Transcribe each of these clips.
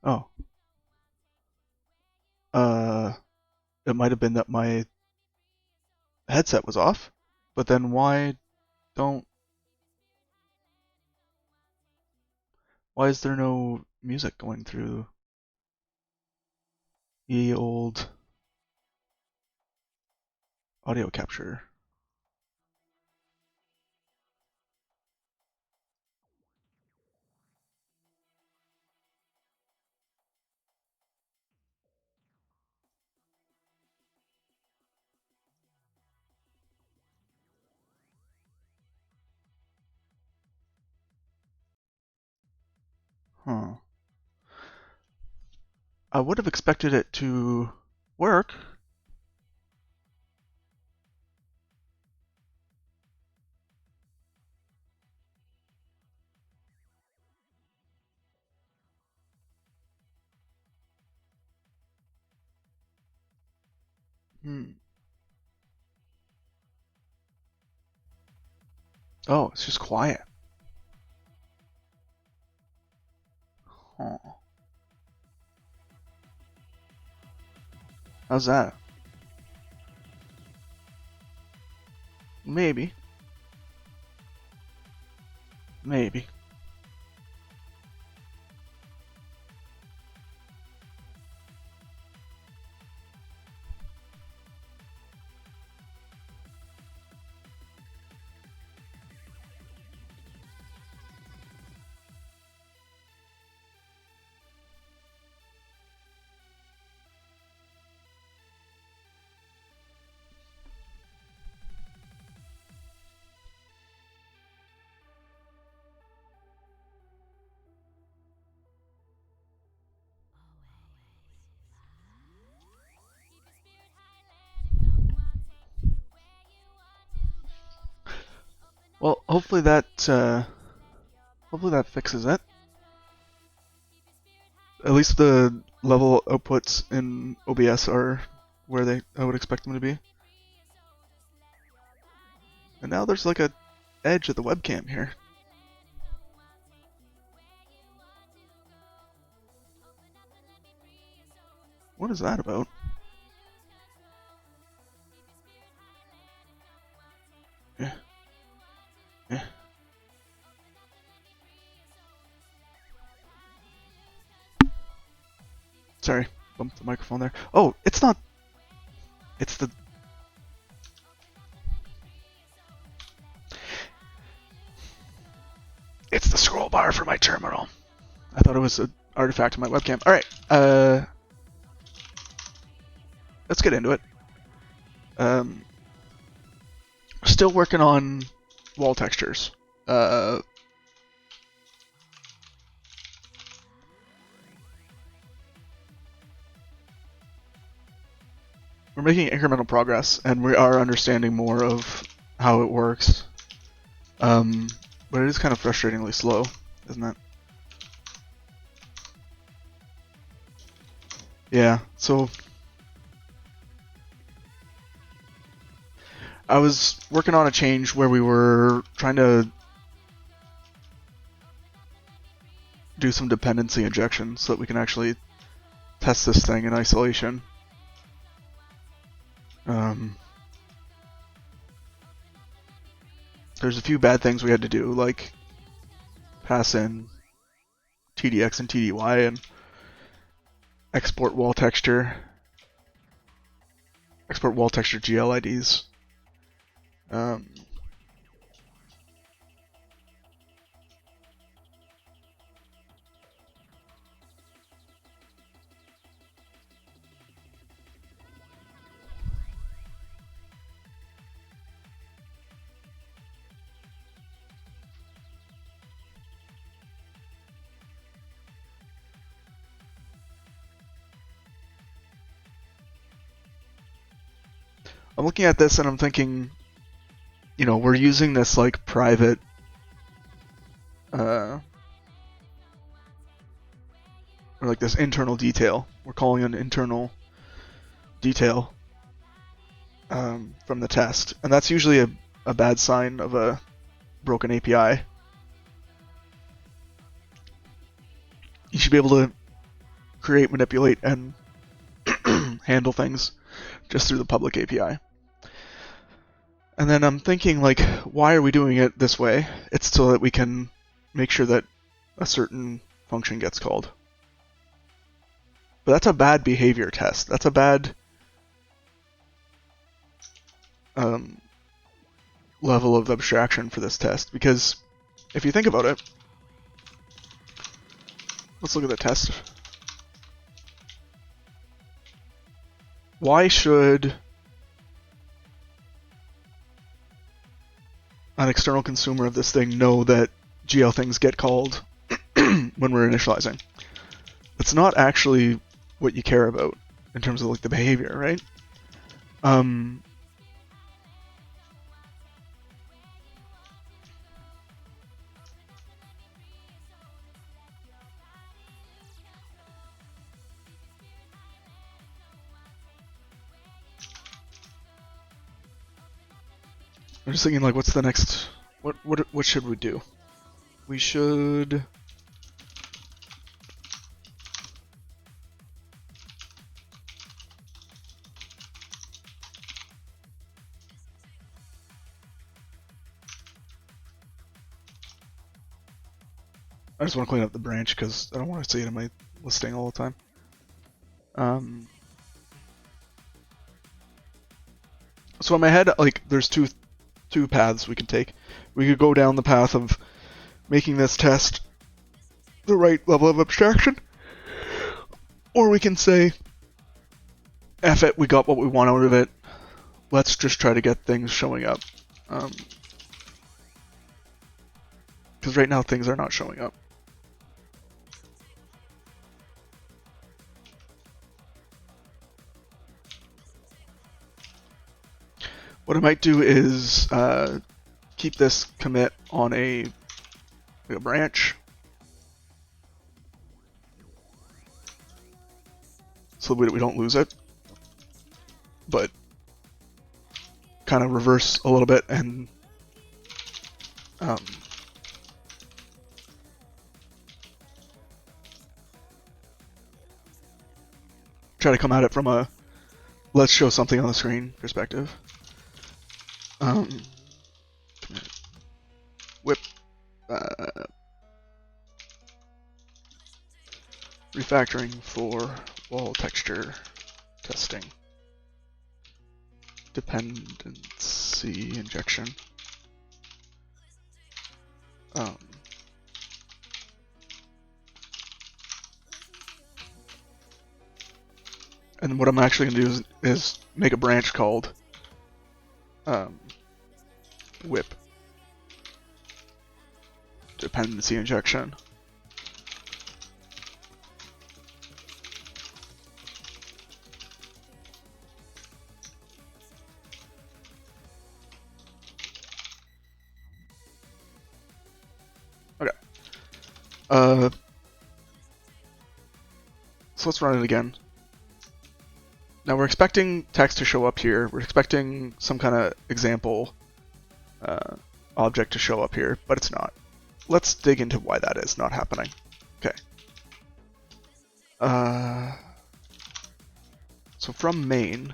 Oh, uh, it might have been that my headset was off, but then don't, why is there no music going through the old audio capture? Huh. I would have expected it to work. Hmm. Oh, it's just quiet. Huh. How's that? Maybe. Maybe. Well, hopefully that fixes it. At least the level outputs in OBS are where I would expect them to be. And now there's like a edge at the webcam here. What is that about? Yeah, yeah. Sorry, bumped the microphone there. Oh, it's not. It's the. It's the scroll bar for my terminal. I thought it was an artifact of my webcam. All right. Let's get into it. Um, Still working on wall textures. Uh, we're making incremental progress, and we are understanding more of how it works. But it is kind of frustratingly slow, isn't it? Yeah. So I was working on a change where we were trying to do some dependency injection so that we can actually test this thing in isolation. There's a few bad things we had to do, like pass in TDX and TDY and export wall texture GLIDs. Um, I'm looking at this and I'm thinking, we're using this like private or like this internal detail. We're calling an internal detail from the test, and that's usually a bad sign of a broken API. You should be able to create, manipulate, and handle things just through the public API. And then I'm thinking, like, why are we doing it this way? It's so that we can make sure that a certain function gets called. But that's a bad behavior test. That's a bad level of abstraction for this test, because if you think about it, let's look at the test. Why should an external consumer of this thing know that GL things get called when we're initializing? It's not actually what you care about in terms of like the behavior, right? I'm just thinking, like, what's the next? What should we do? We should. I just want to clean up the branch because I don't want to see it in my listing all the time. So in my head, like, there's two paths we can take. We could go down the path of making this test the right level of abstraction, or we can say, F it, we got what we want out of it. Let's just try to get things showing up. Because right now things are not showing up. What I might do is keep this commit on a branch, so we don't lose it, but kind of reverse a little bit and try to come at it from a let's show something on the screen perspective. Whip refactoring for wall texture testing. Dependency injection. And what I'm actually going to do is make a branch called whip dependency injection. Okay. So let's run it again. Now we're expecting text to show up here. We're expecting some kind of example object to show up here, but it's not. Let's dig into why that is not happening. Okay. So from main,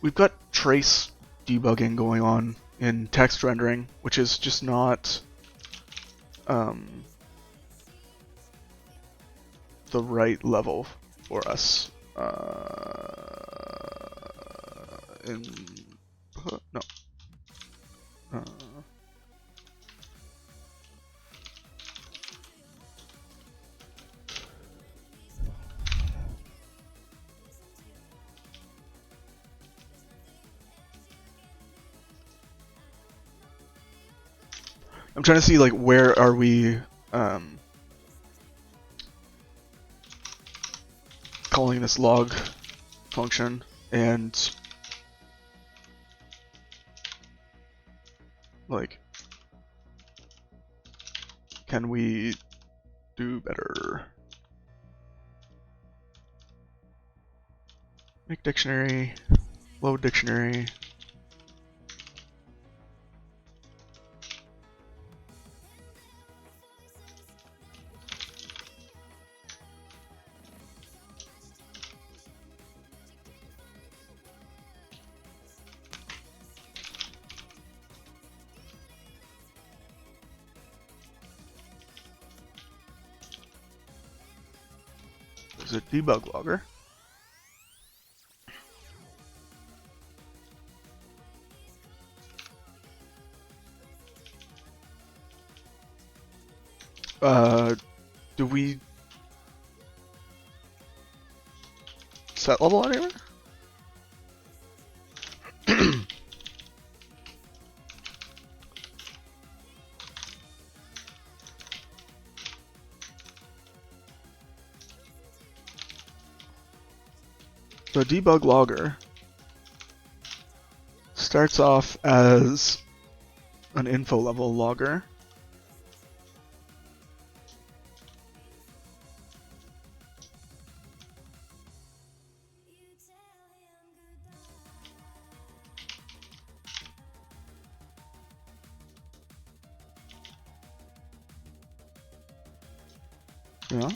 we've got trace debugging going on in text rendering, which is just not the right level for us. No. I'm trying to see, like, where are we calling this log function, and Like, can we do better? Make dictionary, load dictionary. There's a debug logger. Do we set level anywhere? The debug logger starts off as an info level logger. Yeah.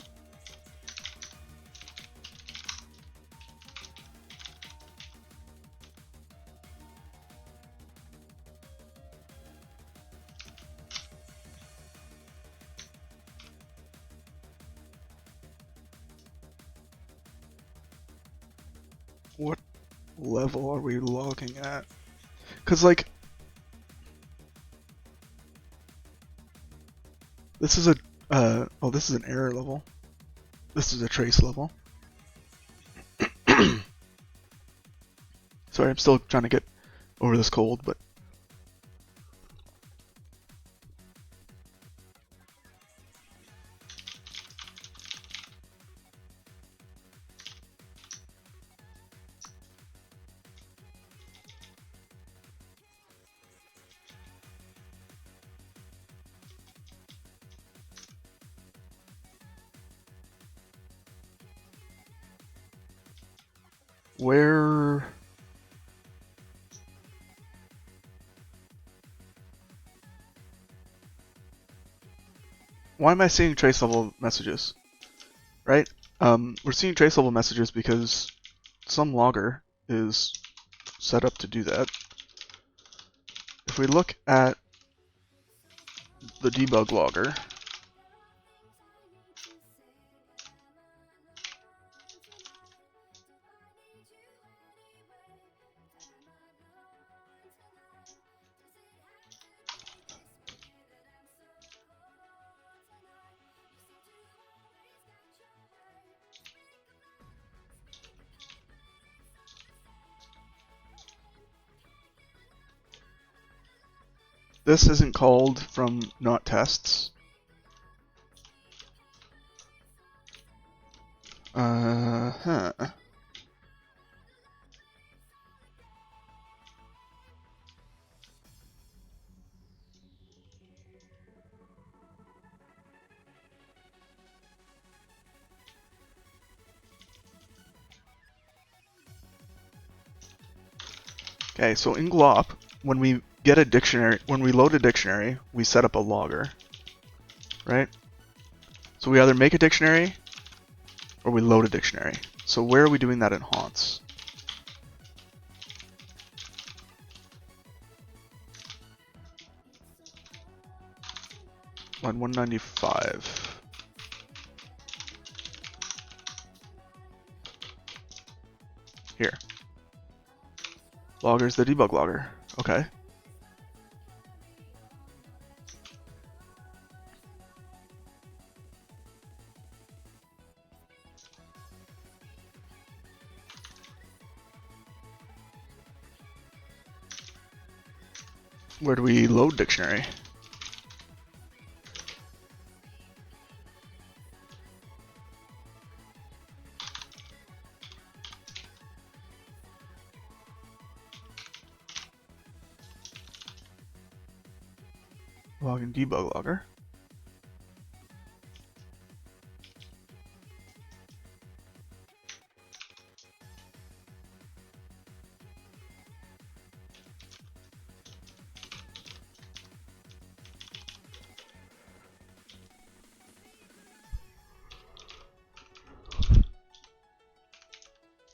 What level are we logging at? Because, like, this is a, oh, this is an error level. This is a trace level. Sorry, I'm still trying to get over this cold, but. Where... Why am I seeing trace level messages? Right? We're seeing trace level messages because some logger is set up to do that. If we look at the debug logger, this isn't called from not tests. Huh. Okay, so in glop, when we get a dictionary, when we load a dictionary, we set up a logger, right? So we either make a dictionary or we load a dictionary. So where are we doing that in haunts? Line 195. Here. Logger's the debug logger. Okay. Where do we load dictionary? log in debug logger.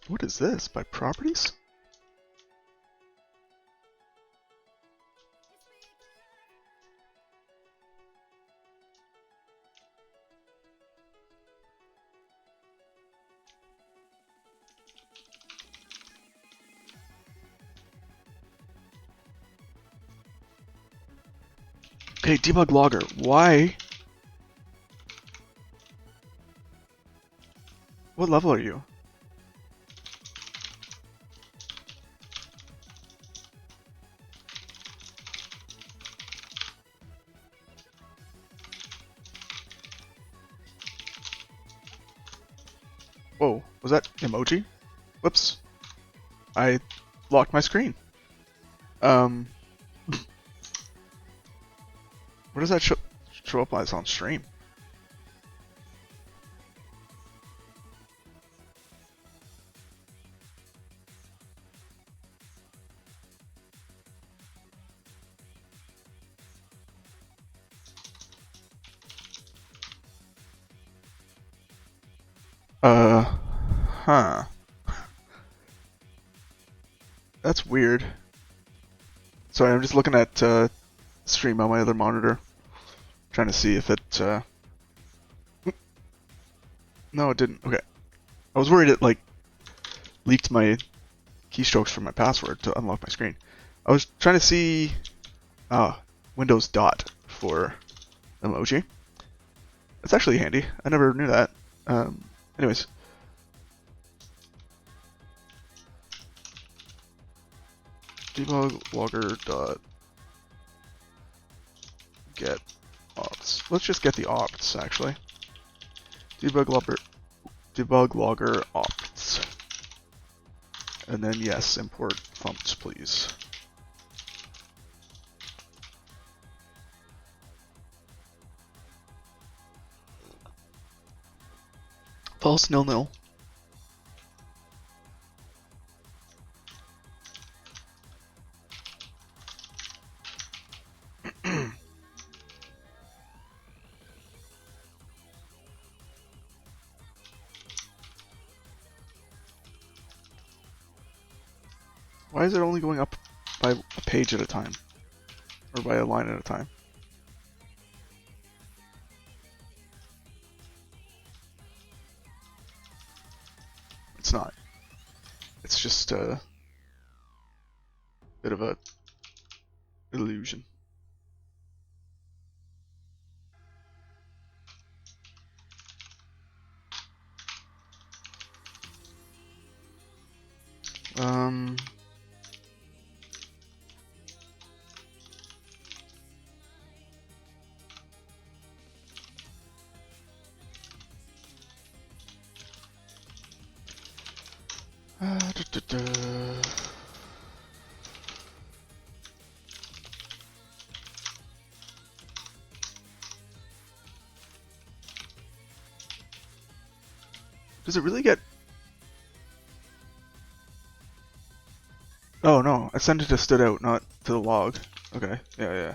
What is this? By properties? Okay, debug logger. Why? What level are you? Whoa, was that emoji? Whoops. I locked my screen. Where does that show up as on stream? Huh. That's weird. Sorry, I'm just looking at stream on my other monitor. Trying to see if it, No, it didn't. Okay. I was worried it, like, leaked my keystrokes from my password to unlock my screen. I was trying to see... Windows dot for emoji. It's actually handy. I never knew that. Anyways. Debug logger dot get opts. Let's just get the opts, actually. Debug logger opts. And then yes, import thumps, please. False nil. Why is it only going up by a page at a time? Or by a line at a time? It's not. It's just a bit of a illusion. Does it really get... Oh no, I sent it to stood out, not to the log. Okay, yeah.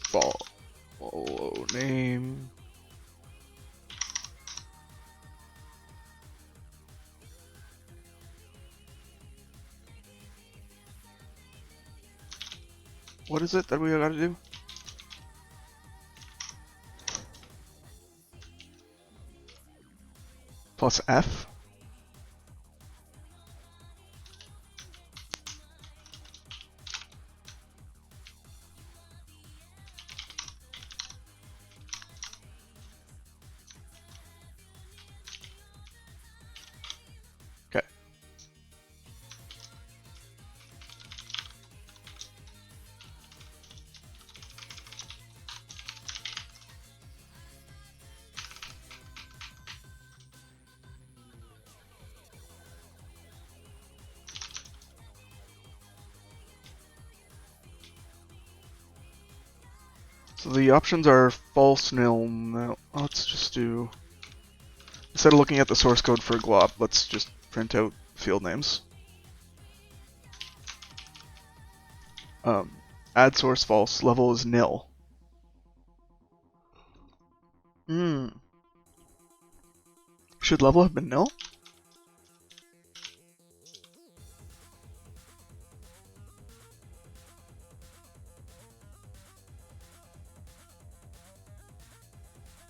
Follow name. What is it that we gotta do? Plus F? Okay. So the options are false, nil, no. Let's just do, instead of looking at the source code for glop, let's just print out field names. Add source false, level is nil. Should level have been nil?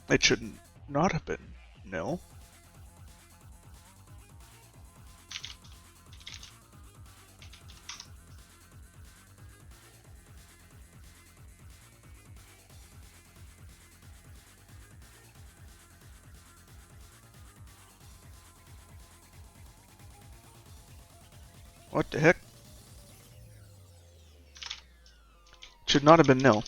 It should not have been nil. What the heck? Should not have been nil.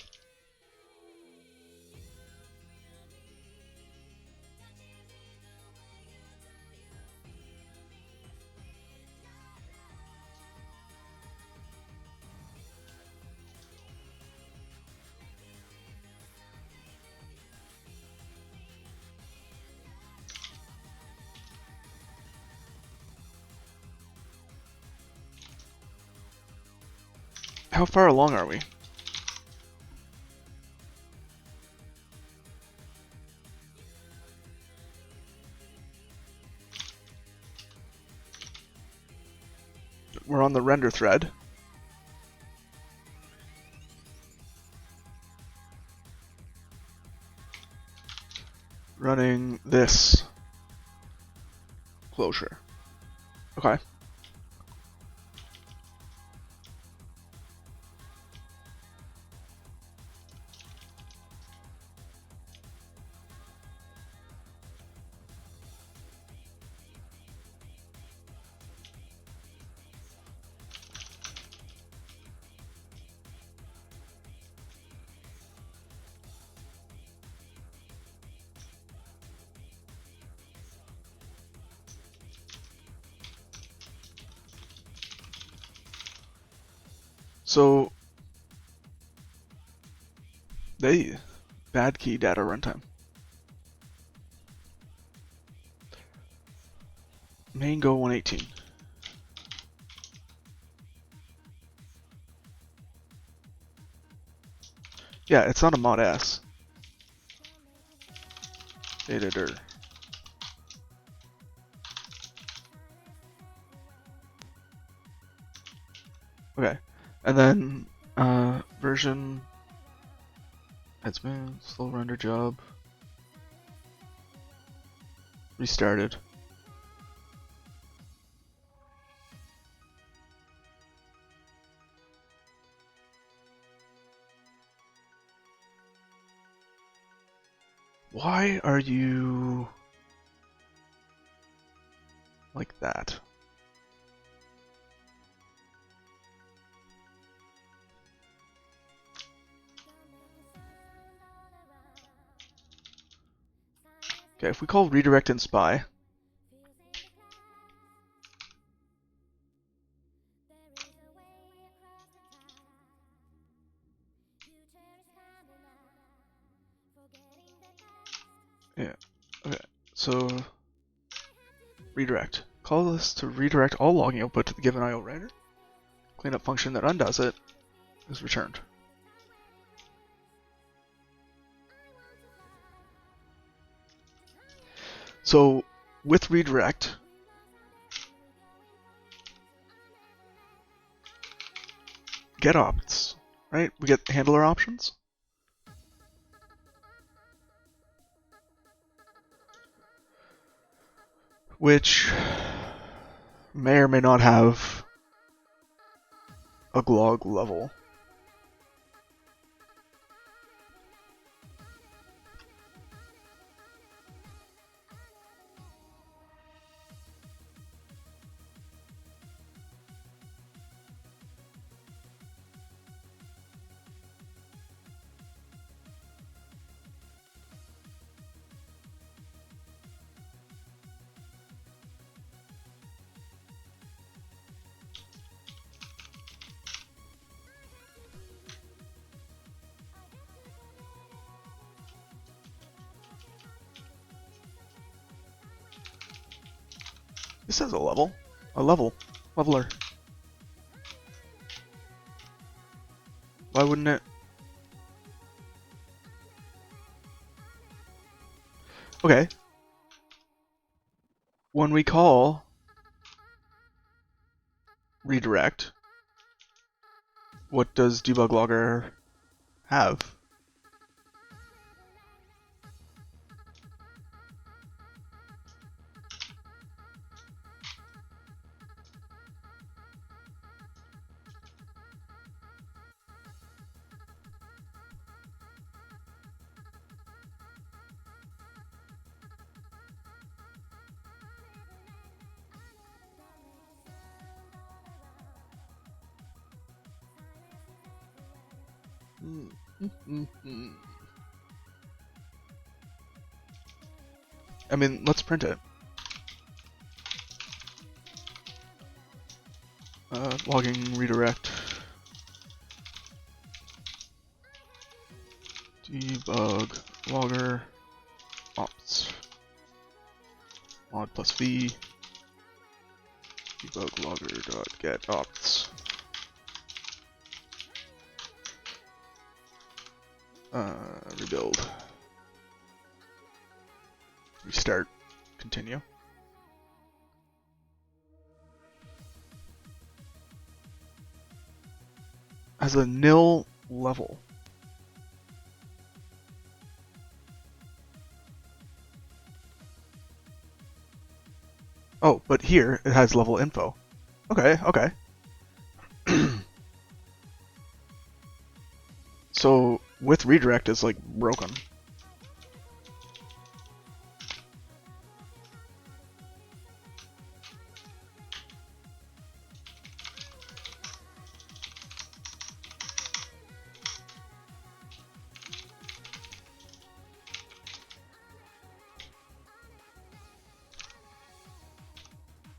How far along are we? We're on the render thread. Running this closure. Okay. So, bad key data runtime. Main go 118. Yeah, it's not a mod S. Editor. Okay, and then version. Admin, slow render job. Restarted. Why are you like that? Okay, if we call redirect and spy. Yeah, okay, so redirect. Call this to redirect all logging output to the given IO writer. Cleanup function that undoes it is returned. So with redirect, get opts, right? We get handler options. Which may or may not have a glog level. this has a level. Leveler. Why wouldn't it? Okay. When we call redirect, what does debug logger have? I mean, let's print it. Logging redirect. Debug logger ops. Mod plus v. Debug logger dot get ops. Rebuild. Restart. Continue. Has a nil level. Oh, but here it has level info. Okay, okay. So with redirect it's like broken.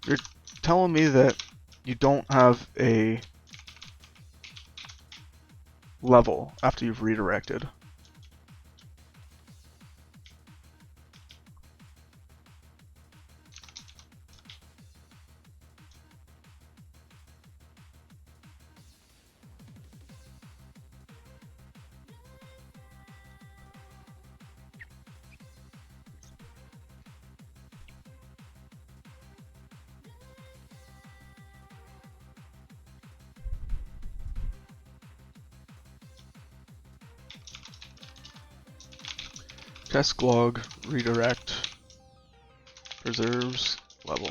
You're telling me that you don't have a level after you've redirected. Task log redirect preserves level.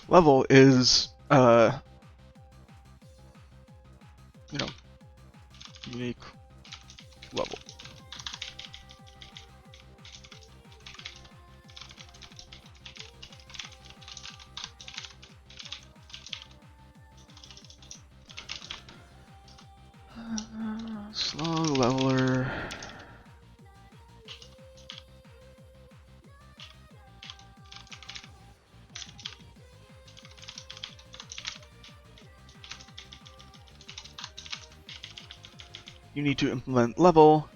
Level is, you know, unique level. Slug leveler. You need to implement level.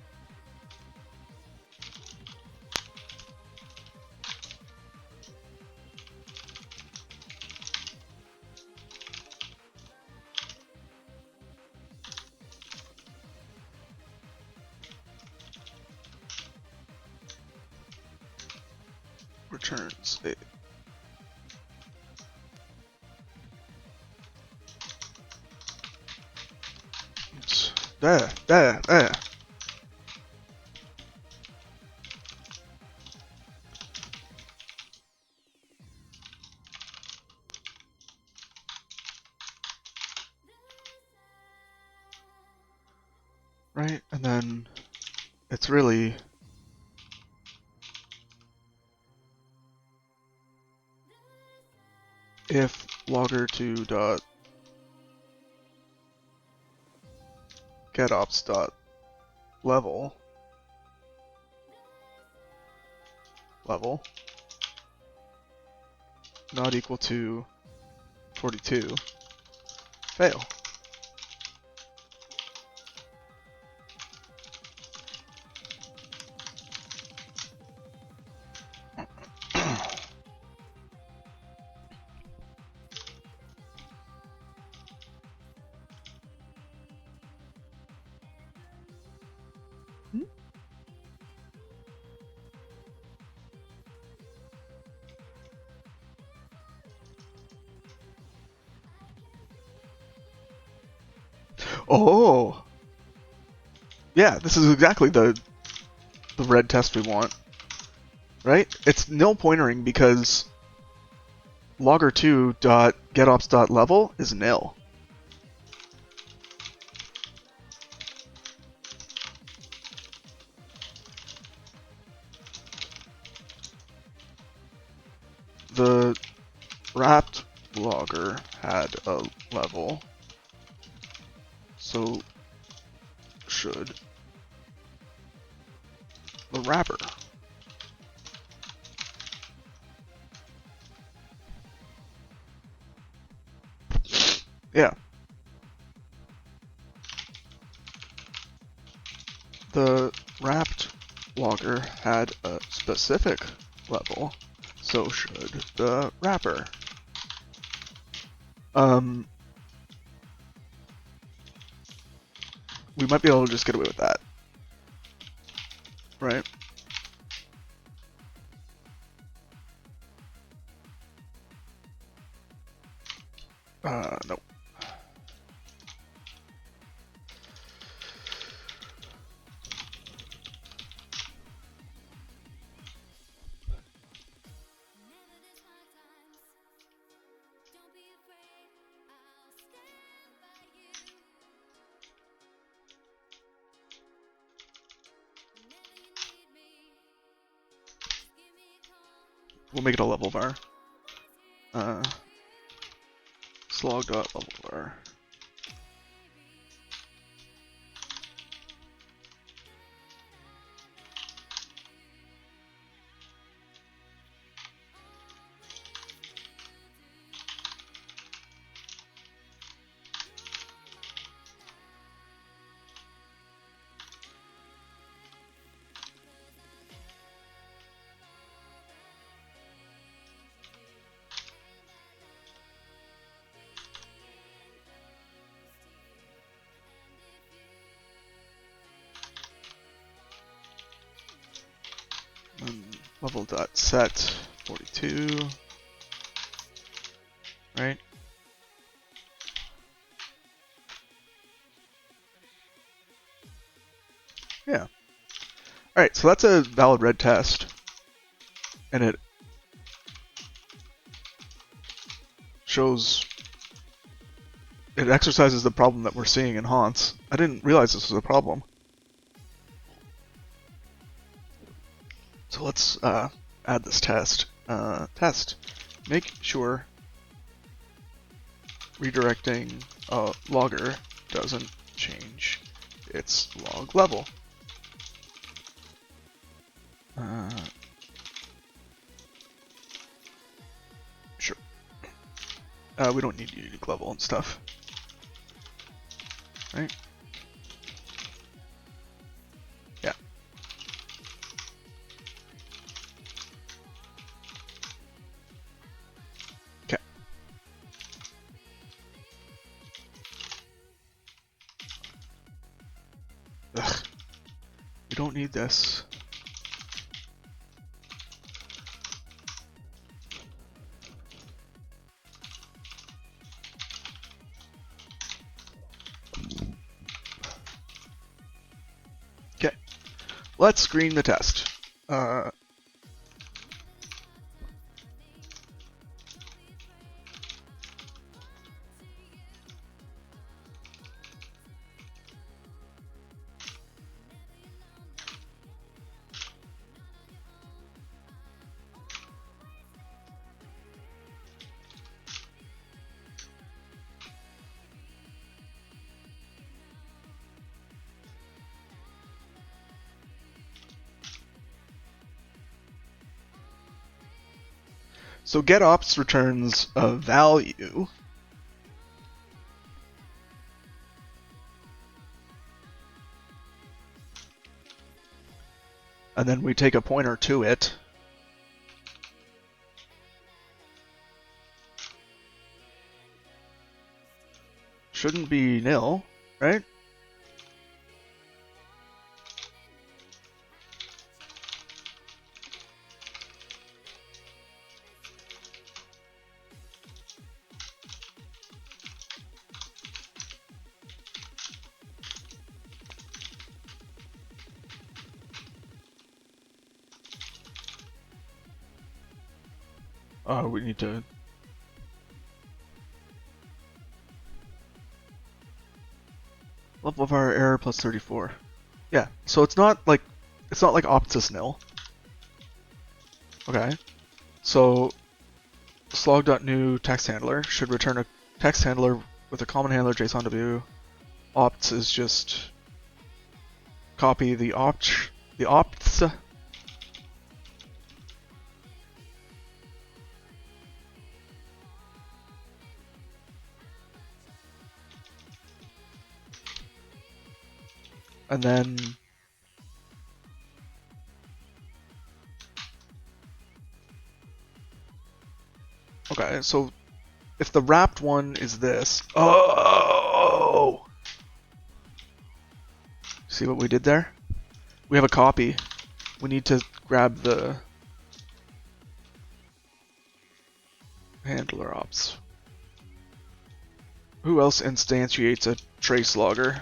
Returns a there. Right, and then it's really if logger2 dot getops dot level not equal to 42, fail. Oh! Yeah, this is exactly the red test we want. Right? It's nil pointering because logger2 dot getops dot level is nil. The wrapped logger had a level, so should the wrapper. Yeah. The wrapped logger had a specific level, so should the wrapper. We might be able to just get away with that. Right? Nope. We'll make it a level var. Slog.level var. Level dot set 42. Right? Yeah. Alright, so that's a valid red test. And it shows, it exercises the problem that we're seeing in Haunts. I didn't realize this was a problem. So let's add this test. Test. Make sure redirecting logger doesn't change its log level. Sure. We don't need unique level and stuff. Right? Yeah. Okay. Ugh. We don't need this. Okay. Let's screen the test. So getOps returns a value. And then we take a pointer to it. Shouldn't be nil, right? We need to... Level of our error plus 34. Yeah, so it's not like opts is nil. Okay. So slog.new text handler should return a text handler with a common handler JSON-W. Opts is just copy the opts, and then okay, so if the wrapped one is this, oh, see what we did there? We have a copy. We need to grab the handler ops. Who else instantiates a trace logger?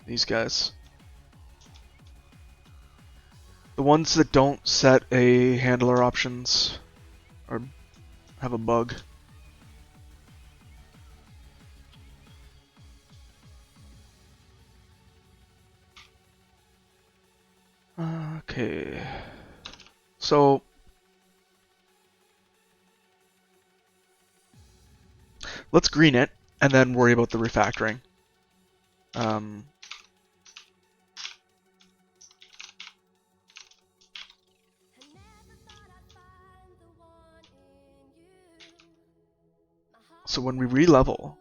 These guys. The ones that don't set a handler options or have a bug. Okay. So let's green it and then worry about the refactoring. So when we re-level,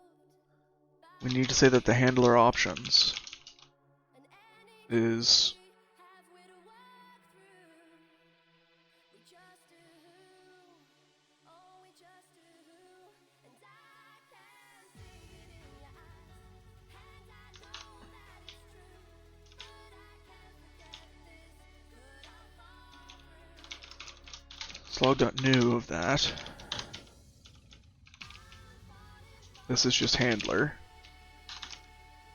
we need to say that the handler options is slog.new of that. This is just handler.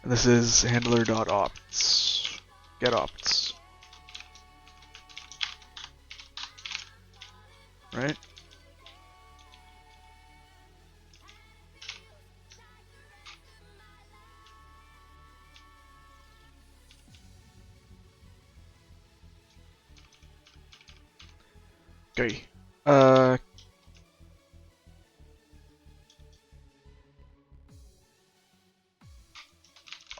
And this is handler.opts. GetOpts. Right? Okay.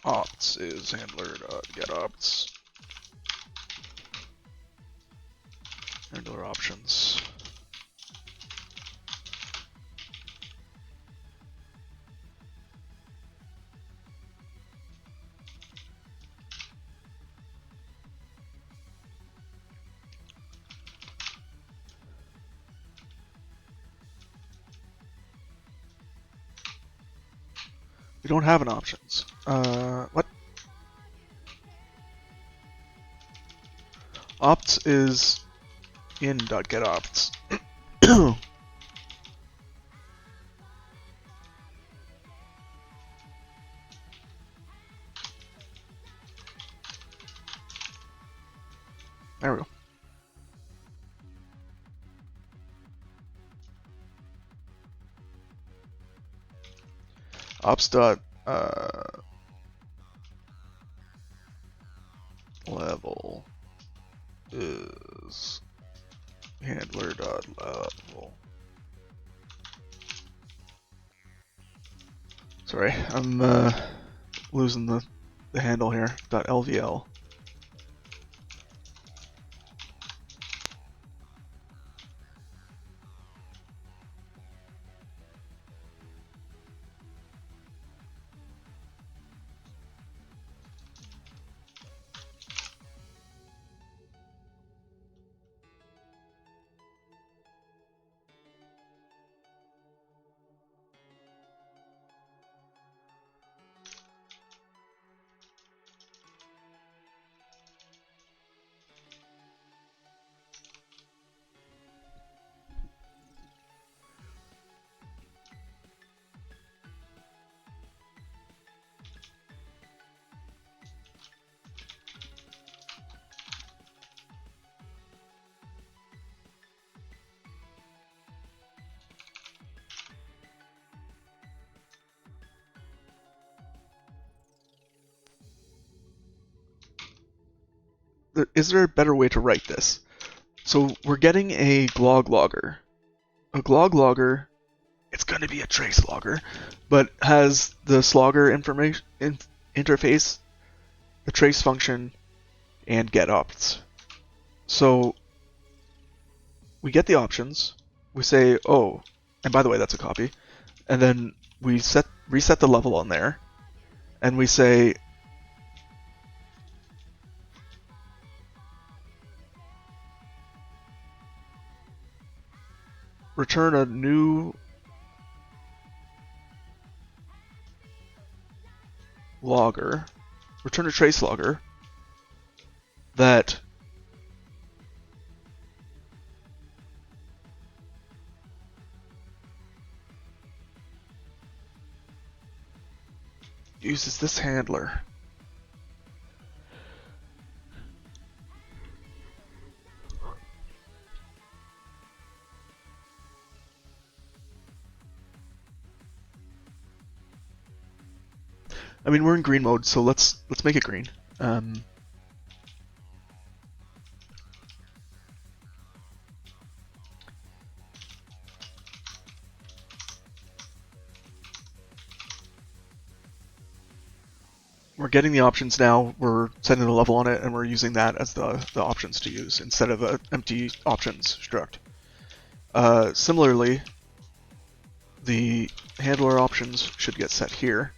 Opts is handler.getOpts. Handler options. We don't have an options. What? Opts is in.getOpts. There we go. Ops dot level is handler dot level. Sorry, I'm losing the handle here. Dot LVL. is there a better way to write this? So we're getting a glog logger. A glog logger, it's going to be a trace logger, but has the slogger information interface, the trace function, and get opts. So we get the options. We say, oh, and by the way, that's a copy. And then we reset the level on there, and we say return a new logger, return a trace logger that uses this handler. I mean, we're in green mode, so let's make it green. We're getting the options now, we're setting the level on it, and we're using that as the options to use instead of an empty options struct. Similarly, the handler options should get set here.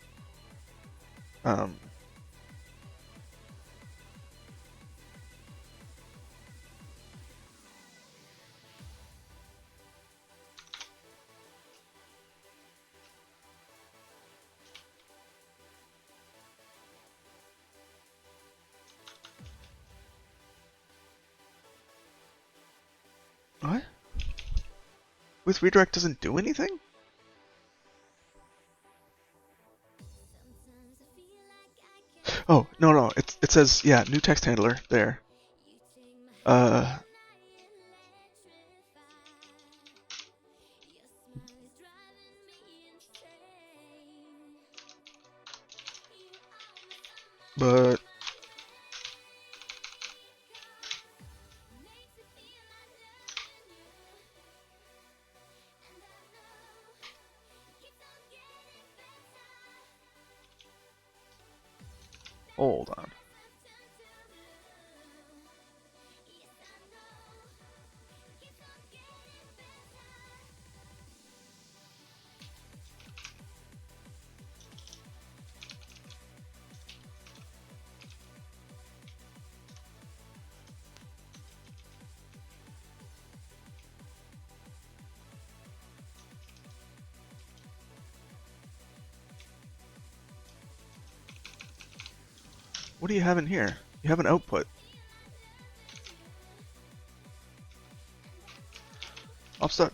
What? With redirect doesn't do anything? Oh, no, it says, yeah, new text handler there. But hold on. What do you have in here? You have an output. Offset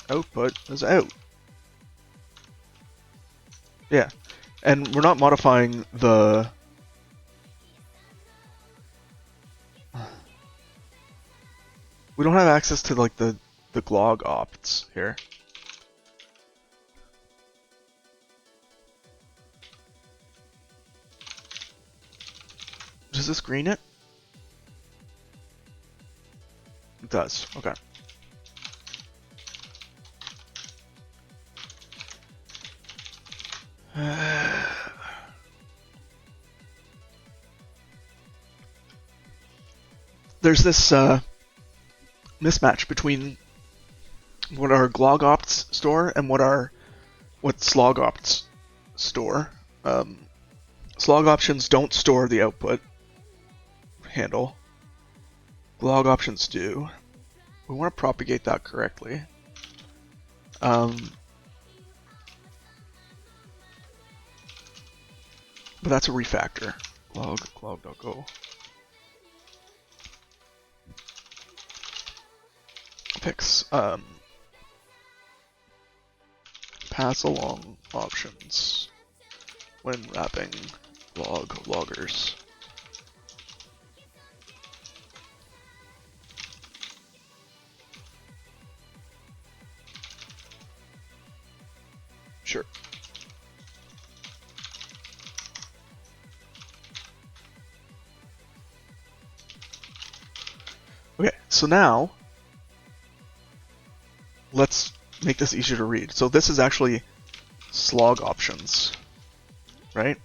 output is out. Yeah, and we're not modifying the... We don't have access to like the glog opts here. Does this green it? It does. Okay. There's this mismatch between what our glog opts store and what slog opts store. Slog options don't store the output handle. Glog options do. We want to propagate that correctly. But that's a refactor. Glog.go. Fix pass along options when wrapping glog loggers. Sure. So now, let's make this easier to read. So this is actually slog options, right?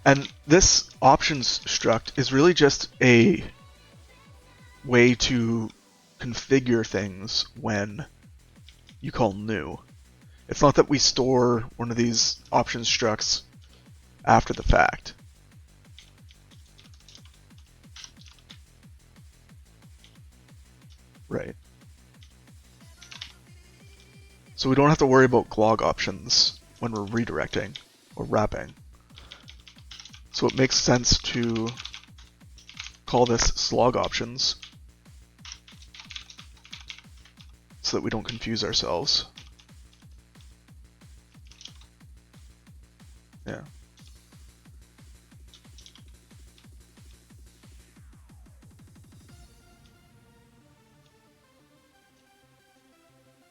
And this options struct is really just a way to configure things when you call new. It's not that we store one of these options structs after the fact. Right. So we don't have to worry about glog options when we're redirecting or wrapping. So it makes sense to call this slog options so that we don't confuse ourselves. Yeah.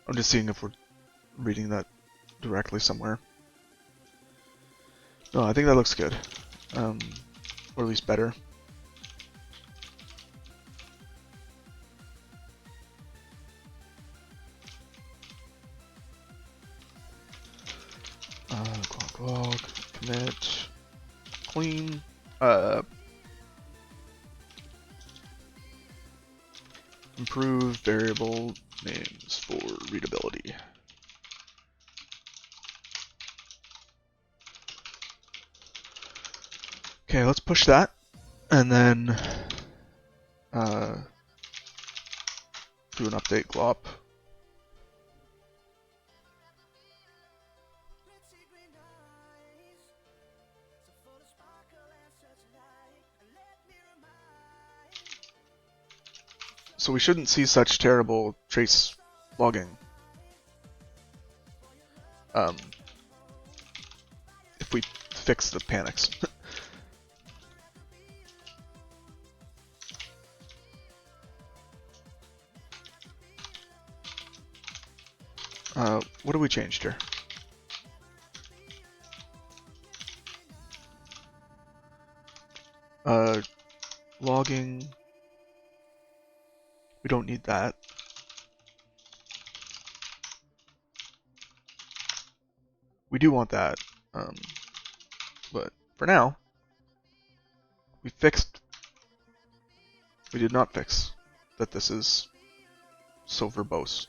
I'm just seeing if we're reading that directly somewhere. No, I think that looks good. Or at least better. Glog, commit, clean, improve variable names for readability. Okay, let's push that, and then do an update glop. So we shouldn't see such terrible trace logging if we fix the panics. What have we changed here? Logging. We don't need that. We do want that, but for now, we did not fix that this is so verbose.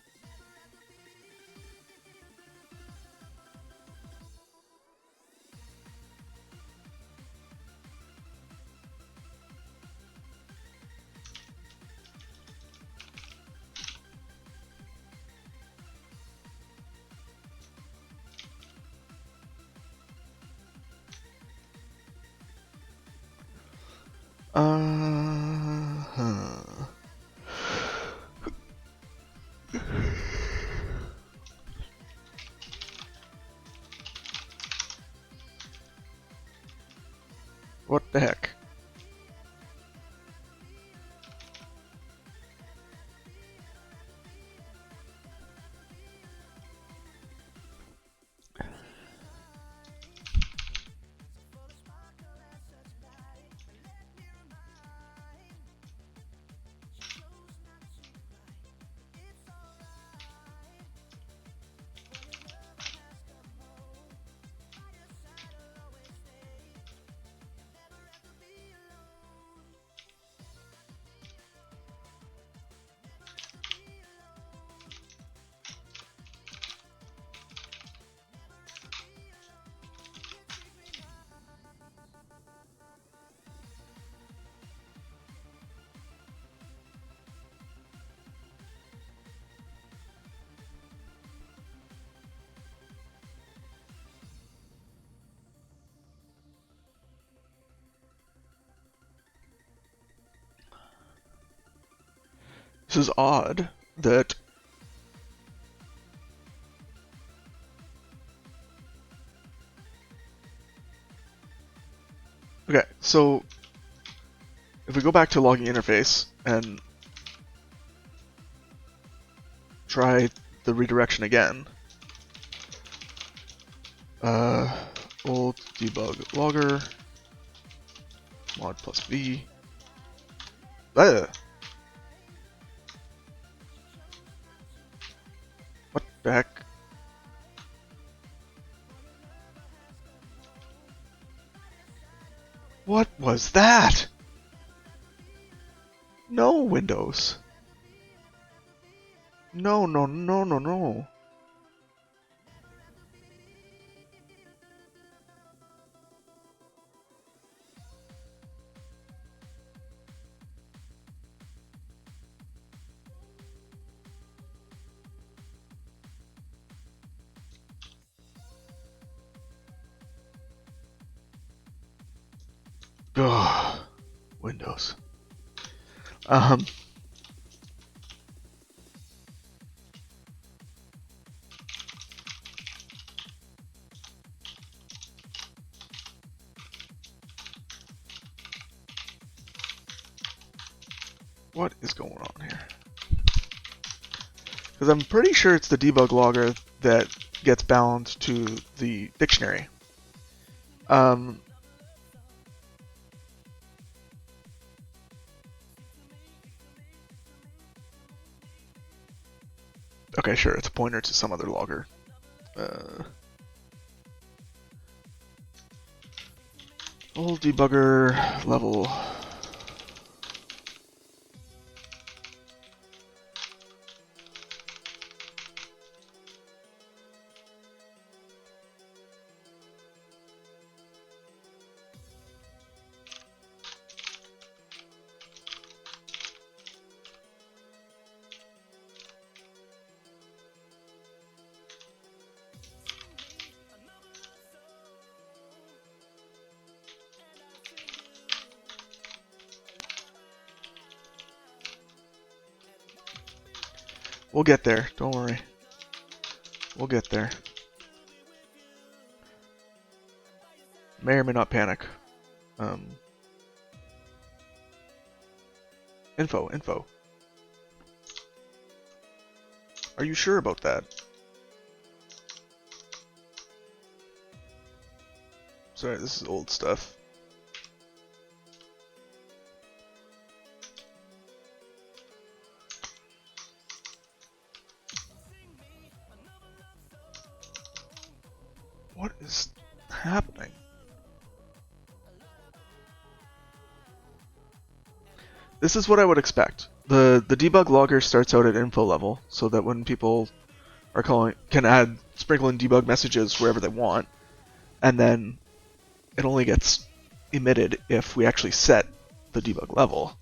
What the heck? This is odd that okay, so if we go back to logging interface and try the redirection again. Old debug logger mod plus v. What the heck? What was that? No, Windows. No, no, no, no, no. Ugh. Windows. What is going on here? Because I'm pretty sure it's the debug logger that gets bound to the dictionary. Okay, sure, it's a pointer to some other logger. Old debugger level. We'll get there, don't worry. We'll get there. May or may not panic. Info. Are you sure about that? Sorry, this is old stuff. What is happening? This is what I would expect. The debug logger starts out at info level, so that when people are calling, can sprinkle in debug messages wherever they want, and then it only gets emitted if we actually set the debug level.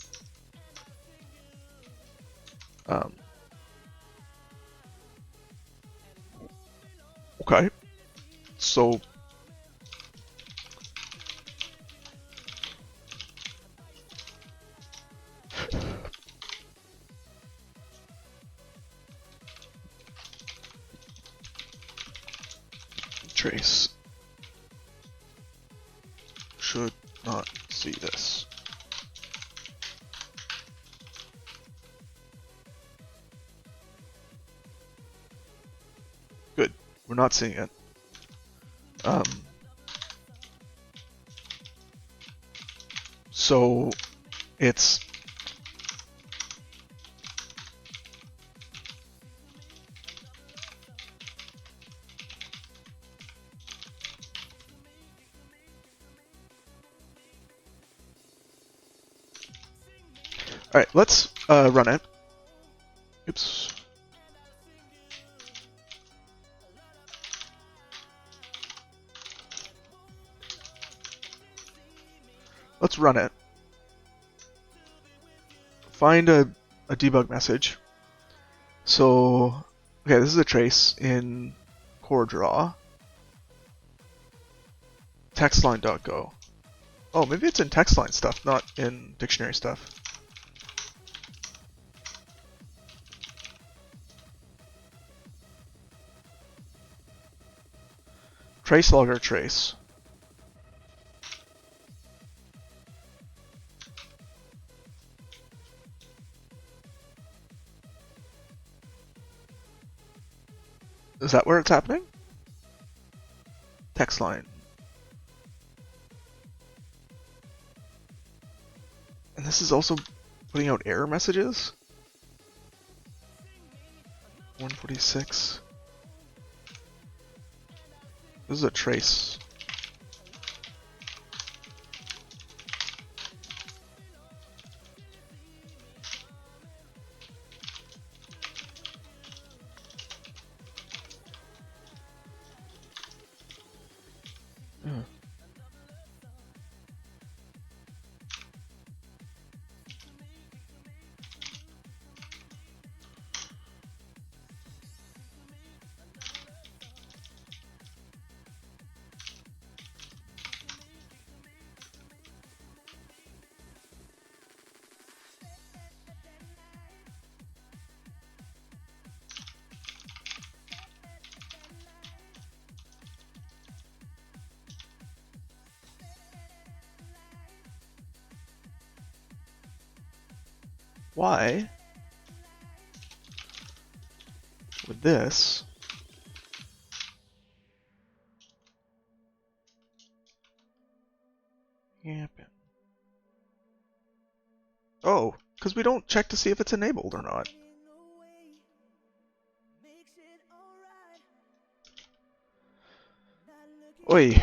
Okay, so trace should not see this. Good, we're not seeing it. So it's alright, let's run it. Oops. Let's run it. Find a debug message. So, okay, this is a trace in CoreDraw. Textline.go. Oh, maybe it's in textline stuff, not in dictionary stuff. Trace logger trace. Is that where it's happening? Text line. And this is also putting out error messages? 146. This is a trace. Hmm. Why would this happen? Oh, because we don't check to see if it's enabled or not. Oi.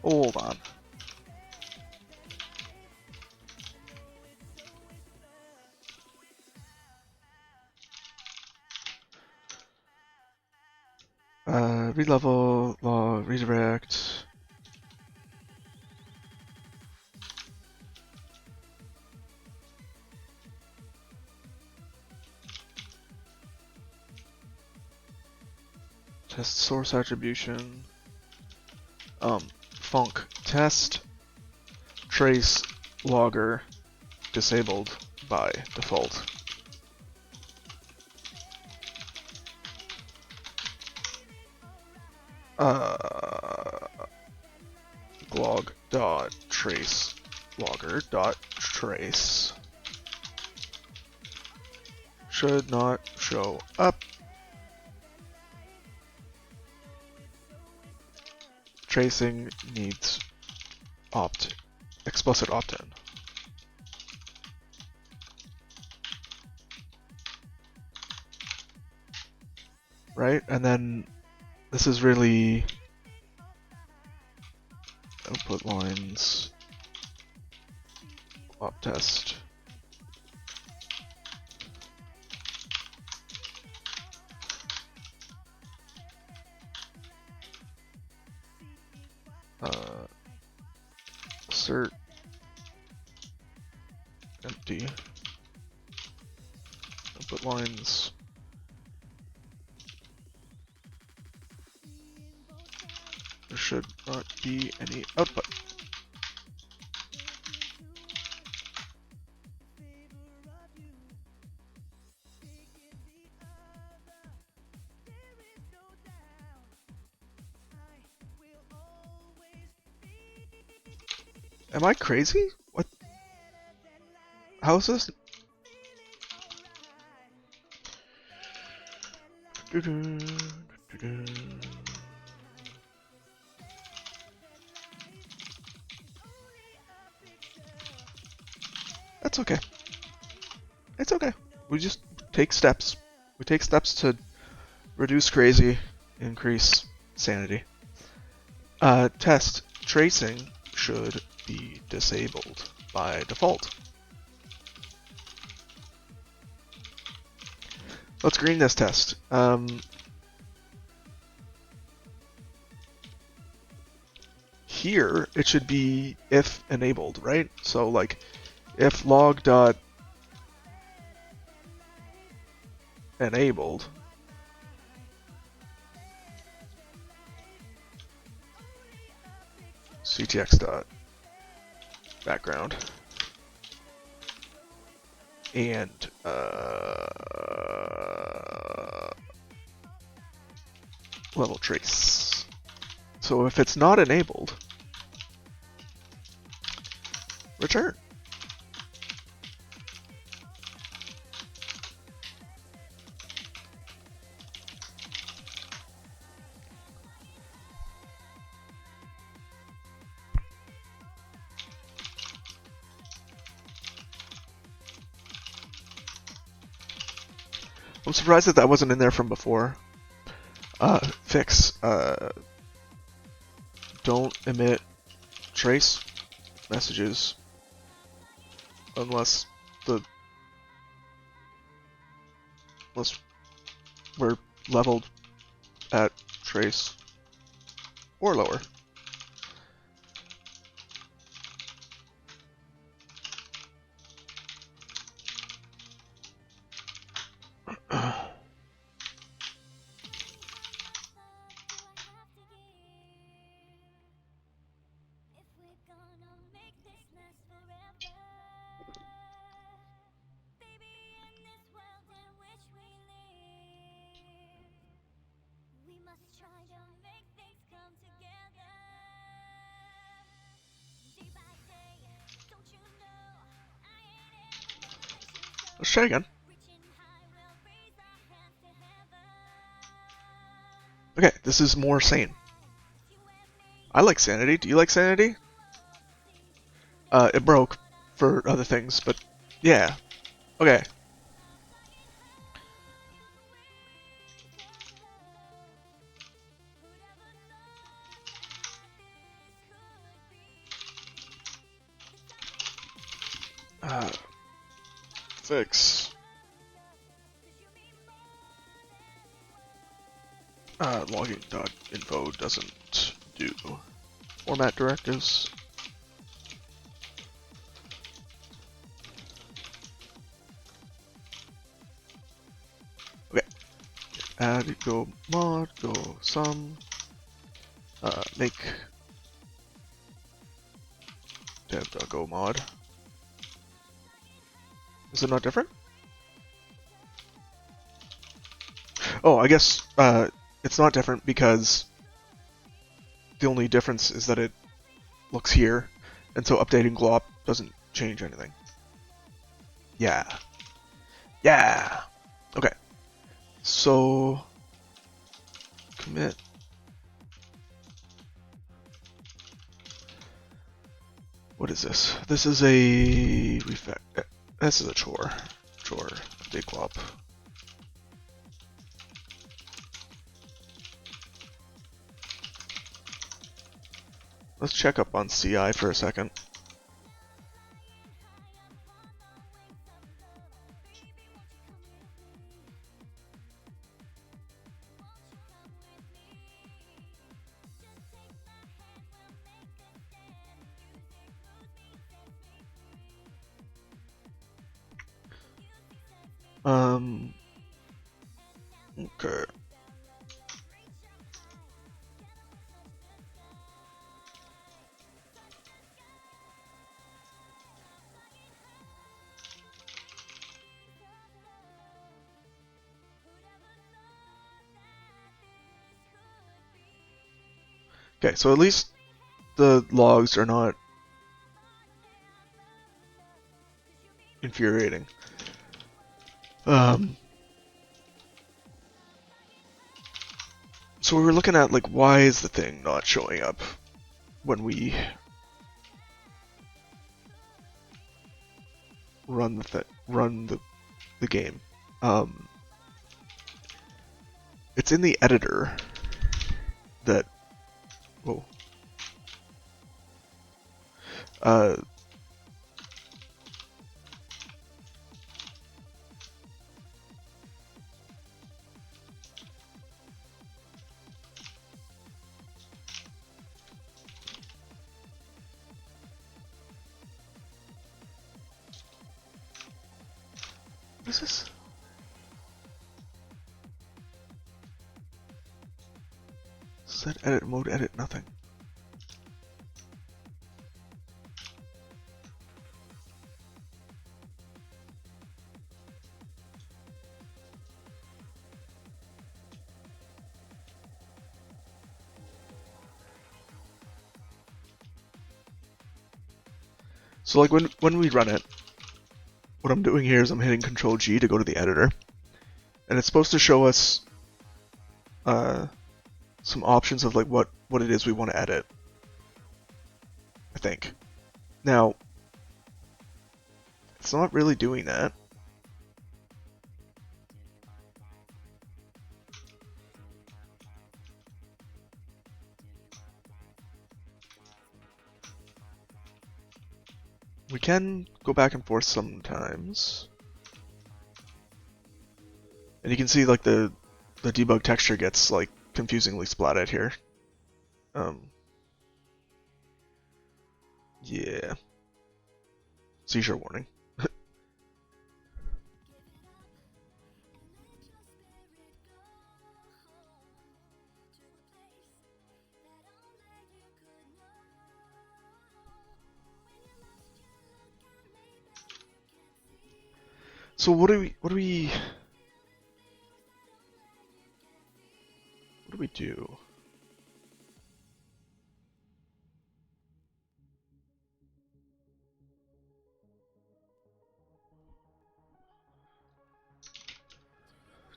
Hold on. Read level, log, redirect. Test source attribution. Func test trace logger disabled by default. Glog dot trace logger dot trace should not show up. Tracing needs explicit opt-in. Right? And then this is really output lines opt test. Cert empty output lines. There should not be any output. Am I crazy? What? How is this? That's okay. It's okay. We just take steps. We take steps to reduce crazy, increase sanity. Test tracing should be disabled by default. Let's green this test. Here, it should be if enabled, right? So like, if log dot enabled, ctx dot background and level trace. So if it's not enabled, return. I'm surprised that that wasn't in there from before. Fix. Don't emit trace messages unless we're leveled at trace or lower. Let's try again. Okay, this is more sane. I like Sanity. Do you like Sanity? It broke for other things, but yeah. Okay. Fix. Logging.info doesn't do format directives. Okay. Add go mod, go sum, make dev.go mod. Is it not different? Oh, I guess it's not different because the only difference is that it looks here, and so updating glop doesn't change anything. Yeah. Yeah! Okay. So commit. What is this? This is a this is a chore. Update glop. Let's check up on CI for a second. Okay. Okay, so at least the logs are not infuriating. So we were looking at, like, why is the thing not showing up when we run the game? It's in the editor that, whoa. What is this? Set edit mode, edit nothing. So like when we run it, what I'm doing here is I'm hitting Control G to go to the editor, and it's supposed to show us some options of like what it is we want to edit. I think. Now, it's not really doing that. We can go back and forth sometimes. And you can see like the debug texture gets like confusingly splatted here. Yeah. Seizure warning. So what do we do?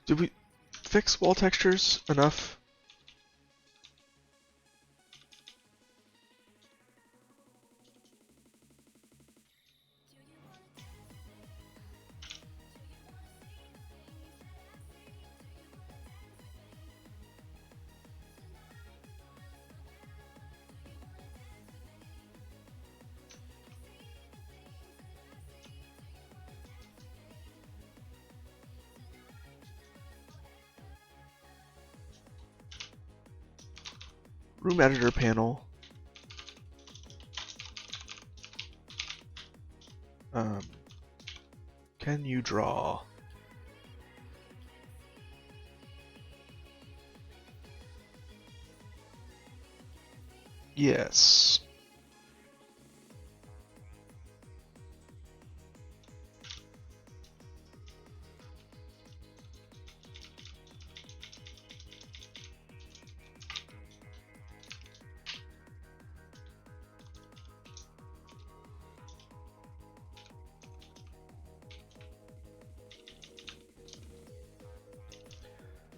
Did we fix wall textures enough? Room editor panel. Can you draw? Yes.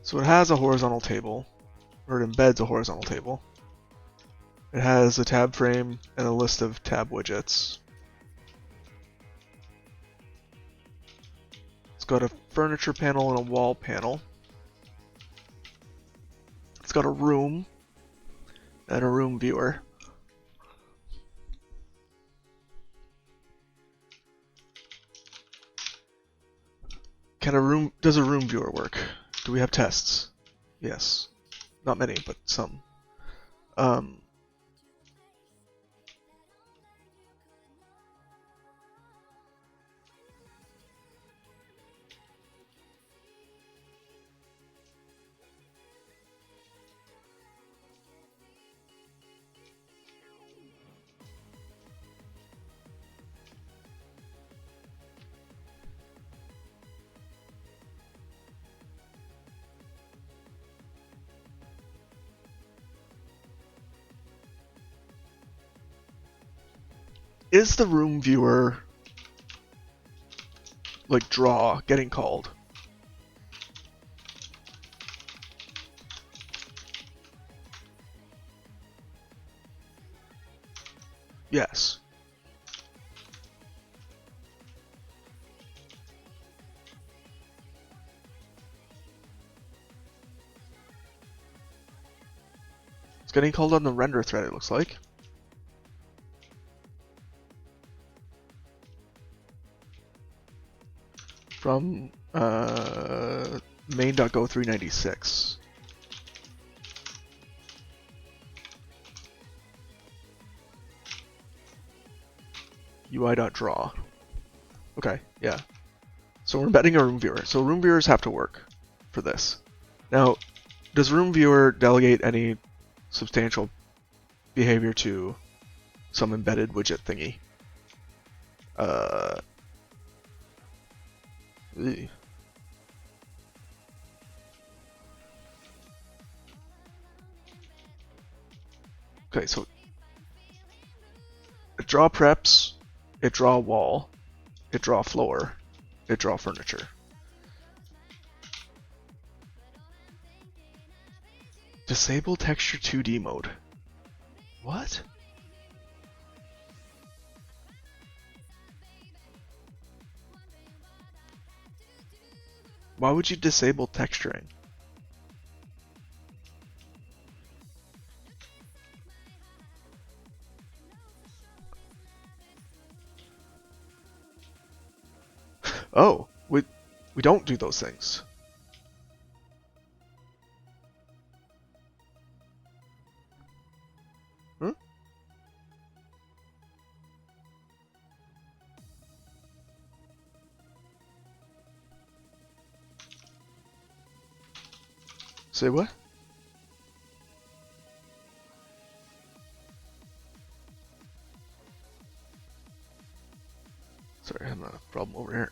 So it has a horizontal table, or it embeds a horizontal table. It has a tab frame and a list of tab widgets. It's got a furniture panel and a wall panel. It's got a room and a room viewer. Does a room viewer work? Do we have tests? Yes. Not many, but some. Is the room viewer, like draw, getting called? Yes. It's getting called on the render thread, it looks like. From main.go 396. UI.draw. Okay, yeah. So we're embedding a room viewer. So room viewers have to work for this. Now, does room viewer delegate any substantial behavior to some embedded widget thingy? Okay, so draw preps it draw wall, it draw floor, it draw furniture. Disable texture 2D mode. What? Why would you disable texturing? Oh, we don't do those things. Huh? Say what? Sorry, I'm having a problem over here.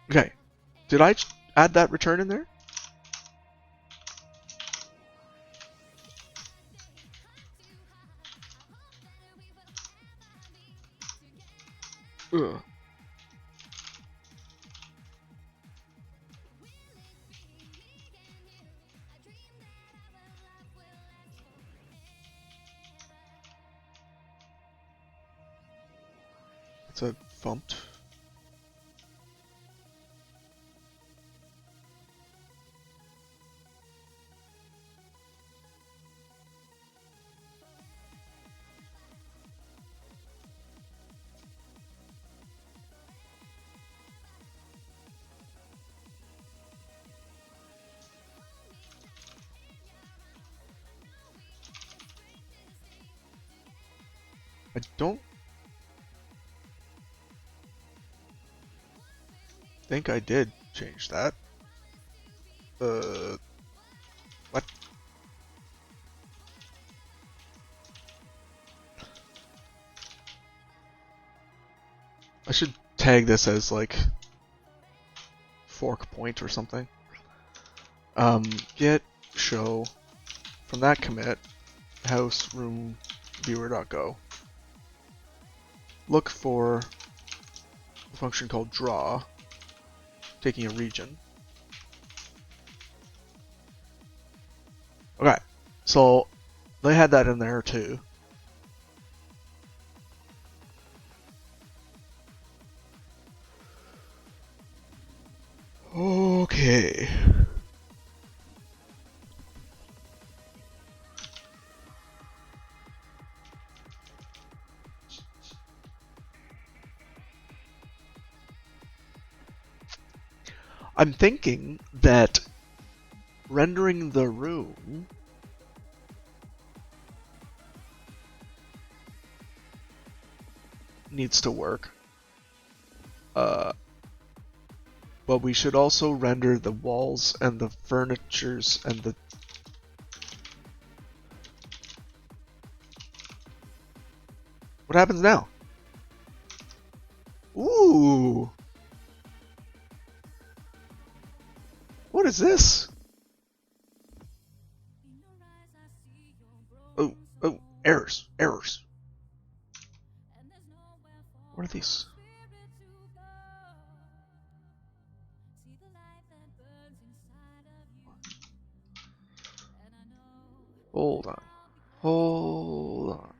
Okay. Did I add that return in there? Ugh. It's a bumped. I don't think I did change that. What? I should tag this as like fork point or something. Get show from that commit house room viewer.go. Look for a function called draw, taking a region. Okay, so they had that in there too. Okay. I'm thinking that rendering the room needs to work. But we should also render the walls and the furnitures and the... What happens now? Ooh! What is this? Oh, errors, errors. What are these? Hold on. Hold on.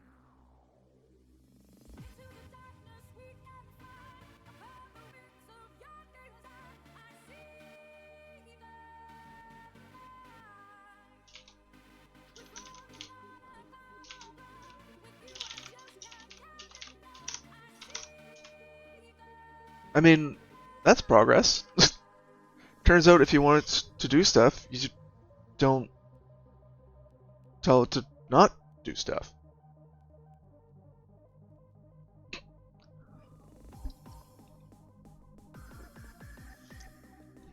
I mean, that's progress. Turns out if you want it to do stuff, you don't tell it to not do stuff.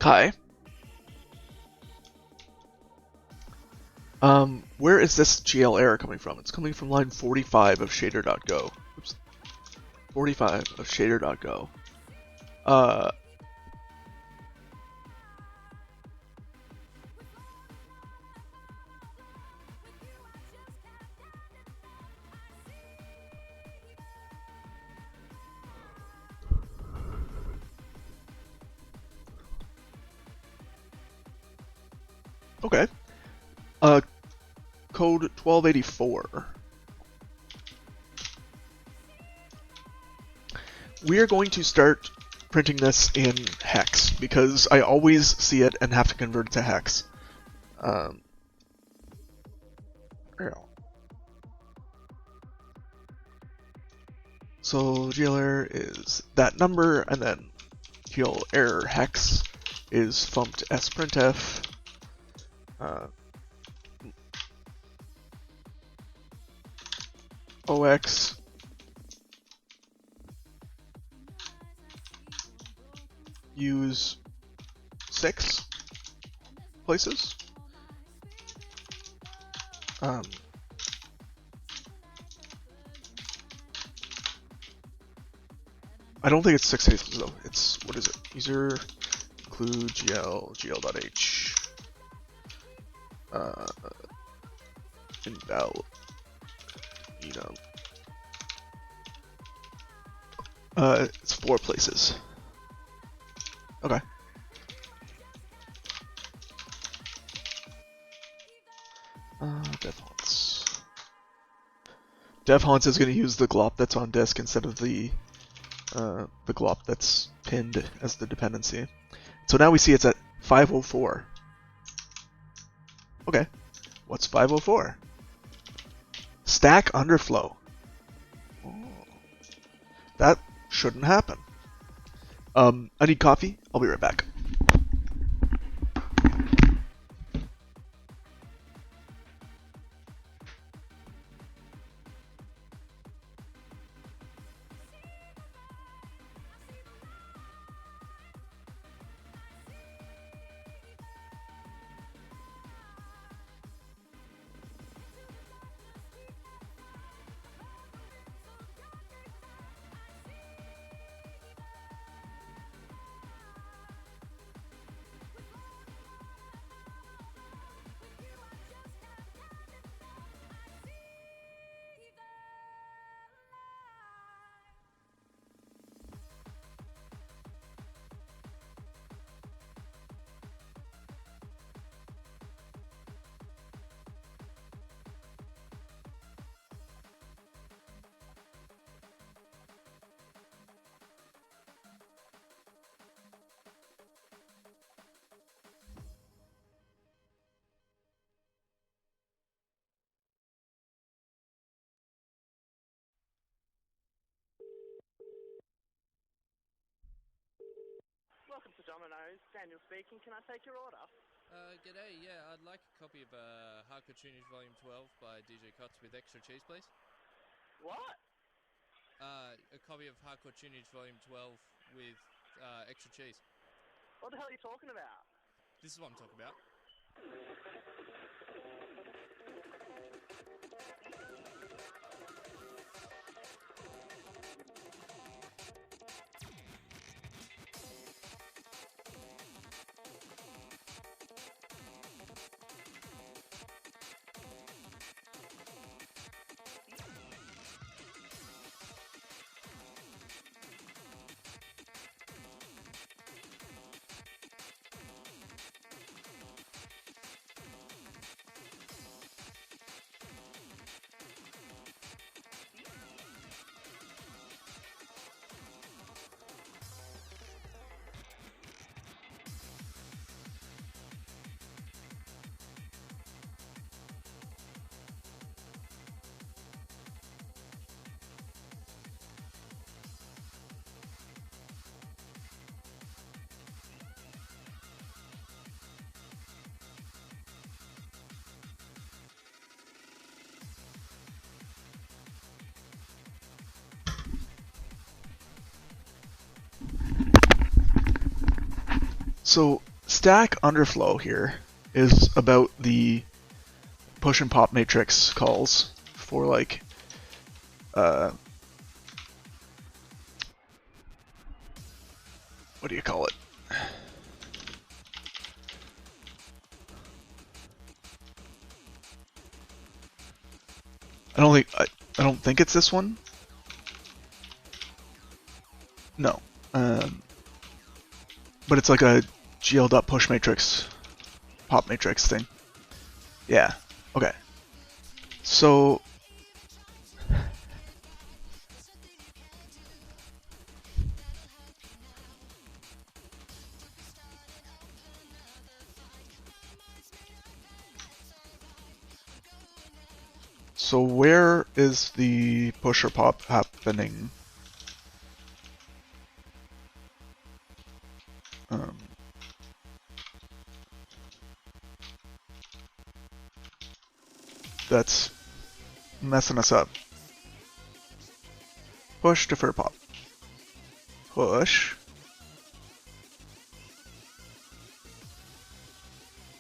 Kai. Where is this GL error coming from? It's coming from line 45 of shader.go. Oops. 45 of shader.go. Okay. Code 1284. We are going to start printing this in hex because I always see it and have to convert it to hex. So GL error is that number, and then GL error hex is fumped sprintf. OX use 6 places. I don't think it's 6 places though. It's, what is it? User include gl.h invalid enum. It's 4 places. Okay. DevHaunts. DevHaunts is going to use the glop that's on disk instead of the glop that's pinned as the dependency. So now we see it's at 504. Okay. What's 504? Stack underflow. Oh. That shouldn't happen. I need coffee. I'll be right back. Welcome to Domino's. Daniel speaking. Can I take your order? G'day. Yeah, I'd like a copy of Hardcore Tunage Volume 12 by DJ Cots with extra cheese, please. What? A copy of Hardcore Tunage Volume 12 with extra cheese. What the hell are you talking about? This is what I'm talking about. So stack underflow here is about the push and pop matrix calls for like what do you call it? I don't think it's this one. No. But it's like a gl.push matrix pop matrix thing. Yeah. Okay. So where is the push or pop happening? That's messing us up. Push, defer, pop. Push.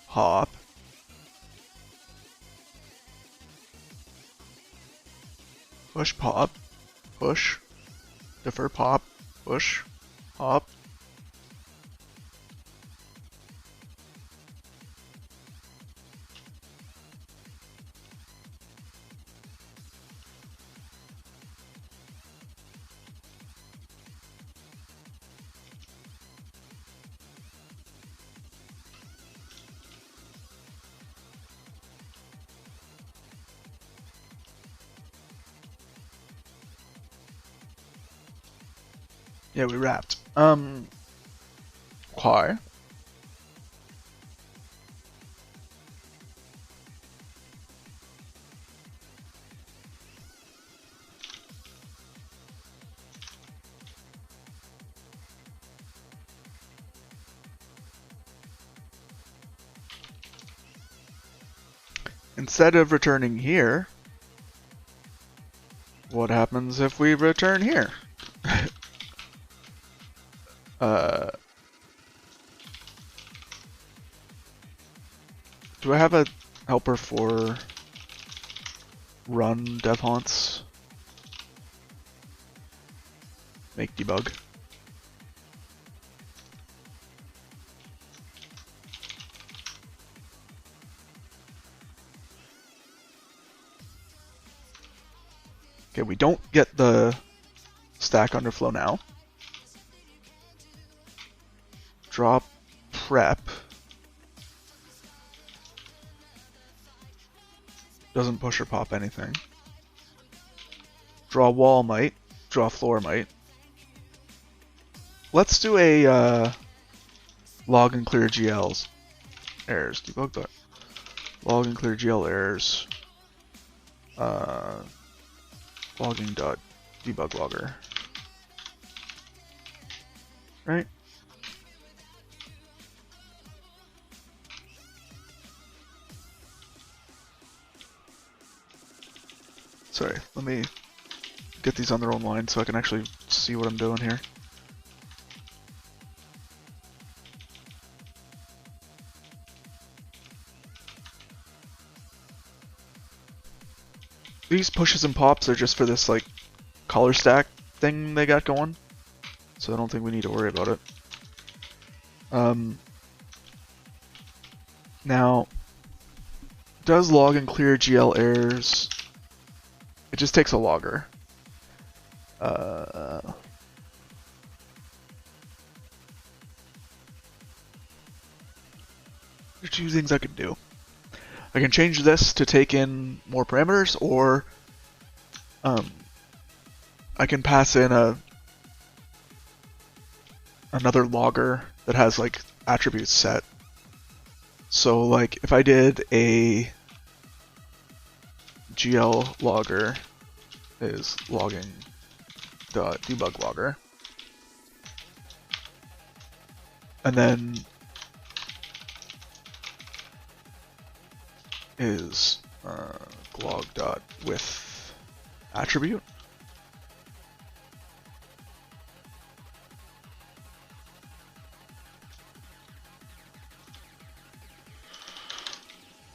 Hop. Push, pop. Push. Defer, pop. Push. Hop. Yeah, we wrapped. Why? Instead of returning here, what happens if we return here? Do I have a helper for run devhaunts? Make debug. Okay, we don't get the stack underflow now. Drop prep. Doesn't push or pop anything. Draw wall might. Draw floor might. Let's do a log and clear GLs. Errors. Debug that. Log and clear GL errors. Logging dot debug logger. Right? Sorry, let me get these on their own line so I can actually see what I'm doing here. These pushes and pops are just for this like collar stack thing they got going, so I don't think we need to worry about it. Now, does log and clear GL errors? It just takes a logger. There's two things I can do. I can change this to take in more parameters, or I can pass in another logger that has like attributes set. So like if I did a GL logger is logging the debug logger, and then is log dot with attribute.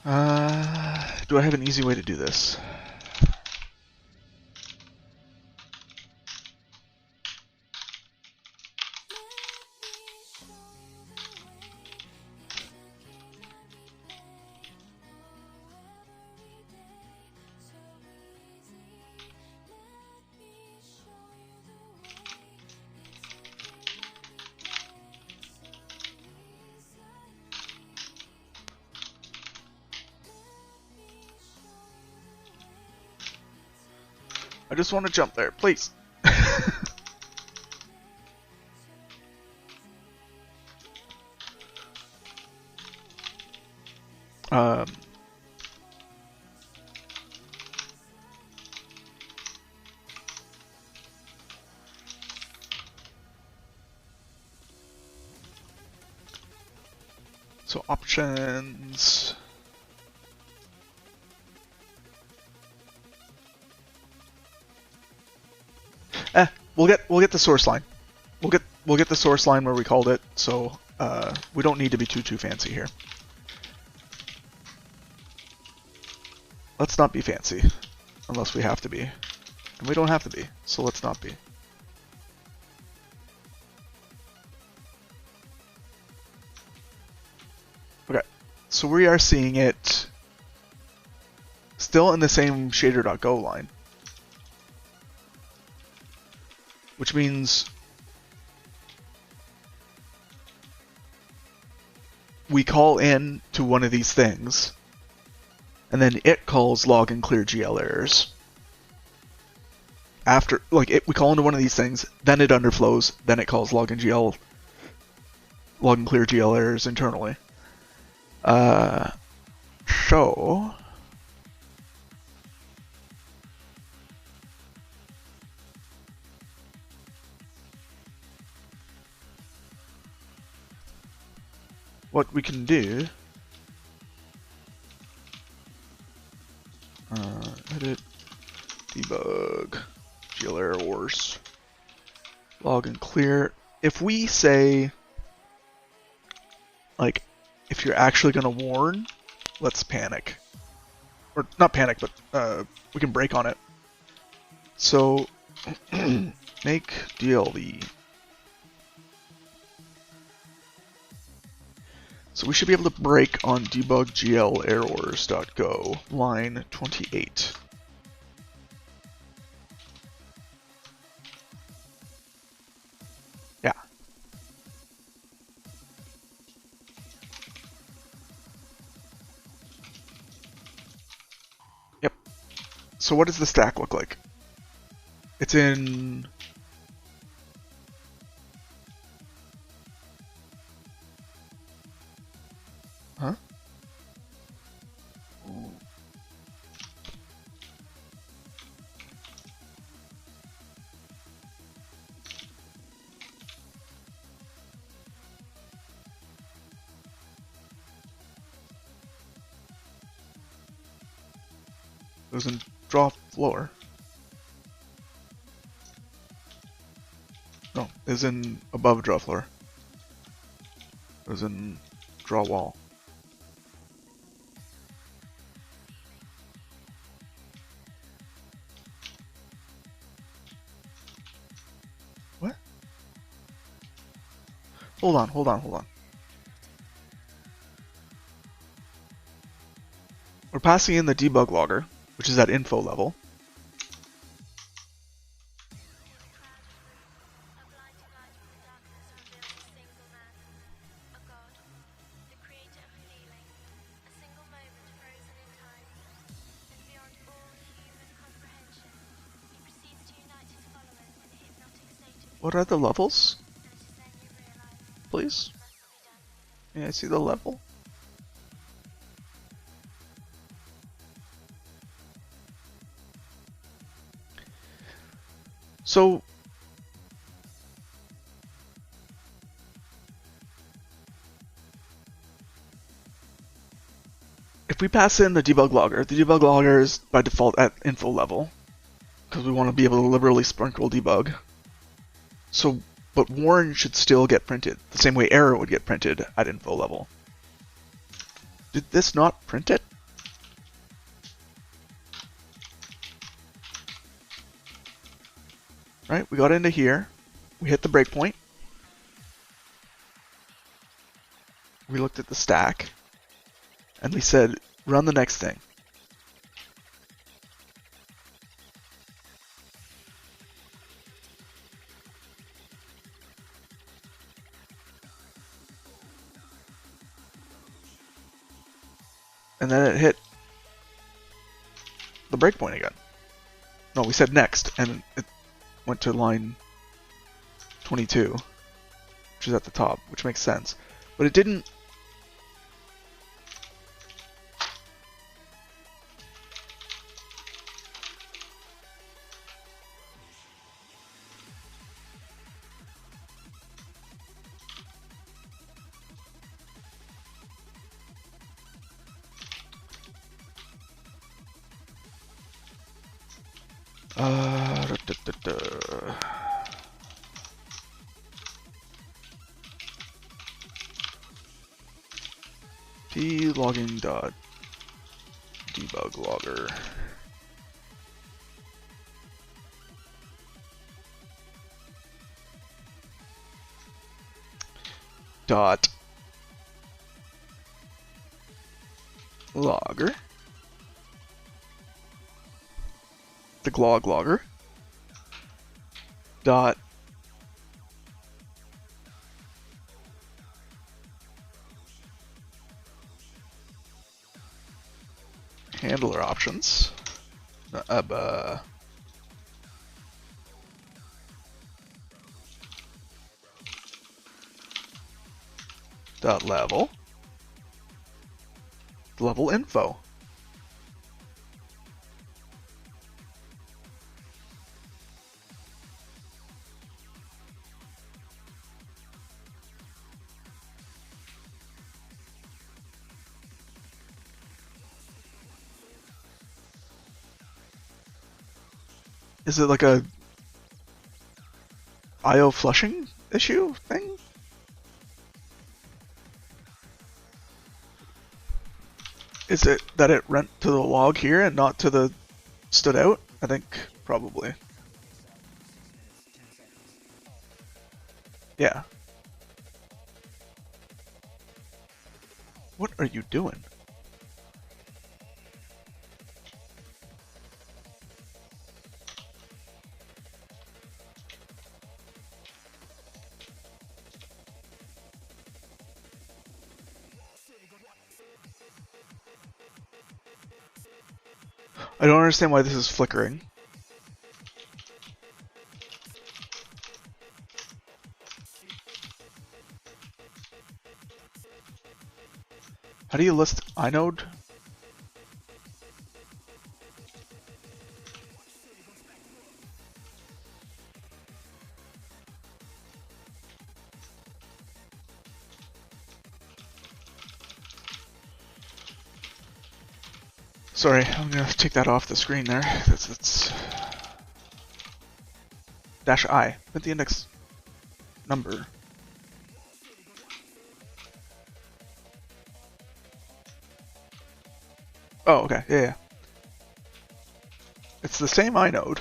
Do I have an easy way to do this? I just want to jump there, please. um, so options. We'll get the source line. We'll get the source line where we called it, so we don't need to be too fancy here. Let's not be fancy, unless we have to be. And we don't have to be, so let's not be. Okay, so we are seeing it still in the same shader.go line. Which means we call in to one of these things, and then it calls log and clear GL errors. After, like, we call into one of these things, then it underflows, then it calls log and clear GL errors internally. So what we can do, edit, debug, GL errors, log and clear. If we say, like, if you're actually gonna warn, let's panic. Or not panic, but we can break on it. So make DLE. So we should be able to break on debug GL errors.go, line 28. Yeah. Yep. So what does the stack look like? It's in... Huh? It was in draw floor. No, it was in above draw floor. It was in draw wall. What? Hold on. We're passing in the debug logger, which is at info level. What are the levels? Please? May I see the level? So if we pass in the debug logger is by default at info level because we want to be able to liberally sprinkle debug. So, but warn should still get printed the same way error would get printed at info level. Did this not print it? Right? We got into here. We hit the breakpoint. We looked at the stack. And we said, run the next thing. And then it hit the breakpoint again. No, we said next, and it went to line 22, which is at the top, which makes sense. But it didn't. P logging dot debug logger. Dot logger. The glog logger. Dot handler options. Dot level. Level info. Is it like a IO flushing issue thing? Is it that it went to the log here and not to the stood out? I think probably. Yeah. What are you doing? I don't understand why this is flickering. How do you list inode? Sorry, I'm gonna take that off the screen there. That's dash I. Put the index number. Oh, okay. Yeah. It's the same inode.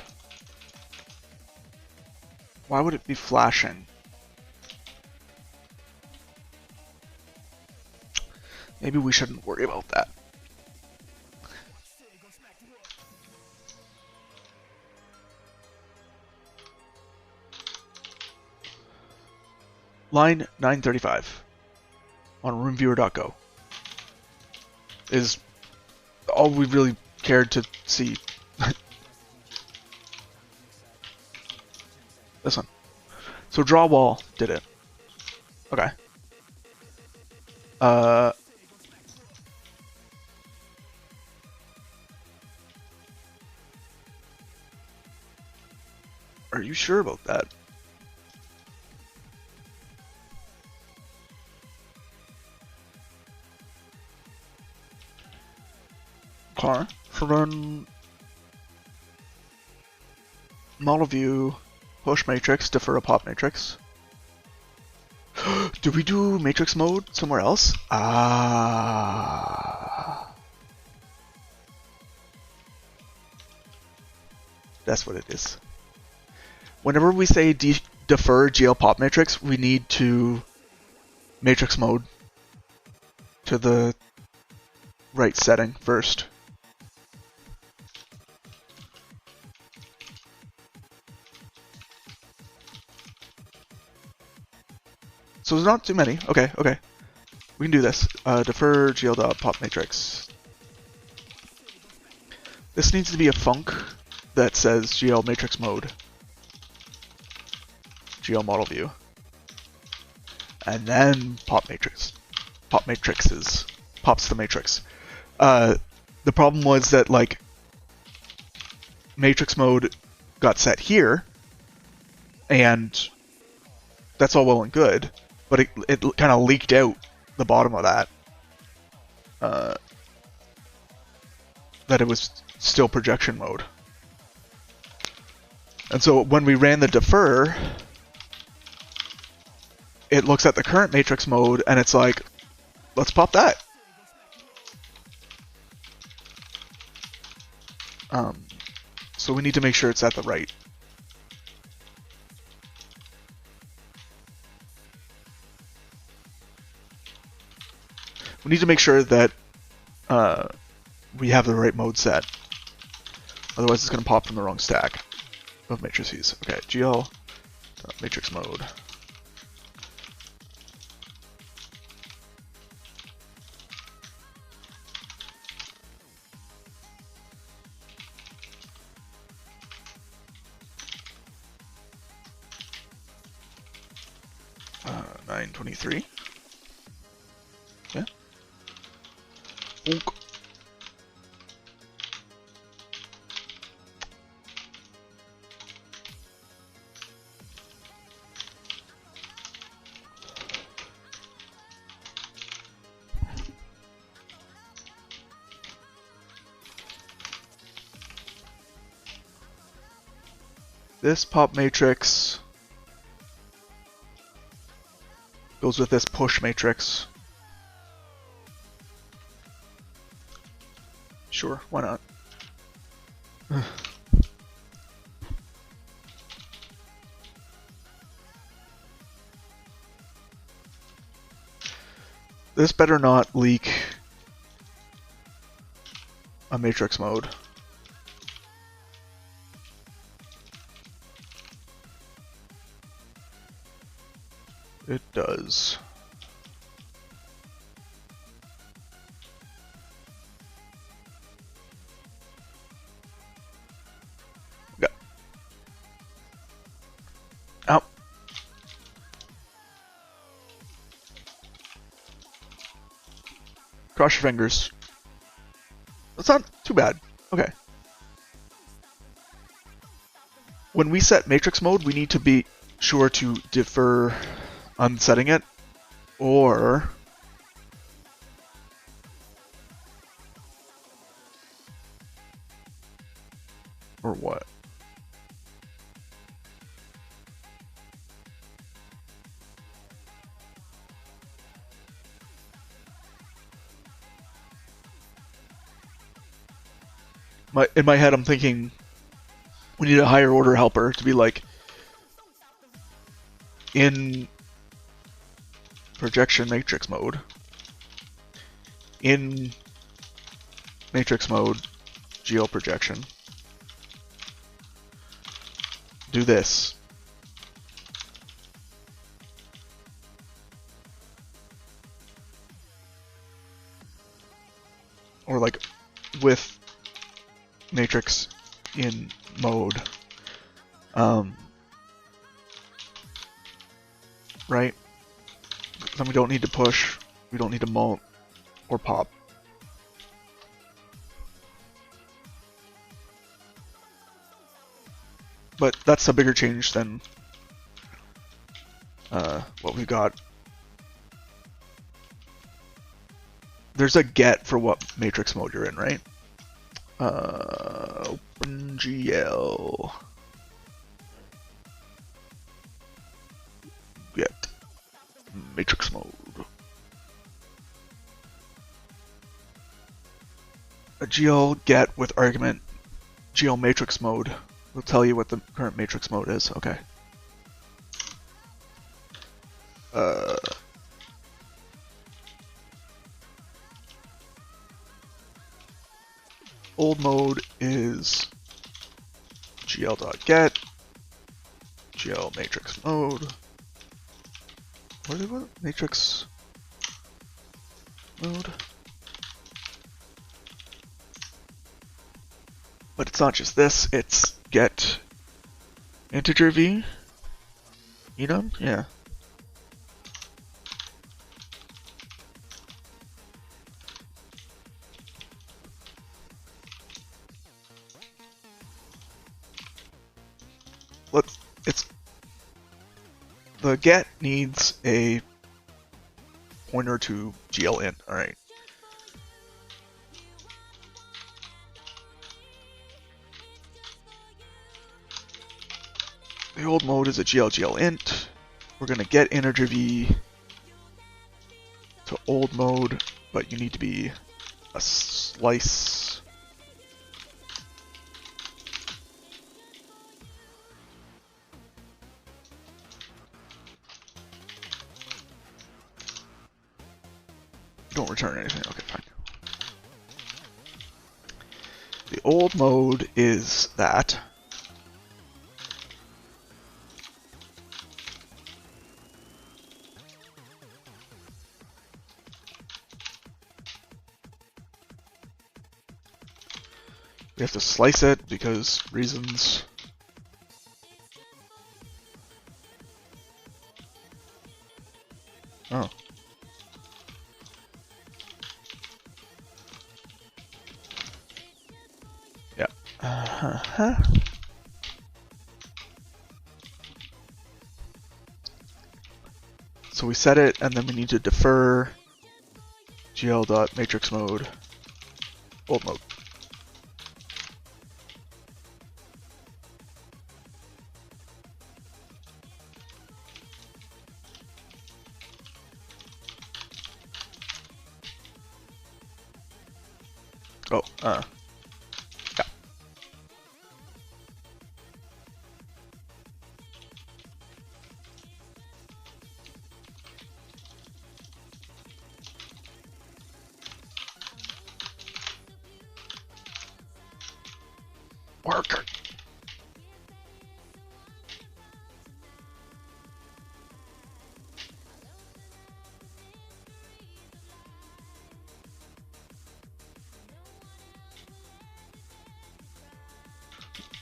Why would it be flashing? Maybe we shouldn't worry about that. Line 935 on roomviewer.go is all we really cared to see. This one. So draw wall did it. Okay. Are you sure about that? Okay. So then model view, push matrix, defer a pop matrix. Do we do matrix mode somewhere else? Ah. That's what it is. whenever we say defer GL pop matrix, we need to matrix mode to the right setting first. So there's not too many. Okay, okay. We can do this. Defer GL pop matrix. This needs to be a func that says GL matrix mode. GL model view. And then pop matrix. Pop matrices. Pops the matrix. The problem was that, like, matrix mode got set here, and that's all well and good, but it kind of leaked out the bottom of that. That it was still projection mode. And so when we ran the defer, it looks at the current matrix mode and it's like, let's pop that. So we need to make sure it's at the right. We need to make sure that we have the right mode set. Otherwise it's going to pop from the wrong stack of matrices. Okay, GL matrix mode. Uh, 923. Yeah. Bonk. This pop matrix goes with this push matrix. Sure, why not? This better not leak a matrix mode. It does. Go. Out. Cross your fingers. That's not too bad. Okay. When we set matrix mode, we need to be sure to defer unsetting it, or what? In my head, I'm thinking we need a higher order helper to be like, in projection matrix mode, in matrix mode, GL projection, do this. Or like with matrix in mode. Right? Then we don't need to push, we don't need to mult or pop. But that's a bigger change than what we got. There's a get for what matrix mode you're in, right? OpenGL. Get matrix mode. A GL get with argument GL matrix mode We'll tell you what the current matrix mode is. Okay. Old mode is gl.get gl matrix mode. What is it? Matrix mode. But it's not just this, it's get integer v. You done? Yeah. It's the get needs a pointer to glint. All right. The old mode is a glint. We're gonna get integer v to old mode, but you need to be a slice. Don't return anything. Okay, fine. The old mode is that. We have to slice it because reasons. Oh. Yeah. Uh-huh. So we set it, and then we need to defer gl.matrix mode, old mode. Oh, yeah. Worker.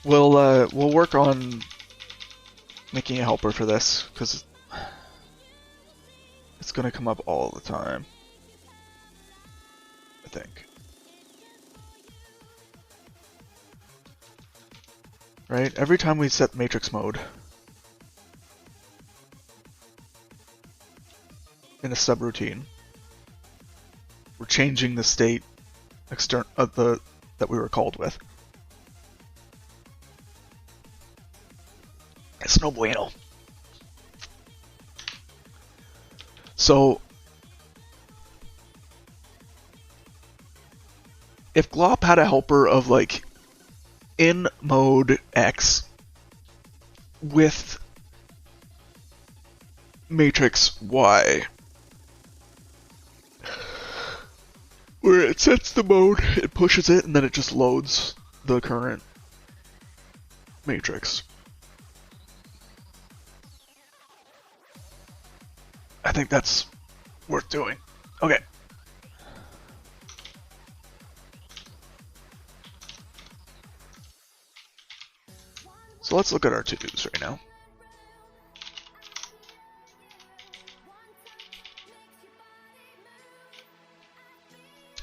We'll work on making a helper for this because it's gonna come up all the time, I think. Right? Every time we set matrix mode in a subroutine, we're changing the state that we were called with. It's no bueno. So if glop had a helper of like in mode X with matrix Y, where it sets the mode, it pushes it, and then it just loads the current matrix. I think that's worth doing. Okay. So let's look at our to-dos right now.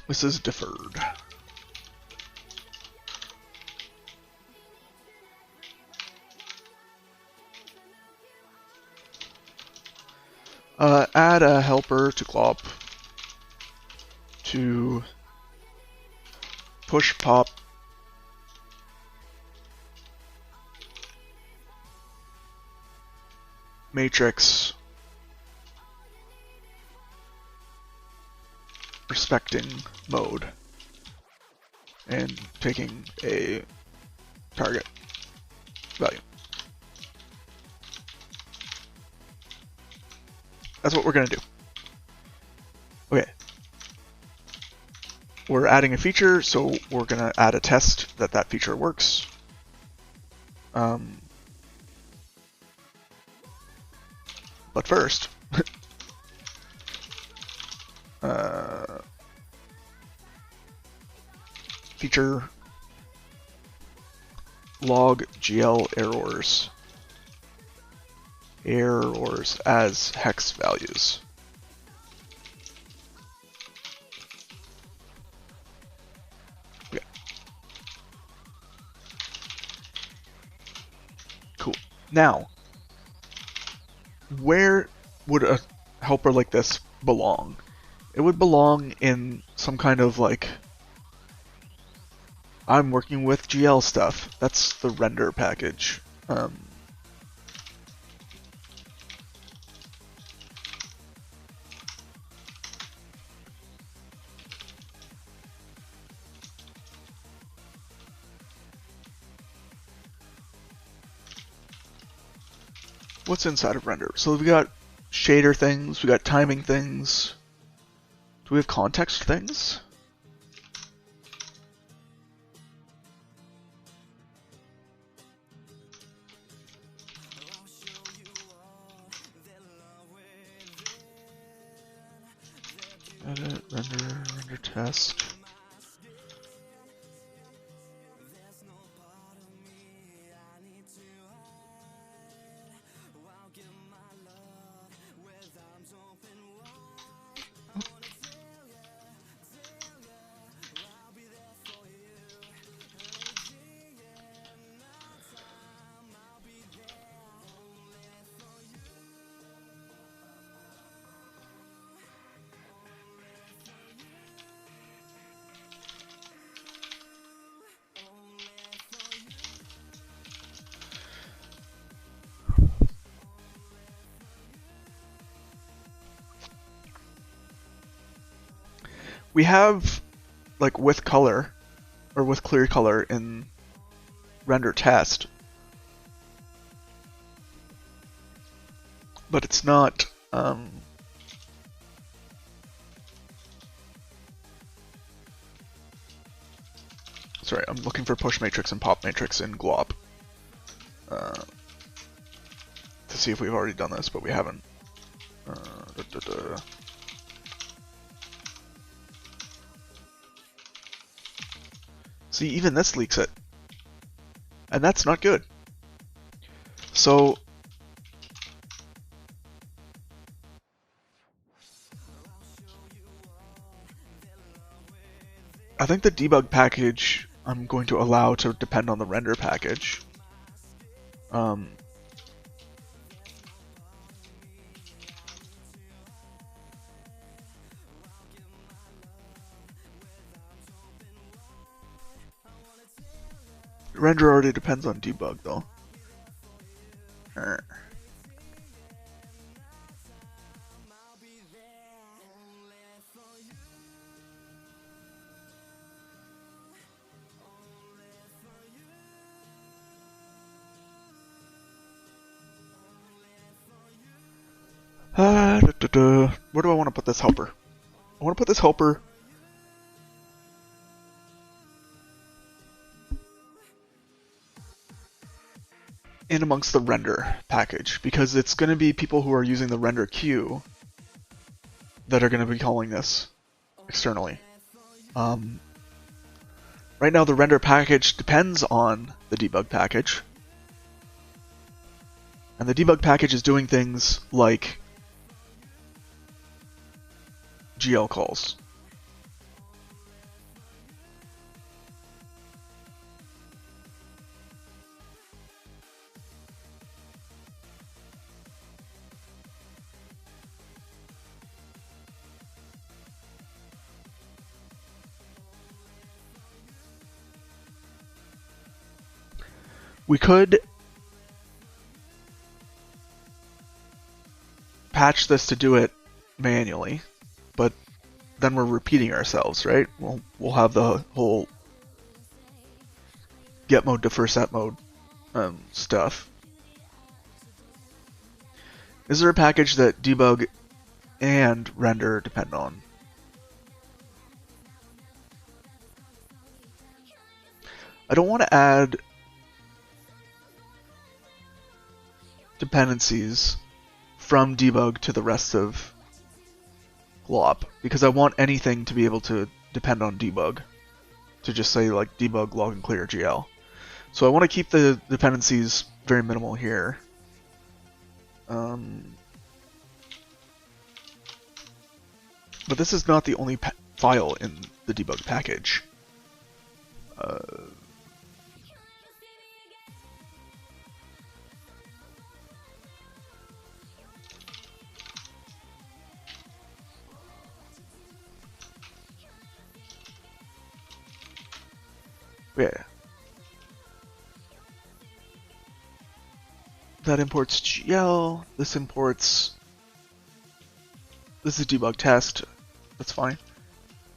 This is deferred. Add a helper to glop to push pop matrix respecting mode and taking a target. value. That's what we're going to do. Okay. We're adding a feature, so we're going to add a test that that feature works. But first, feature log GL errors as hex values. Okay. Cool. Now, where would a helper like this belong? It would belong in some kind of like, I'm working with GL stuff. That's the render package. What's inside of render? So we got shader things, we got timing things. Do we have context things? Edit, render test. We have, like, with color, or with clear color in render test, but it's not, sorry, I'm looking for push matrix and pop matrix in glop, to see if we've already done this, but we haven't. See, even this leaks it. And that's not good. So, I think the debug package I'm going to allow to depend on the render package. Render already depends on debug though. Where do I want to put this helper? I want to put this helper in amongst the render package, because it's going to be people who are using the render queue that are going to be calling this externally. Right now the render package depends on the debug package, and the debug package is doing things like GL calls. We could patch this to do it manually, but then we're repeating ourselves, right? We'll have the whole get mode defer set mode stuff. Is there a package that debug and render depend on? I don't want to add dependencies from debug to the rest of glop because I want anything to be able to depend on debug, to just say like debug log and clear GL. So I want to keep the dependencies very minimal here. But this is not the only file in the debug package. Yeah. That imports GL. This imports. This is debug test. That's fine.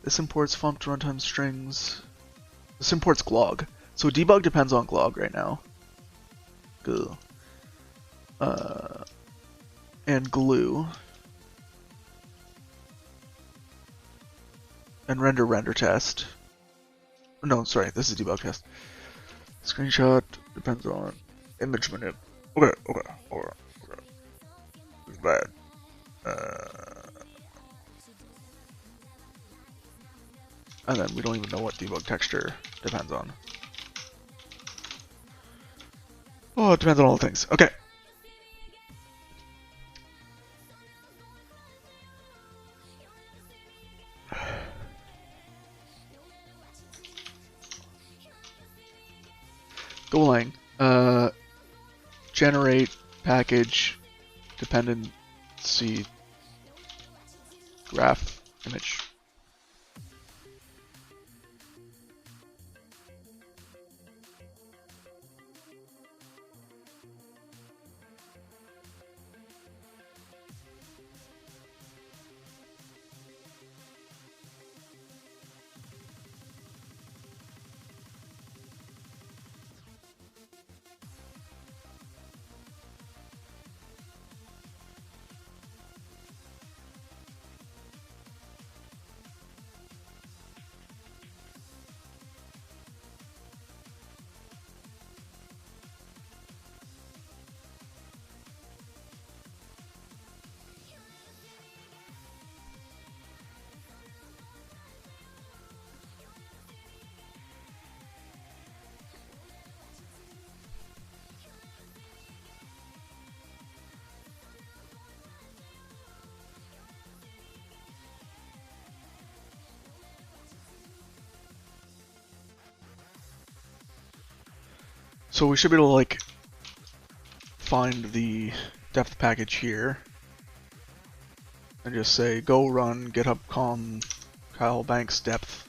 This imports func runtime strings. This imports glog. So debug depends on glog right now. Good. And glue. And render test. No, sorry, this is debug test. Screenshot depends on image manip. Okay. It's bad. And then we don't even know what debug texture depends on. Oh, it depends on all the things. Okay. Golang. Generate package dependency graph image. So we should be able to like find the depth package here and just say go run GitHub com Kyle Banks depth.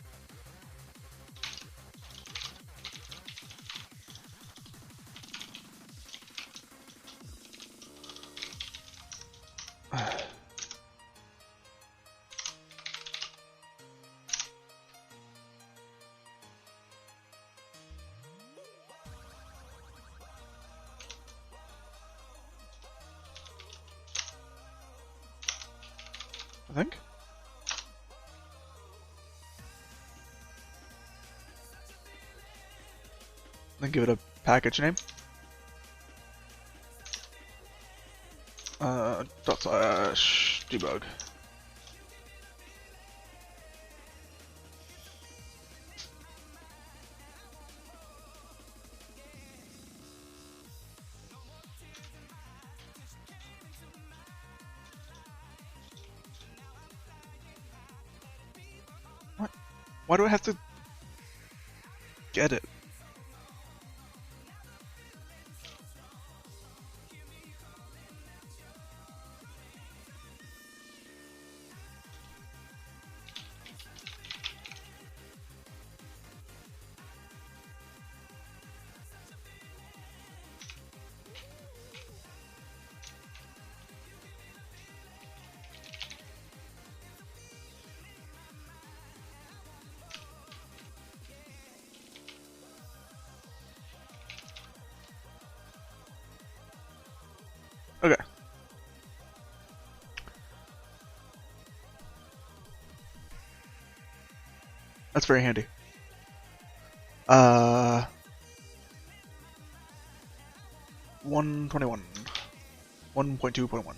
I think. Then give it a package name. /debug. What? Why do I have to get it? Okay. That's very handy. 121. 1.2.1.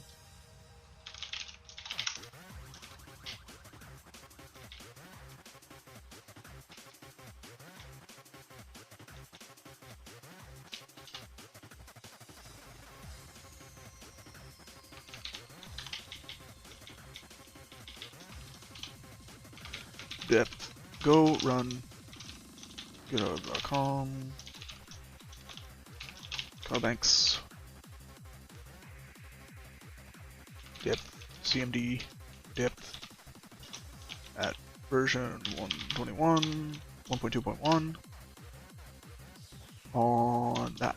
Depth. Go run. Github.com. Cloudbanks. Depth. CMD. Depth. At version 121. 1.2.1. On that.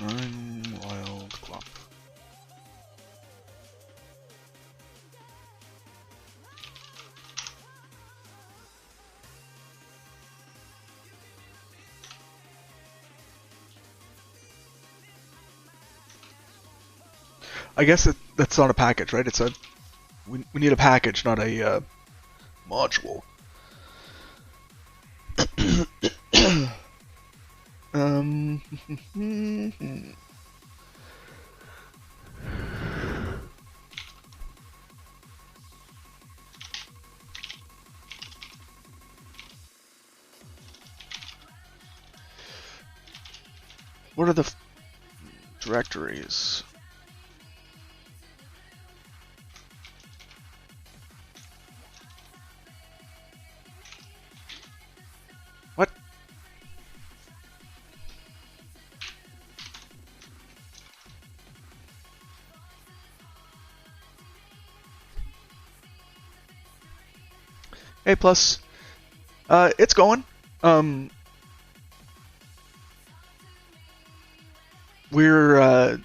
Running wild clock. I guess that's not a package, right? It's a we need a package, not a module. What are the directories? What? A plus. It's going. We're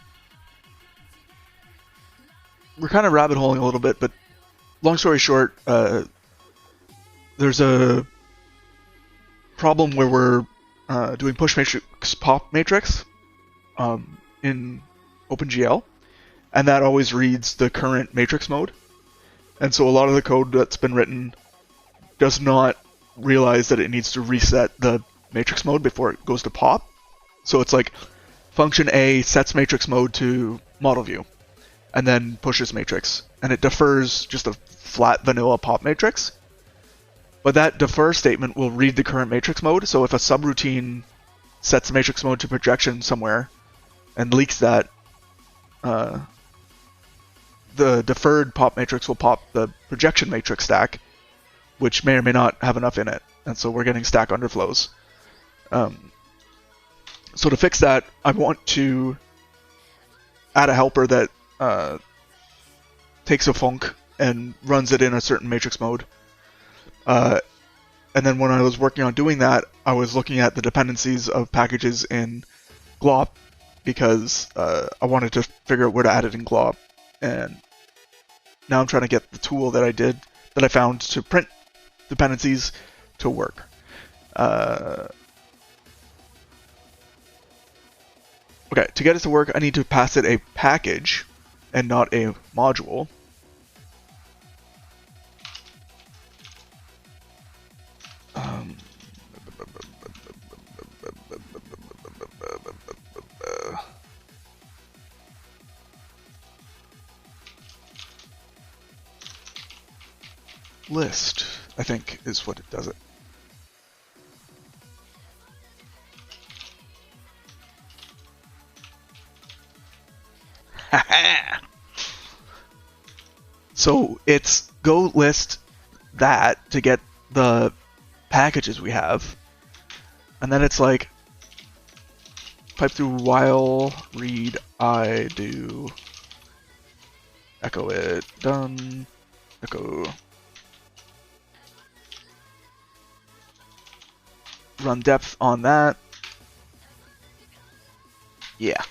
kind of rabbit holing a little bit, but long story short, there's a problem where we're doing push matrix pop matrix in OpenGL, and that always reads the current matrix mode. And so a lot of the code that's been written does not realize that it needs to reset the matrix mode before it goes to pop. So it's like function A sets matrix mode to model view, and then pushes matrix, and it defers just a flat vanilla pop matrix. But that defer statement will read the current matrix mode, so if a subroutine sets the matrix mode to projection somewhere and leaks that, the deferred pop matrix will pop the projection matrix stack, which may or may not have enough in it, and so we're getting stack underflows. So to fix that, I want to add a helper that takes a func and runs it in a certain matrix mode. And then when I was working on doing that, I was looking at the dependencies of packages in glop because I wanted to figure out where to add it in glop. And now I'm trying to get the tool that I found to print dependencies to work. Okay, to get it to work, I need to pass it a package and not a module. List, I think, is what it does it. So it's go list that to get the packages we have, and then it's like pipe through while read I do echo it done echo run depth on that. Yeah.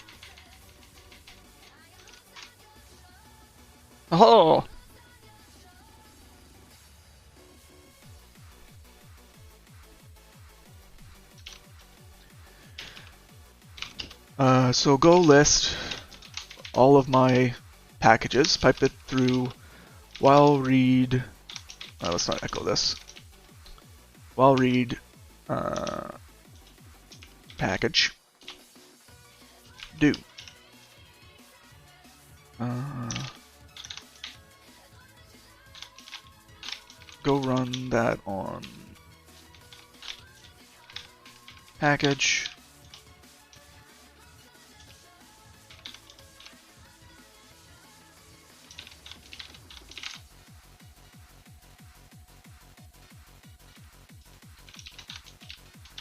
Oh. So go list all of my packages, pipe it through while read, let's not echo this, while read package do. Go run that on package.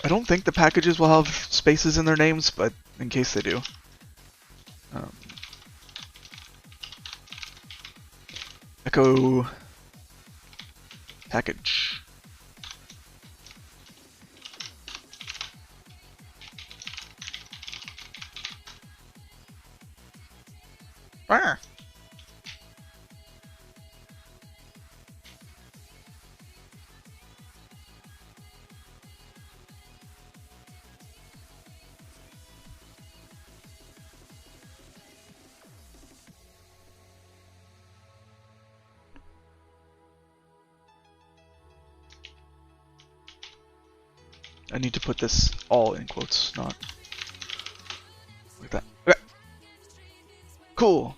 I don't think the packages will have spaces in their names, but in case they do. Echo package. Ah. I need to put this all in quotes, not like that. Okay. Cool.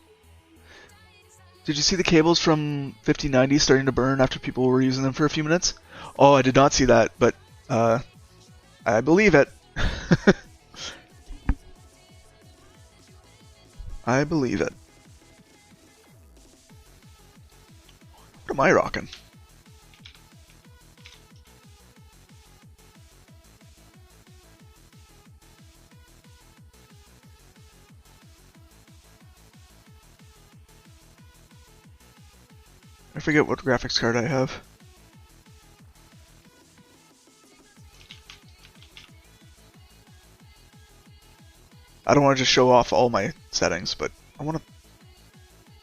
Did you see the cables from 5090 starting to burn after people were using them for a few minutes? Oh, I did not see that, but I believe it. I believe it. What am I rocking? I forget what graphics card I have. I don't want to just show off all my settings, but I want to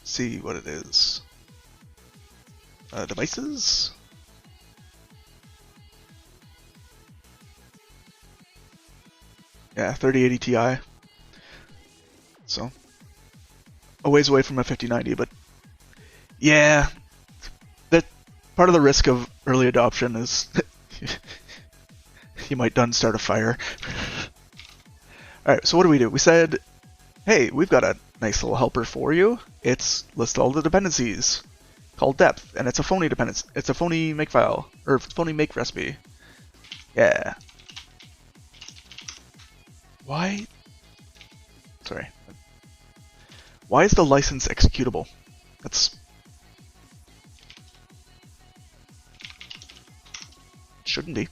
see what it is. Devices? Yeah, 3080 Ti. So, a ways away from a 5090, but yeah, that part of the risk of early adoption is you might done start a fire. Alright, so what do? We said, hey, we've got a nice little helper for you. It's list all the dependencies called depth, and it's a phony dependency. It's a phony makefile, or phony make recipe. Yeah. Why? Sorry. Why is the license executable? That's... shouldn't be.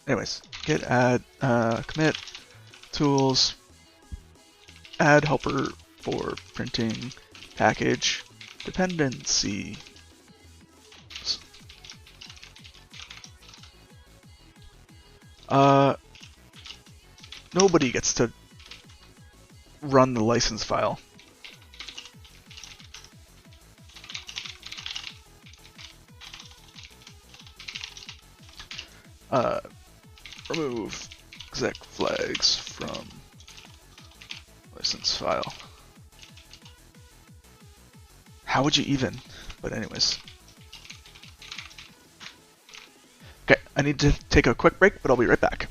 Anyways, git add commit tools add helper for printing package dependency. Nobody gets to run the license file. Remove exec flags from license file. How would you even? But anyways. Okay, I need to take a quick break, but I'll be right back.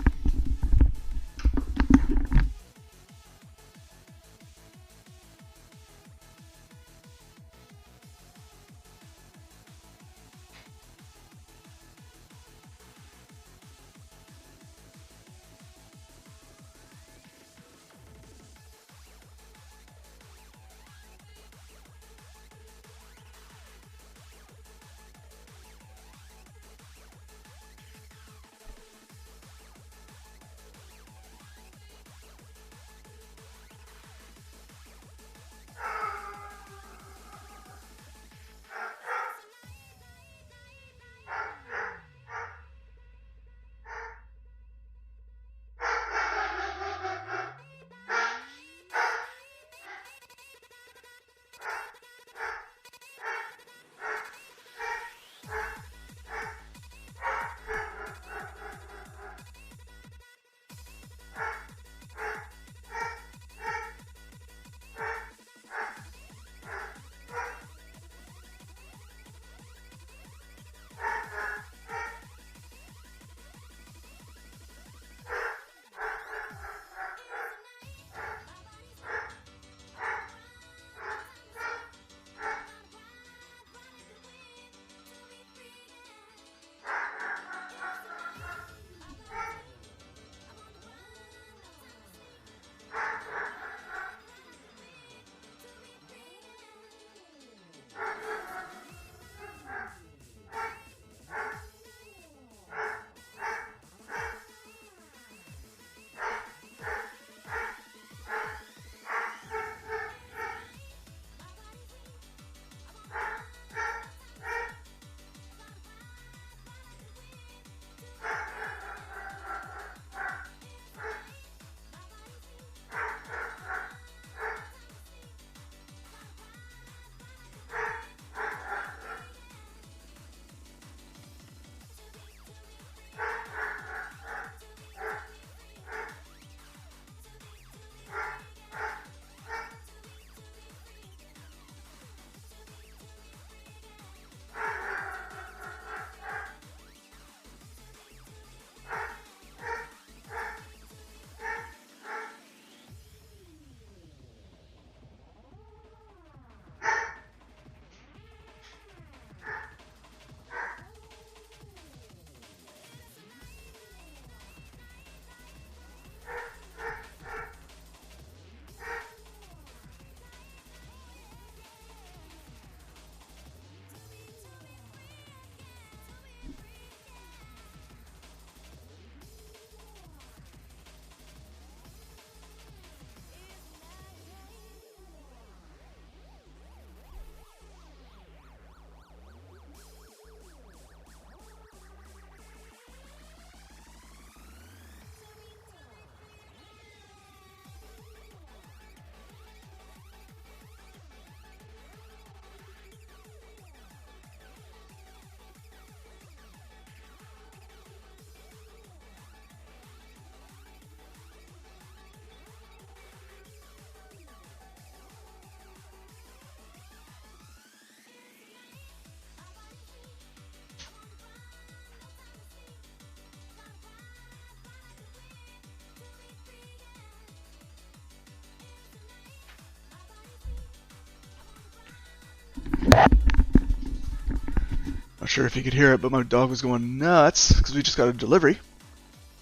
sure if you could hear it, but my dog was going nuts because we just got a delivery.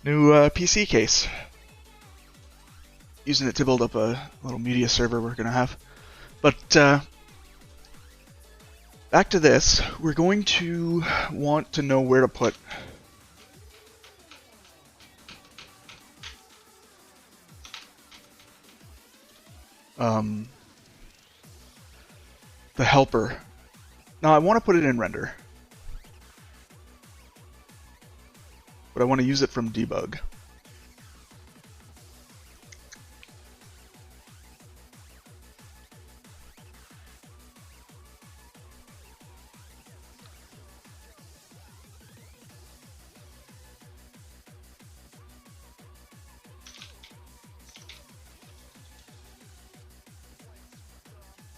New PC case. Using it to build up a little media server we're going to have. But back to this. We're going to want to know where to put the helper. Now I want to put it in render, but I want to use it from debug.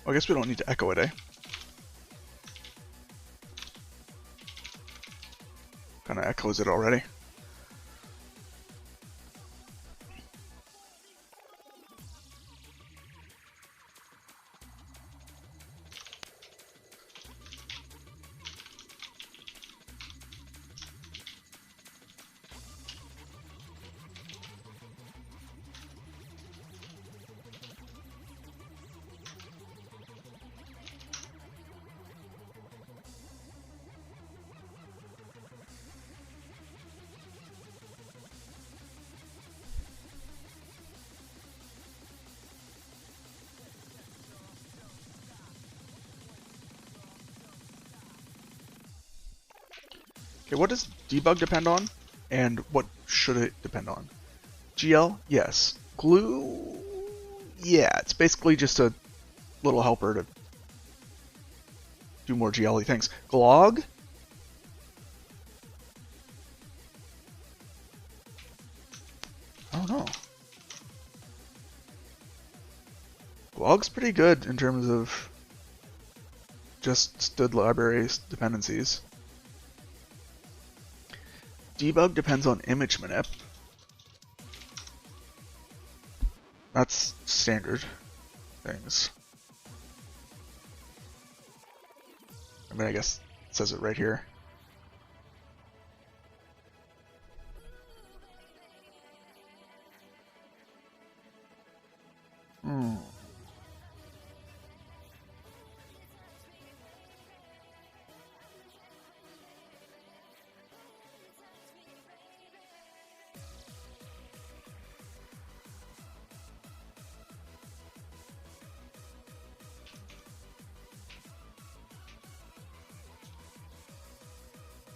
I guess we don't need to echo it, eh? Kinda echoes it already. Okay, what does debug depend on? And what should it depend on? GL? Yes. Glue? Yeah, it's basically just a little helper to do more GL-y things. Glog? I don't know. Glog's pretty good in terms of just std libraries dependencies. Debug depends on image manip. That's standard things. I mean, I guess it says it right here.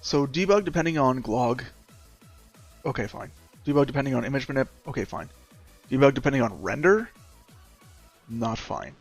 So debug depending on glog, okay fine. Debug depending on image manip, okay fine. Debug depending on render, not fine.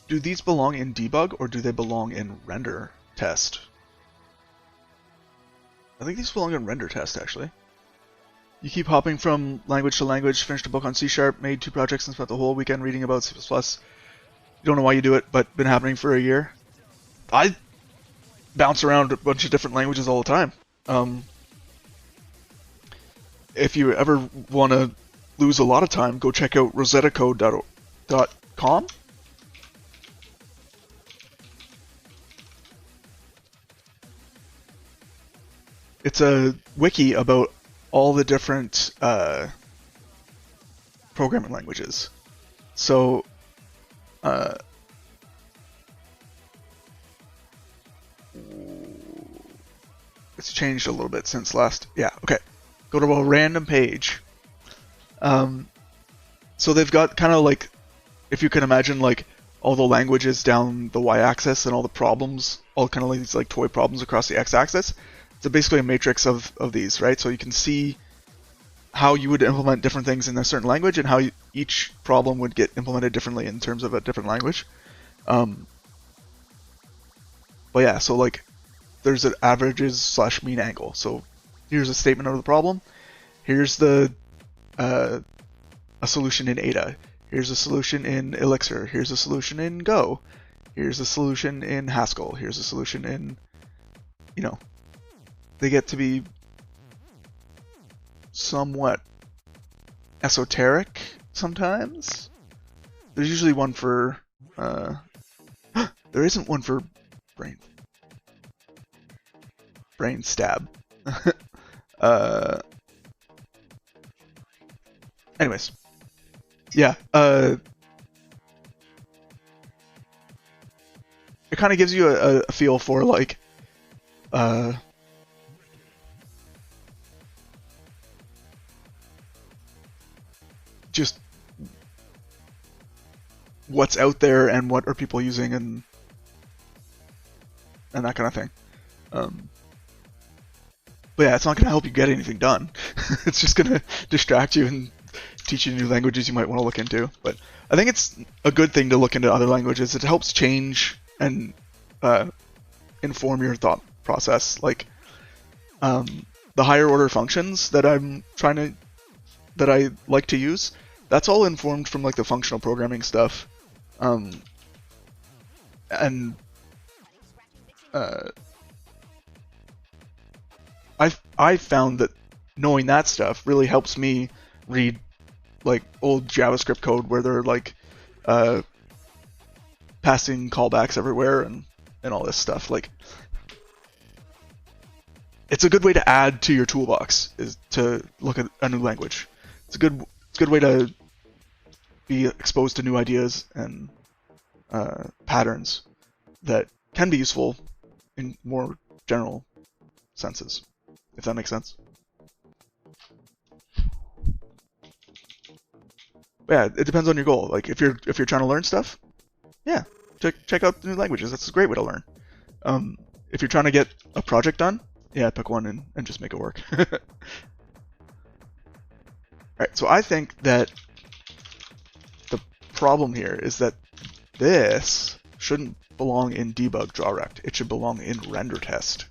Do these belong in debug or do they belong in render test? I think these belong in render test actually. You keep hopping from language to language, finished a book on C#, made 2 projects and spent the whole weekend reading about C++. You don't know why you do it, but been happening for a year. I bounce around a bunch of different languages all the time. If you ever want to lose a lot of time, go check out rosettacode.com. It's a wiki about all the different programming languages. So, it's changed a little bit since last. Yeah, okay. Go to a random page. So they've got kind of like, if you can imagine, like all the languages down the y-axis and all the problems, all kind of like these like toy problems across the x-axis. So basically a matrix of these, right? So you can see how you would implement different things in a certain language and how each problem would get implemented differently in terms of a different language. But yeah, so like there's an averages / mean angle. So here's a statement of the problem. Here's the a solution in Ada. Here's a solution in Elixir. Here's a solution in Go. Here's a solution in Haskell. Here's a solution in, you know, they get to be somewhat esoteric sometimes. There's usually one for, there isn't one for brain stab. Anyways, yeah, it kind of gives you a feel for like, just what's out there and what are people using and that kind of thing. But yeah, it's not going to help you get anything done. It's just going to distract you and teach you new languages you might want to look into. But I think it's a good thing to look into other languages. It helps change and inform your thought process. Like the higher order functions that I like to use, that's all informed from like the functional programming stuff. I found that knowing that stuff really helps me read like old JavaScript code where they're like passing callbacks everywhere and all this stuff. Like, it's a good way to add to your toolbox is to look at a new language. It's a good way to be exposed to new ideas and patterns that can be useful in more general senses, if that makes sense. Yeah, it depends on your goal. Like if you're trying to learn stuff, yeah, check out the new languages. That's a great way to learn. If you're trying to get a project done, yeah, pick one and just make it work. Alright, so I think that the problem here is that this shouldn't belong in debug drawrect. It should belong in render test.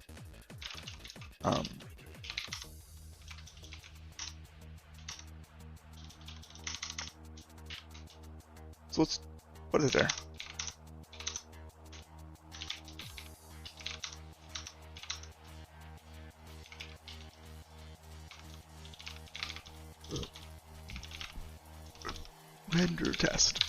So let's put it there. Render test.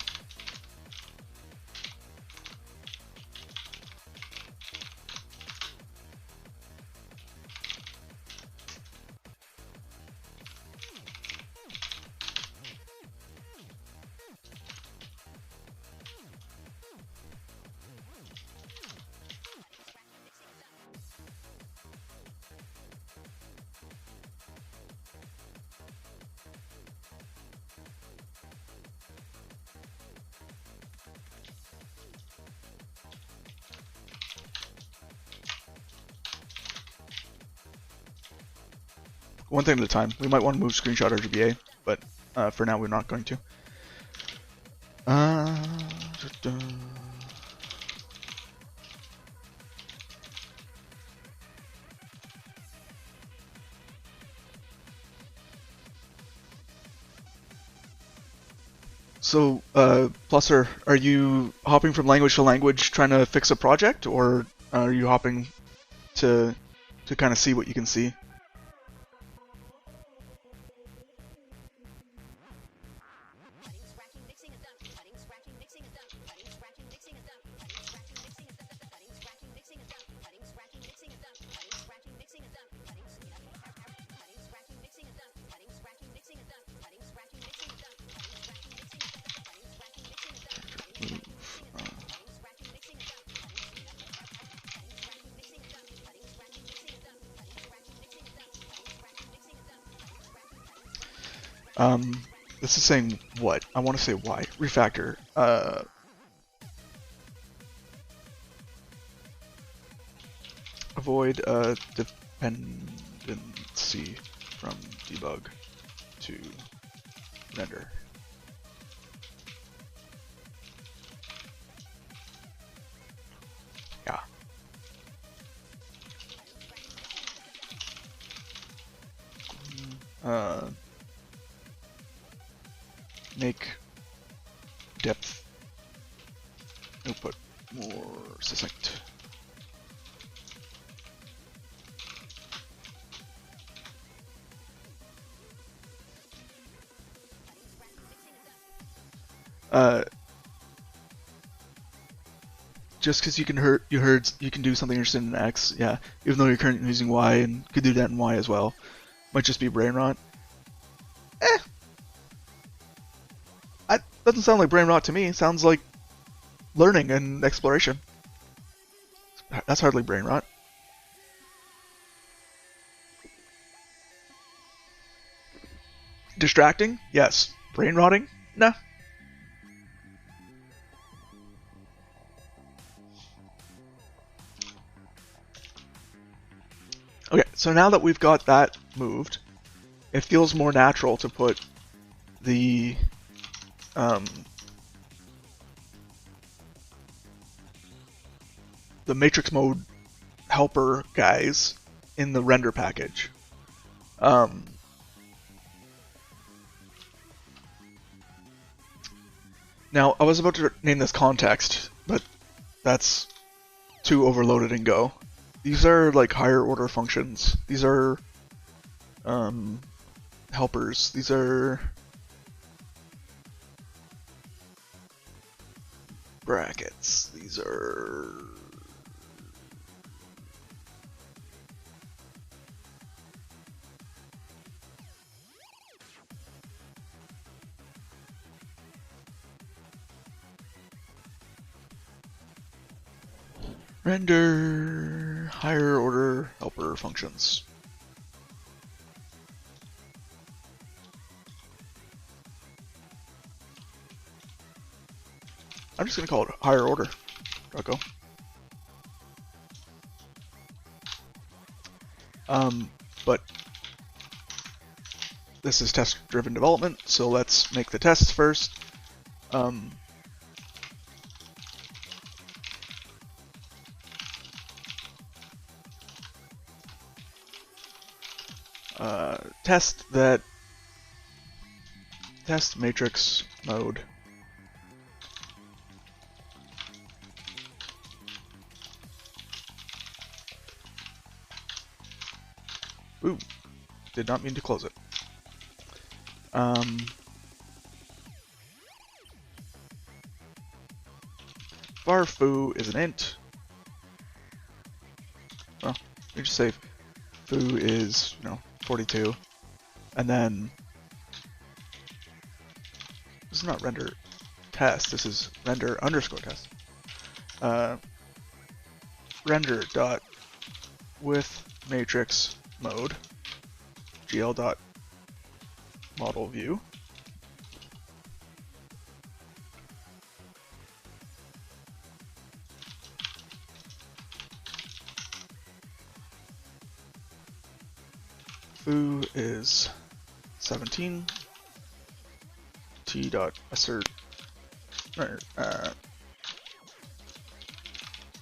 One thing at a time. We might want to move screenshot RGBA, but for now we're not going to. So, Plusser, are you hopping from language to language trying to fix a project, or are you hopping to kind of see what you can see? This is saying what? I want to say why. Refactor. Avoid dependency from debug to render. Yeah. Make depth. Output more succinct. Just because you can you can do something interesting in X, yeah. Even though you're currently using Y and could do that in Y as well, might just be brain rot. Doesn't sound like brain rot to me. It sounds like learning and exploration. That's hardly brain rot. Distracting? Yes. Brain rotting? Nah. Okay, so now that we've got that moved, it feels more natural to put the matrix mode helper guys in the render package. Now, I was about to name this context, but that's too overloaded in Go. These are like higher order functions. These are helpers. These are brackets. These are render higher order helper functions. I'm just going to call it higher order. Rocco. But this is test-driven development, so let's make the tests first. Test matrix mode. Ooh, did not mean to close it. Var foo is an int. Well, we just say foo is, 42, and then this is not render test. This is render underscore test. Render dot with matrix mode gl dot model view. Foo is 17. T dot assert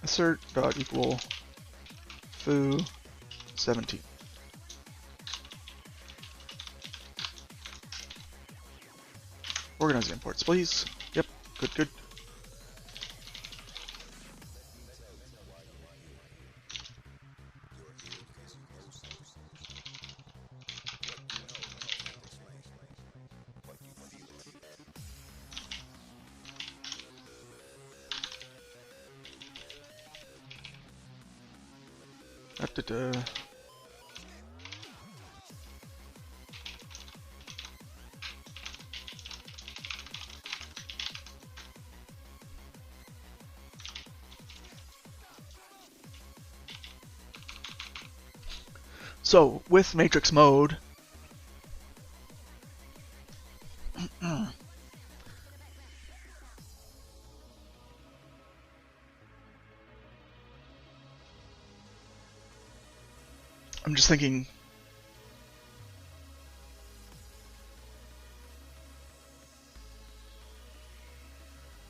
assert dot equal foo 17. Organize the imports, please. Yep, good. So, with matrix mode, I'm just thinking,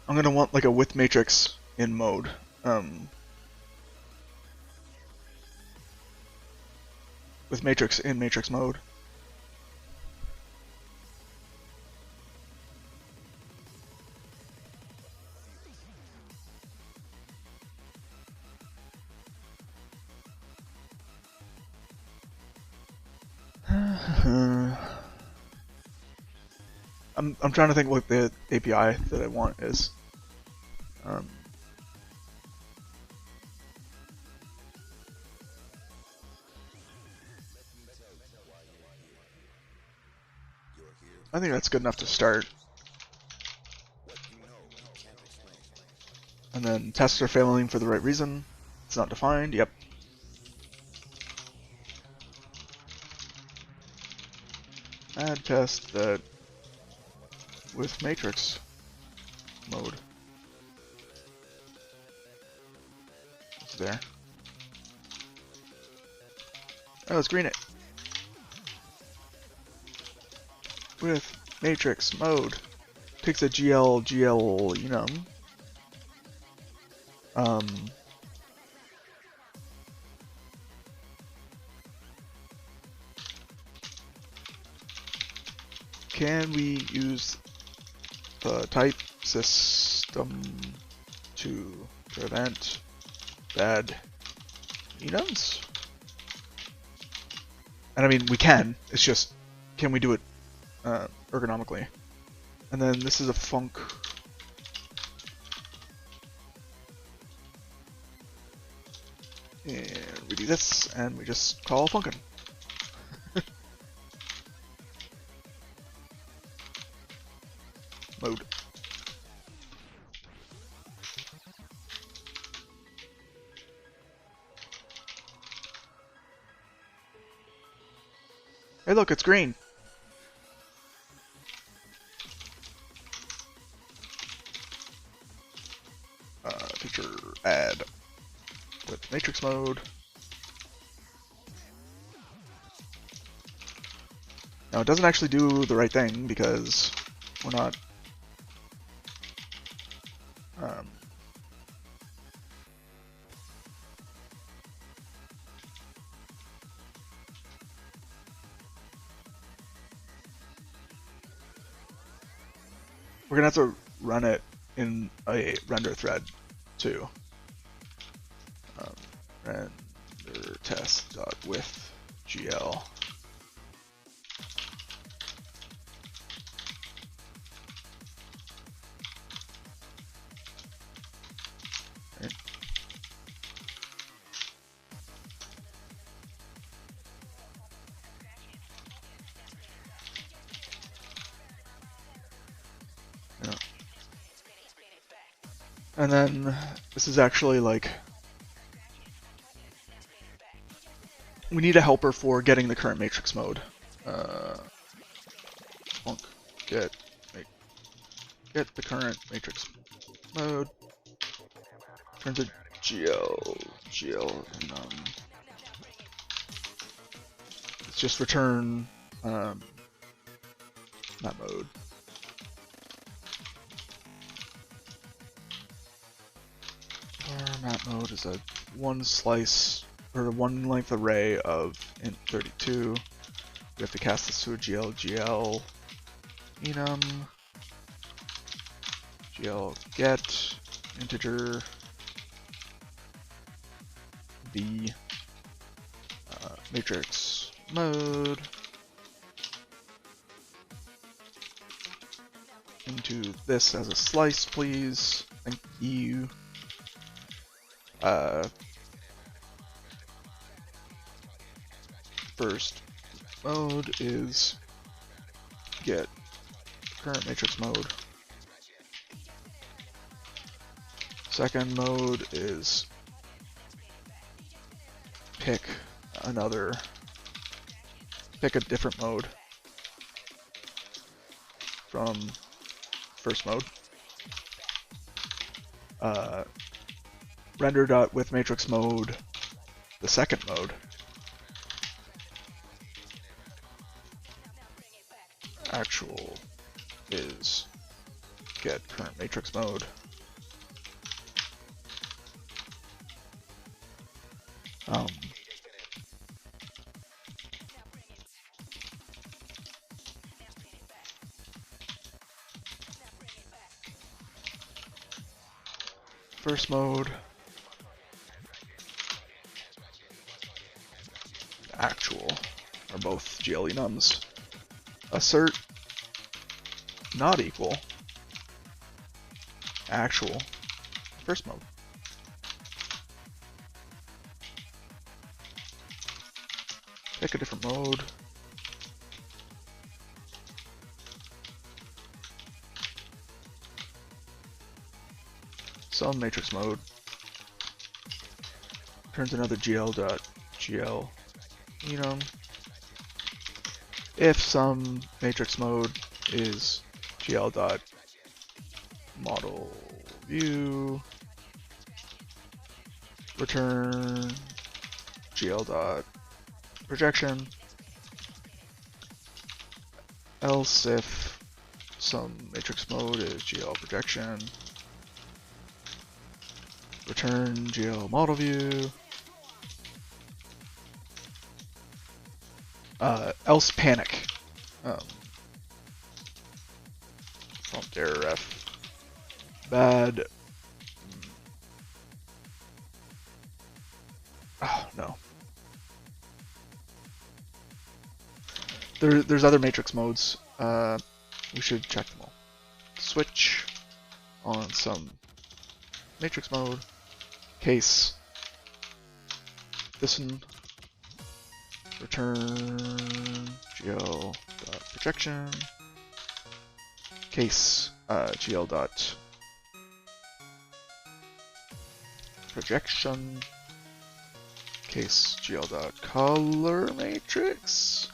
I'm gonna want like a with matrix in mode. With matrix in matrix mode. I'm trying to think what the API that I want is. I think that's good enough to start. And then tests are failing for the right reason. It's not defined. Yep. Add test that with matrix mode. It's there. Oh, let's green it. With matrix mode. Takes a GL enum. Can we use the type system to prevent bad enums? And I mean, we can. It's just, can we do it ergonomically? And then this is a func. And we do this, and we just call funkin. Mode. Hey look, it's green. Feature add with matrix mode. Now it doesn't actually do the right thing because we're not we're gonna have to run it in a render thread too. Render test dot with GL. Right. Yeah. And then this is actually like we need a helper for getting the current matrix mode. Func get the current matrix mode. Turn to GL, and let's just return map mode. Our map mode is a one slice or one length array of int 32. We have to cast this to a GL enum. GL get integer the matrix mode into this as a slice, please. Thank you. First mode is get current matrix mode. Second mode is pick a different mode from first mode. Render dot with matrix mode the second mode. Actual is get current matrix mode. First mode, actual, or are both GL enums. Assert not equal actual first mode. Pick a different mode. Some matrix mode. Turns another GL.GL enum. If some matrix mode is GL.model view, return GL.projection. Else if some matrix mode is GL projection, return GL model view. Else panic. Prompt error F. Bad. Oh no. There's other matrix modes. We should check them all. Switch on some matrix mode. Case. This one. Return GL.projection. Case GL.projection. Case GL.color matrix.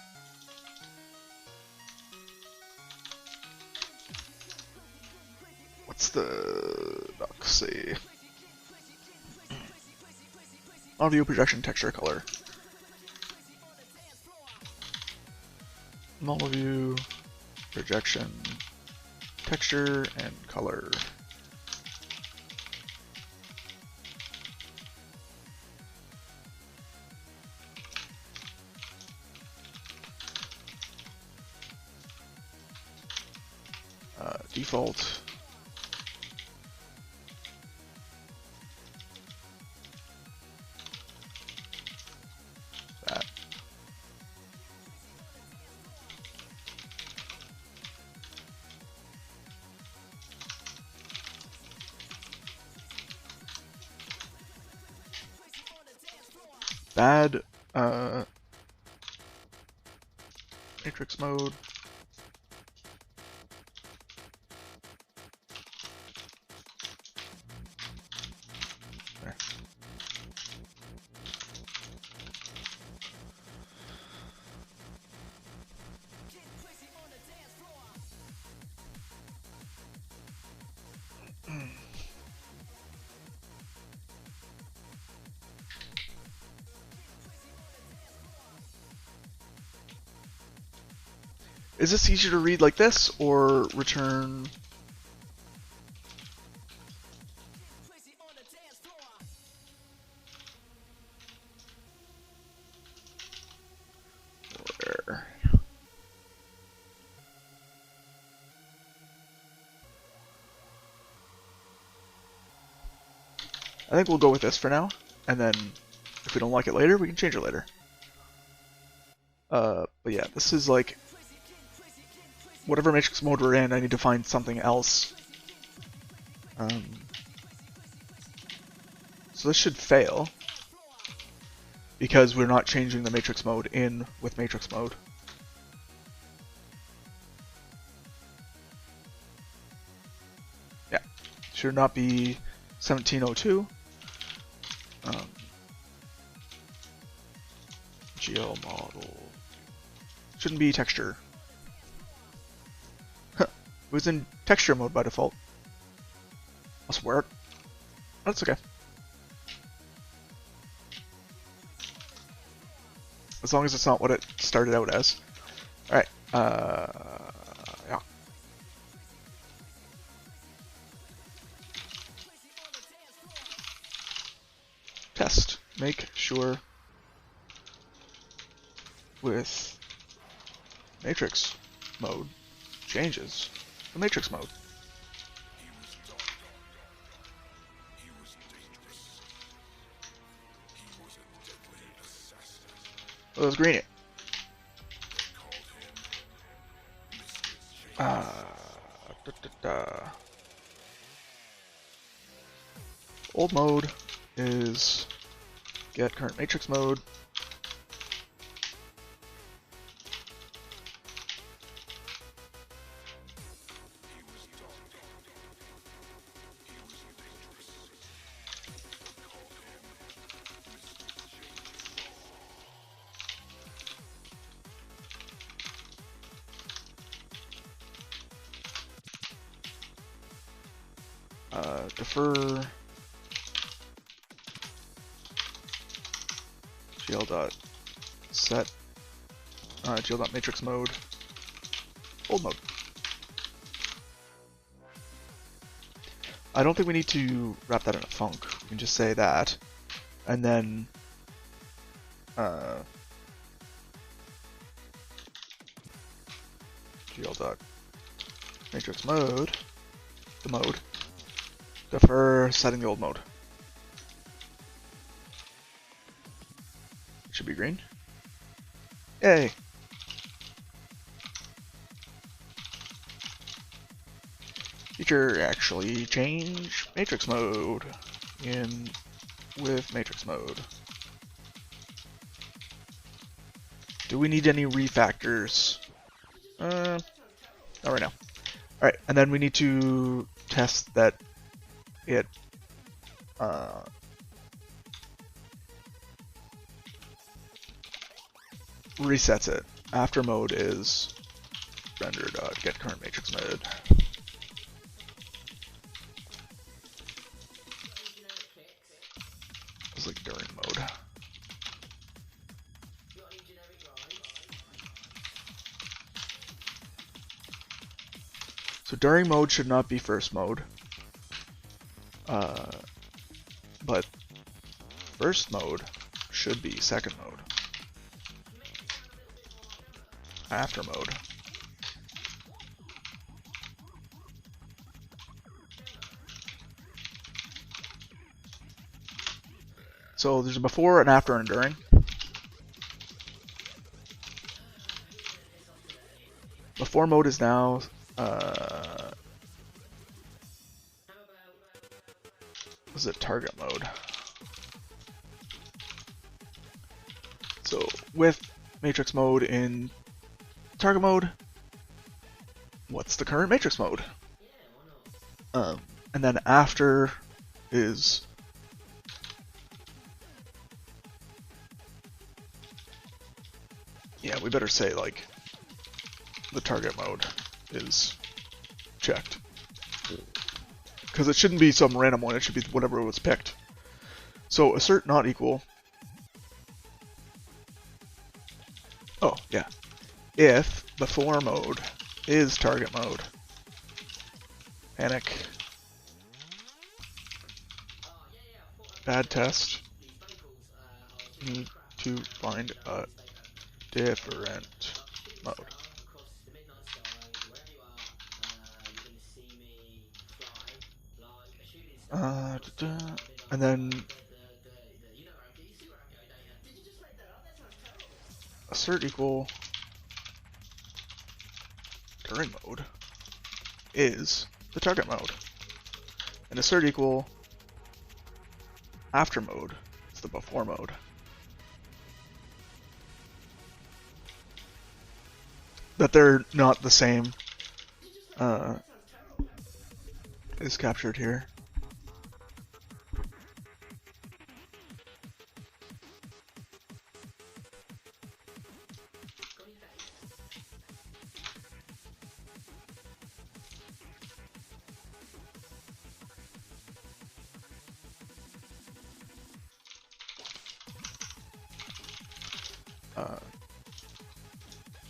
What's the doc say? Audio projection texture color. Model view, projection, texture, and color. Default. That. Bad matrix mode. There. Is this easier to read like this, or return? Where? I think we'll go with this for now, and then if we don't like it later, we can change it later. But yeah, this is like whatever matrix mode we're in, I need to find something else. So this should fail because we're not changing the matrix mode in with matrix mode. Yeah, should not be 1702. GL model shouldn't be texture. It was in texture mode by default. I swear it. That's okay. As long as it's not what it started out as. Alright, yeah. Test. Make sure with matrix mode changes the matrix mode. Oh, that was green. Da, da, da. Old mode is get current matrix mode. Defer gl.set gl.matrix mode old mode. I don't think we need to wrap that in a func. We can just say that, and then gl.matrix mode, the mode, defer setting the old mode. It should be green. Yay! Feature actually change matrix mode in with matrix mode. Do we need any refactors? Not right now. Alright, and then we need to test that it resets it. After mode is rendered get current matrix mode. It's like during mode. So during mode should not be first mode. But first mode should be second mode. After mode. So there's a before, an after, and a during. Before mode is now is it target mode? So with matrix mode in target mode, what's the current matrix mode? And then after is we better say like the target mode is checked. Because it shouldn't be some random one, it should be whatever was picked. So assert not equal. Oh, yeah. If before mode is target mode. Panic. Bad test. Need to find a different mode. And then assert equal during mode is the target mode, and assert equal after mode is the before mode. That they're not the same is captured here.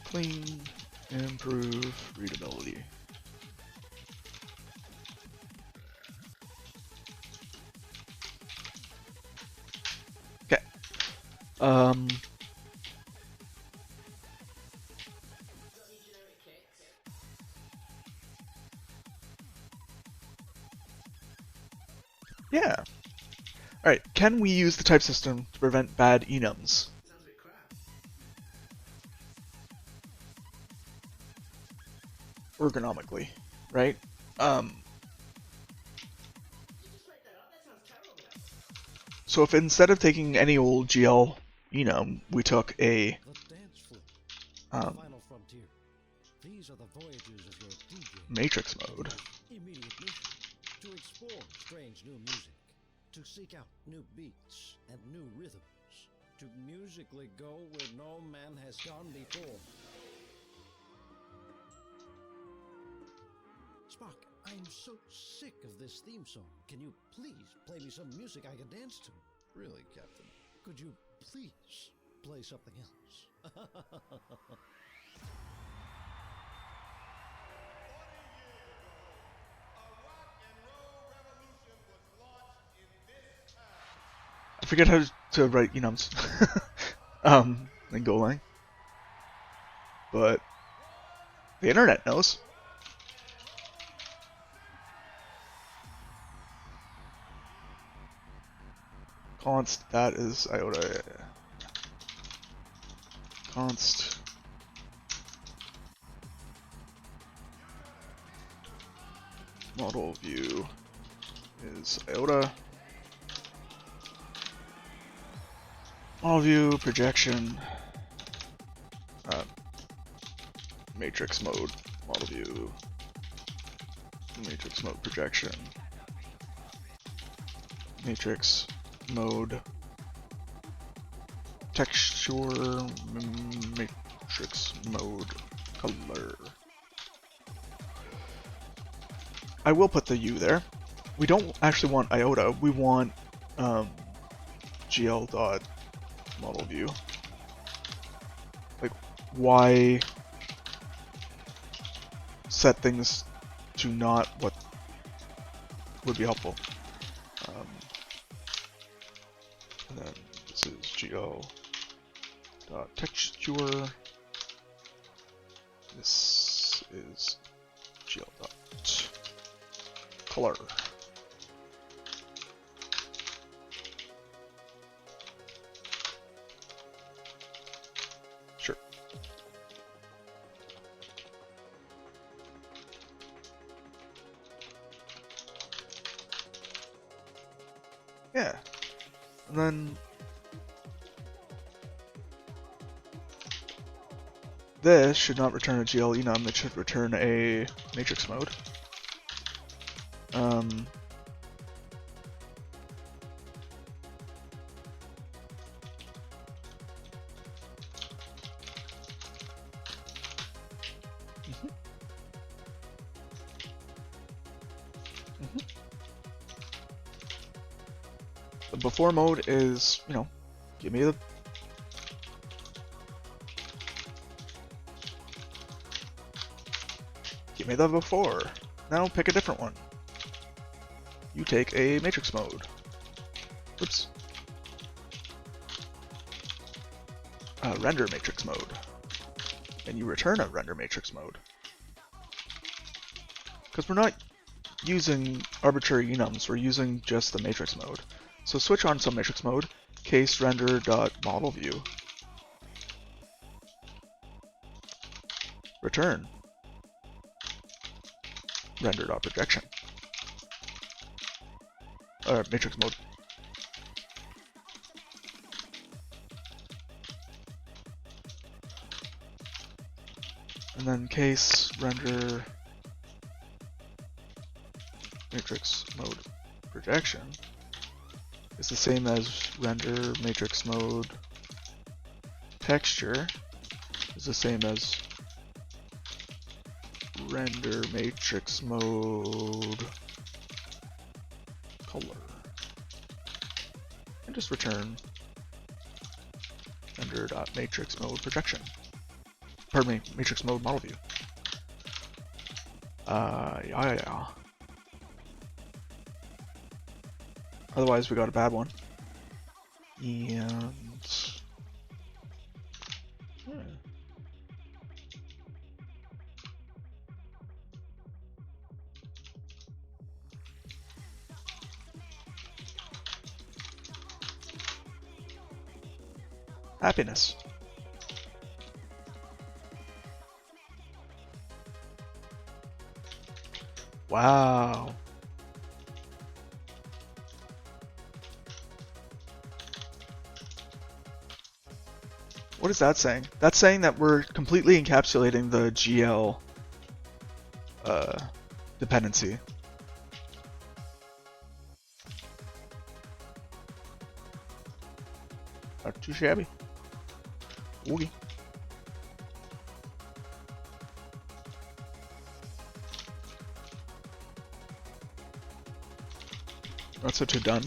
Clean, improve readability. Okay. Yeah. Alright, can we use the type system to prevent bad enums? ergonomically, right? So if instead of taking any old GL, we took a The dance floor. um, Final frontier. These are the voyages of your DJ. matrix mode, Immediate mission. To explore strange new music. To seek out new beats and new rhythms. To musically go where no man has gone before. Spock, I'm so sick of this theme song. Can you please play me some music I can dance to? Really, Captain? Could you please play something else? I forget how to write enums in Golang, but the internet knows. Const, that is iota. Const. Model view is iota. Model view projection. Matrix mode. Model view. Matrix mode projection. Matrix mode. Texture. Matrix mode. Color. I will put the U there. We don't actually want iota. We want GL dot model view. Like, why set things to not what would be helpful? And then this is GL dot texture. This is GL dot color. Sure. Yeah. And then this should not return a GL enum, it should return a matrix mode. The before mode is, give me the before. Now pick a different one. You take a matrix mode. Oops. Render matrix mode. And you return a render matrix mode. Because we're not using arbitrary enums, we're using just the matrix mode. So switch on some matrix mode, case render dot model view. Return render dot projection. Matrix mode. And then case render matrix mode projection is the same as render matrix mode texture is the same as render matrix mode color. And just return render.matrix mode projection. Pardon me, matrix mode model view. Yeah. Otherwise, we got a bad one. And happiness. Wow. What is that saying? That's saying that we're completely encapsulating the GL dependency. Not too shabby. Oogie. That's it, done.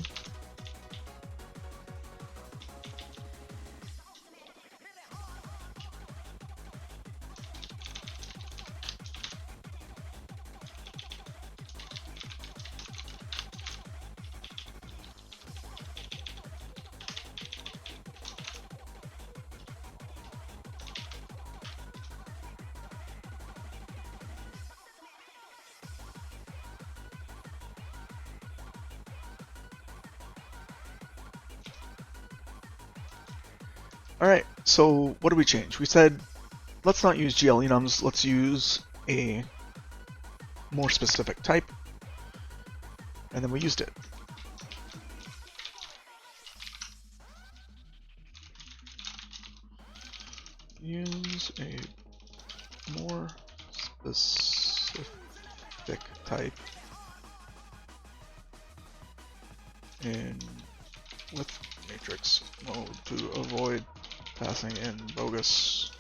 Alright, so what do we change? We said, let's not use GL enums, let's use a more specific type. And then we used it. Use a more specific type in with matrix mode to avoid passing in bogus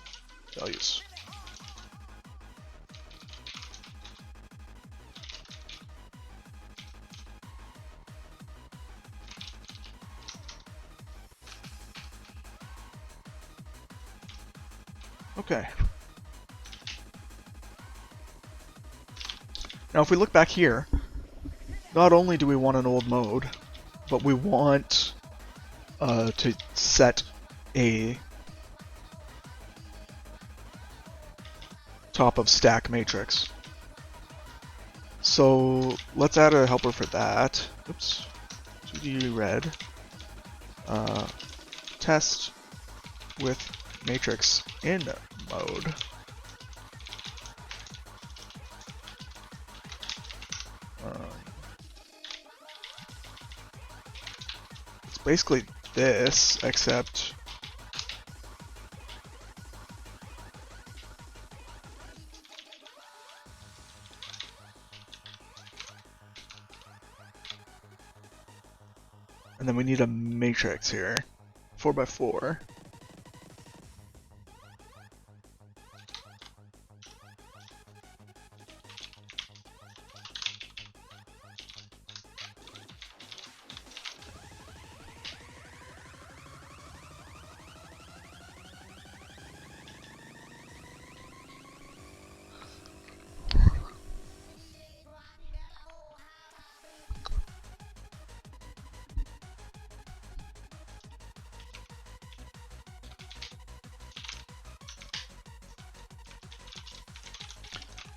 values. Okay. Now if we look back here, not only do we want an old mode, but we want to set a top of stack matrix. So let's add a helper for that. Oops. 2D red. Test with matrix in mode. It's basically this, except and then we need a matrix here, 4x4.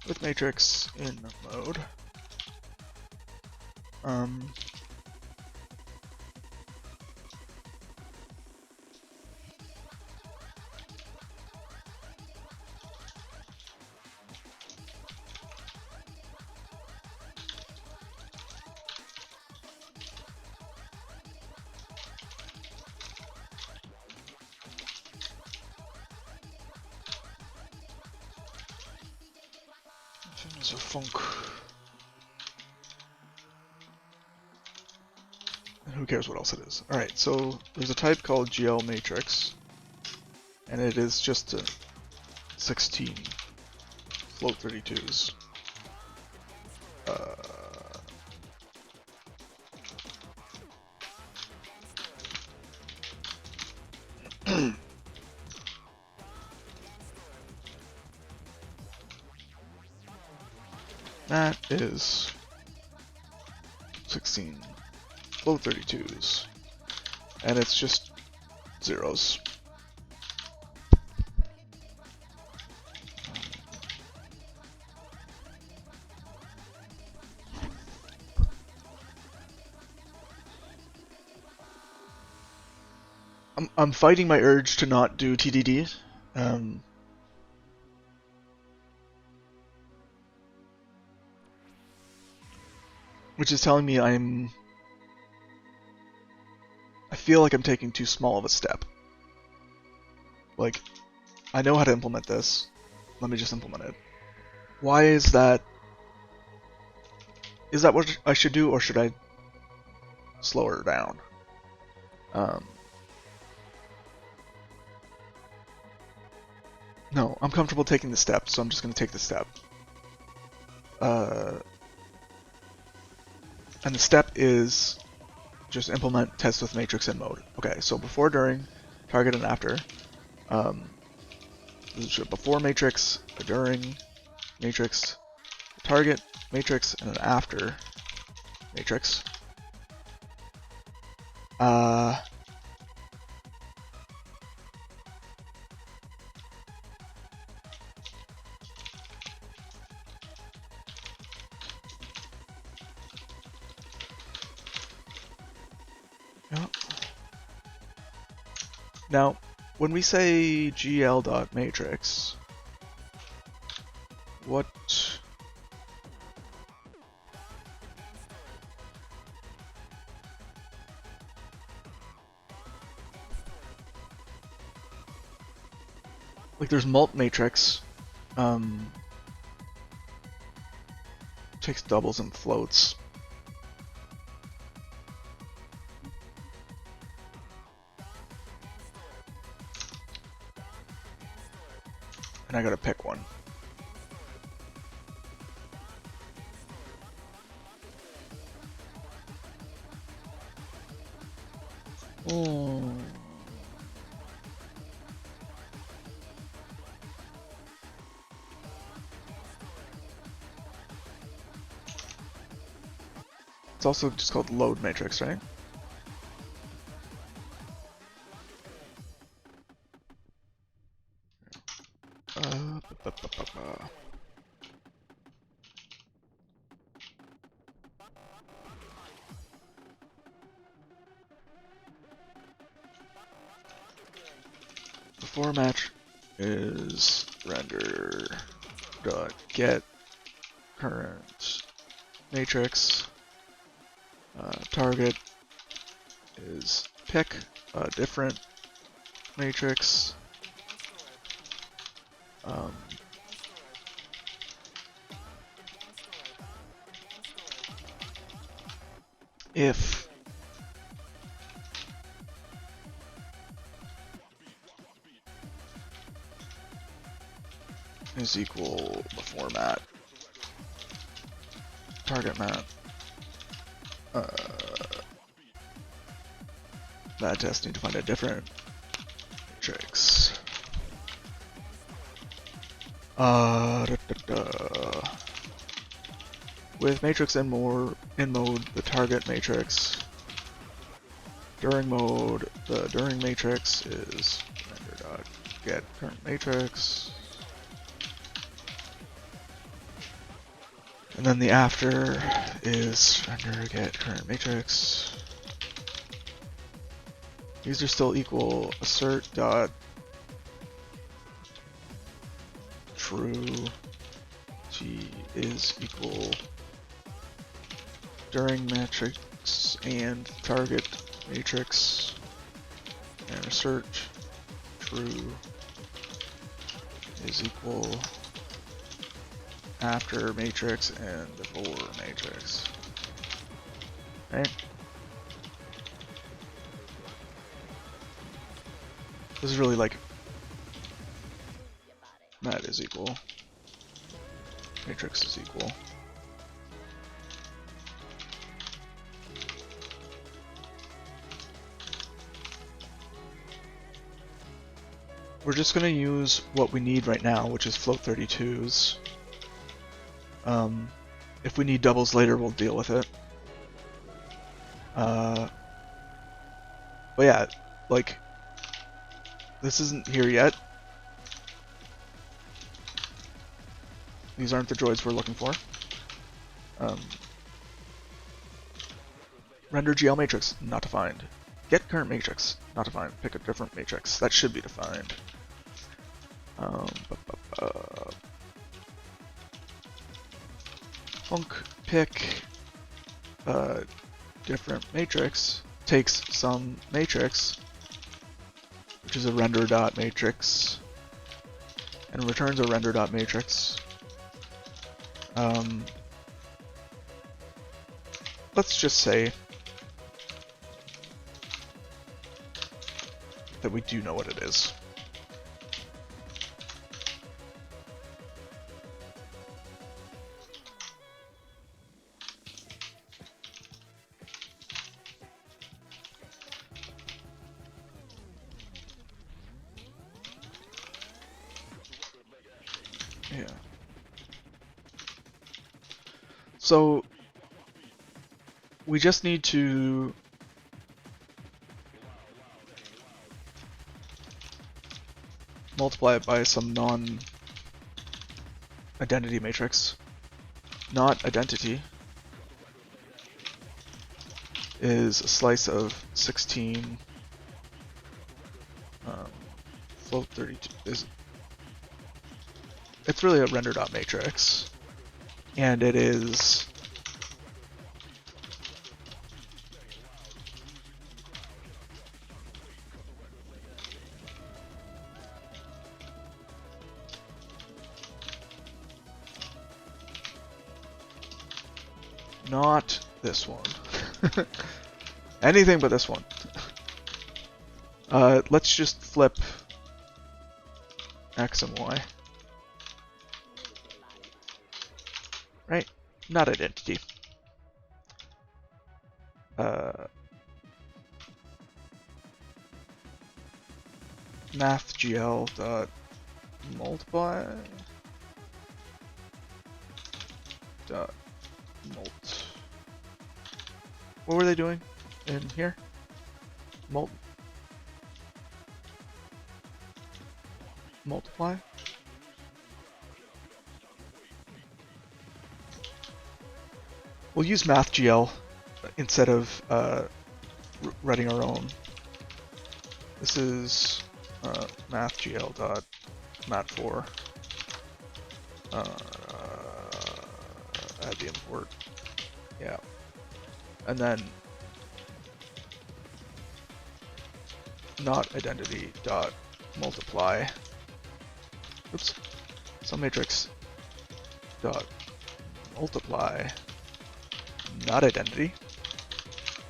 With matrix in mode. There's a funk. And who cares what else it is? Alright, so there's a type called GL matrix, and it is just a 16 float 32s. That is 16 float 32s, and it's just zeros. I'm fighting my urge to not do TDD. which is telling me I feel like I'm taking too small of a step. Like, I know how to implement this. Let me just implement it. Why is that? Is that what I should do, or should I slow her down? No, I'm comfortable taking the step, so I'm just going to take the step. And the step is just implement test with matrix in mode. Okay, so before, during, target, and after. Before matrix, a during matrix, a target matrix, and an after matrix. Yep. Now, when we say gl.matrix, what... Like, there's mult matrix, takes doubles and floats. And I gotta pick one. Oh. It's also just called load matrix, right? Before match is render dot get current matrix. Target is pick a different matrix. If is equal before mat, target mat, that test need to find a different matrix. With matrix in mode, the target matrix. During mode, the during matrix is render.get current matrix. And then the after is render get current matrix. These are still equal. Assert dot true g is equal during matrix and target matrix, and assert true is equal after matrix and before matrix. Right? This is really like mat is equal, matrix is equal. We're just going to use what we need right now, which is float 32s. If we need doubles later, we'll deal with it. But yeah, like, this isn't here yet. These aren't the droids we're looking for. Render GL matrix, not defined. Get current matrix, not defined. Pick a different matrix. That should be defined. Func pick different matrix takes some matrix, which is a render dot matrix, and returns a render dot matrix. Let's just say that we do know what it is. Yeah. So we just need to multiply it by some non-identity matrix. Not identity is a slice of 16 float 32 is it's really a render dot matrix, and it is not this one. Anything but this one. Let's just flip X and Y. Right? Not identity. Mathgl dot multiply dot mult. What were they doing in here? Multiply? We'll use MathGL instead of writing our own. This is mathgl.mat4. Add the import. Yeah. And then not identity dot multiply. Oops. Some matrix dot multiply. Not identity.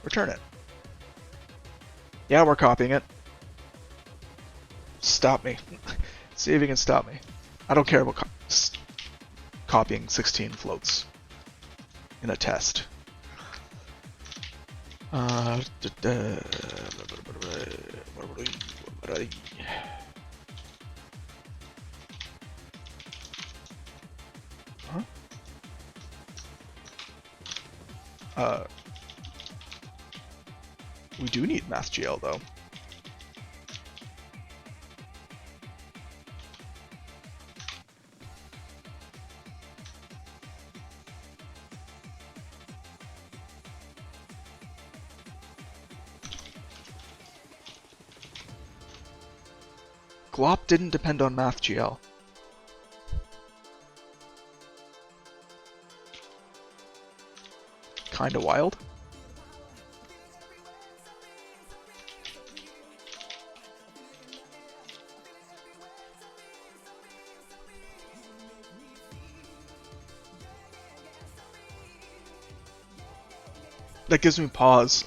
Return it. Yeah, we're copying it. Stop me. See if you can stop me. I don't care about copying 16 floats in a test. Huh? We do need MathGL though. Glop didn't depend on MathGL. Kinda wild. That gives me pause.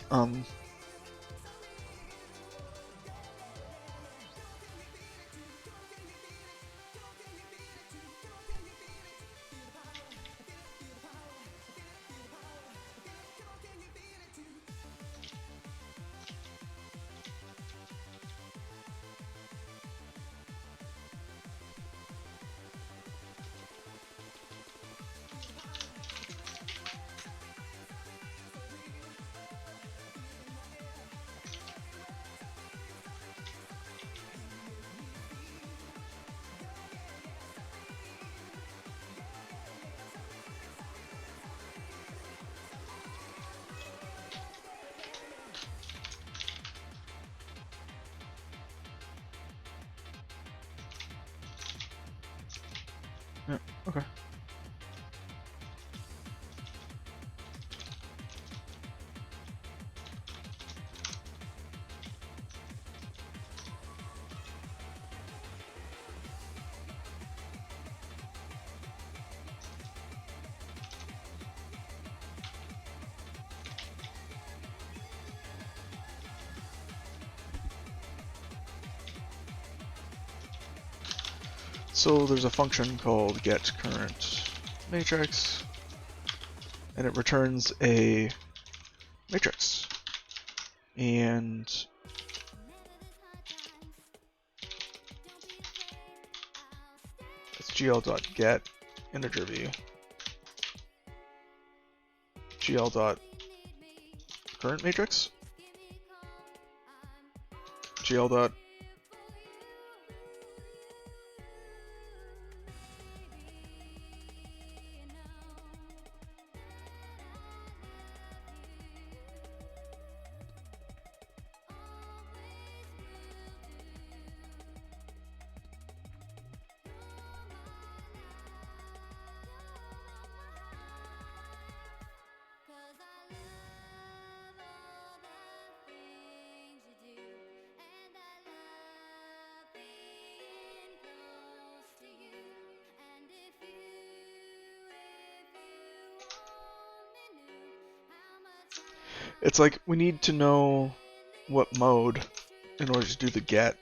Yeah, okay. So there's a function called get current matrix, and it returns a matrix. And it's gl.get integer v, gl.current matrix, gl. It's like we need to know what mode in order to do the get.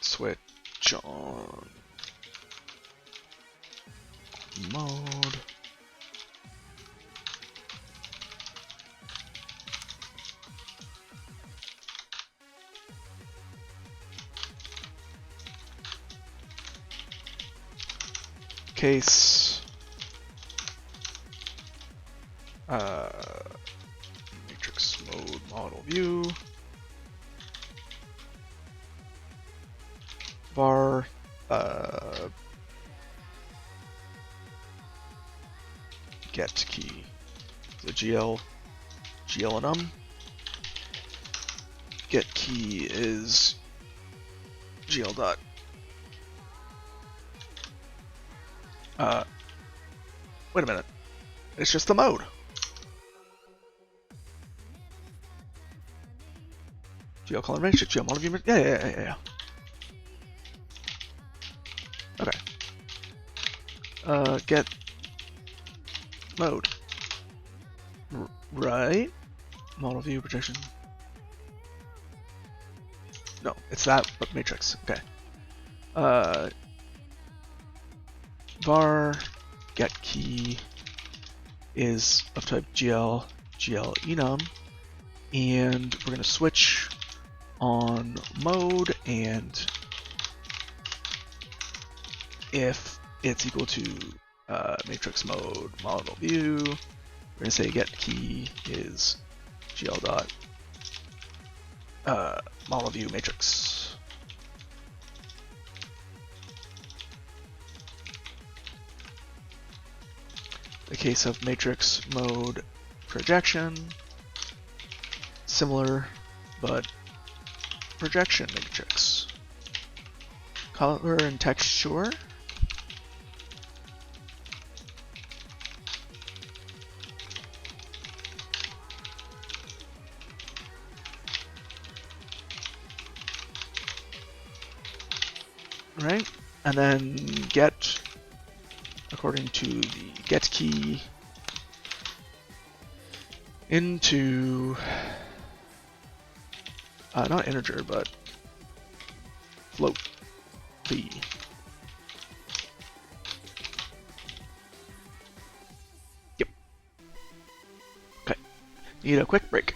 Switch on mode. Case matrix mode model view var get key, the gl and get key is gl dot wait a minute, it's just the mode. GL color matrix, GL model view, yeah. Okay. Get mode. Right? Model view projection. No, it's that, but matrix. Okay. Var get key is of type GL enum, and we're gonna switch on mode, and if it's equal to matrix mode model view, we're gonna say get key is gl dot model view matrix. The case of matrix mode projection, similar, but projection matrix. Color and texture. Right? And then get, according to the get key, into not integer, but float b. Yep. Okay. Need a quick break.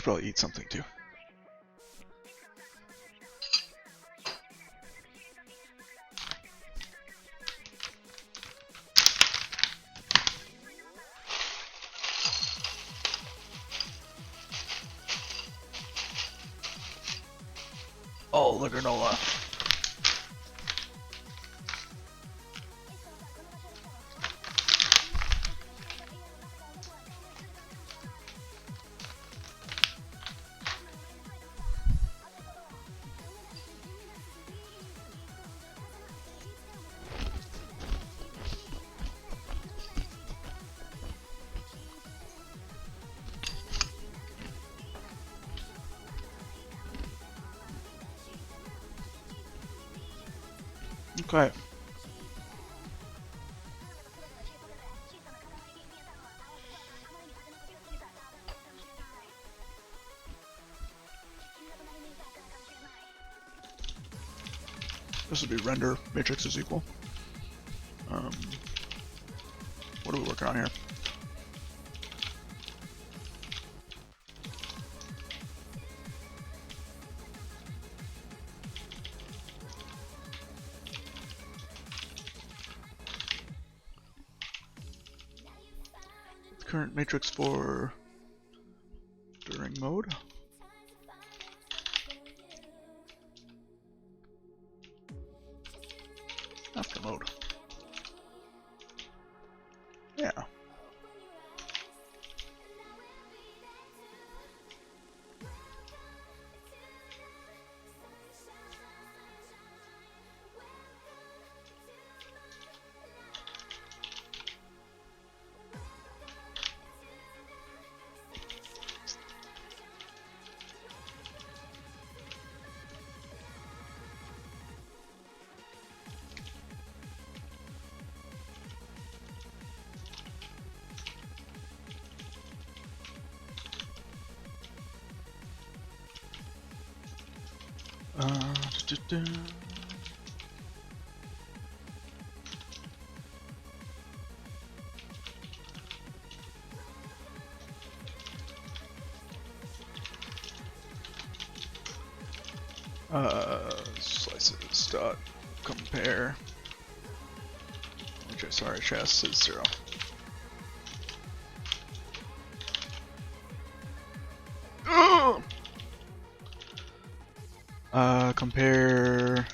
probably eat something too. Oh, the granola. Okay. This would be render matrix is equal. What are we working on here? Current matrix for during mode. After mode. Yeah. Da-da-da. Slices dot compare. Which sorry, chess is 0. Ugh! Compare.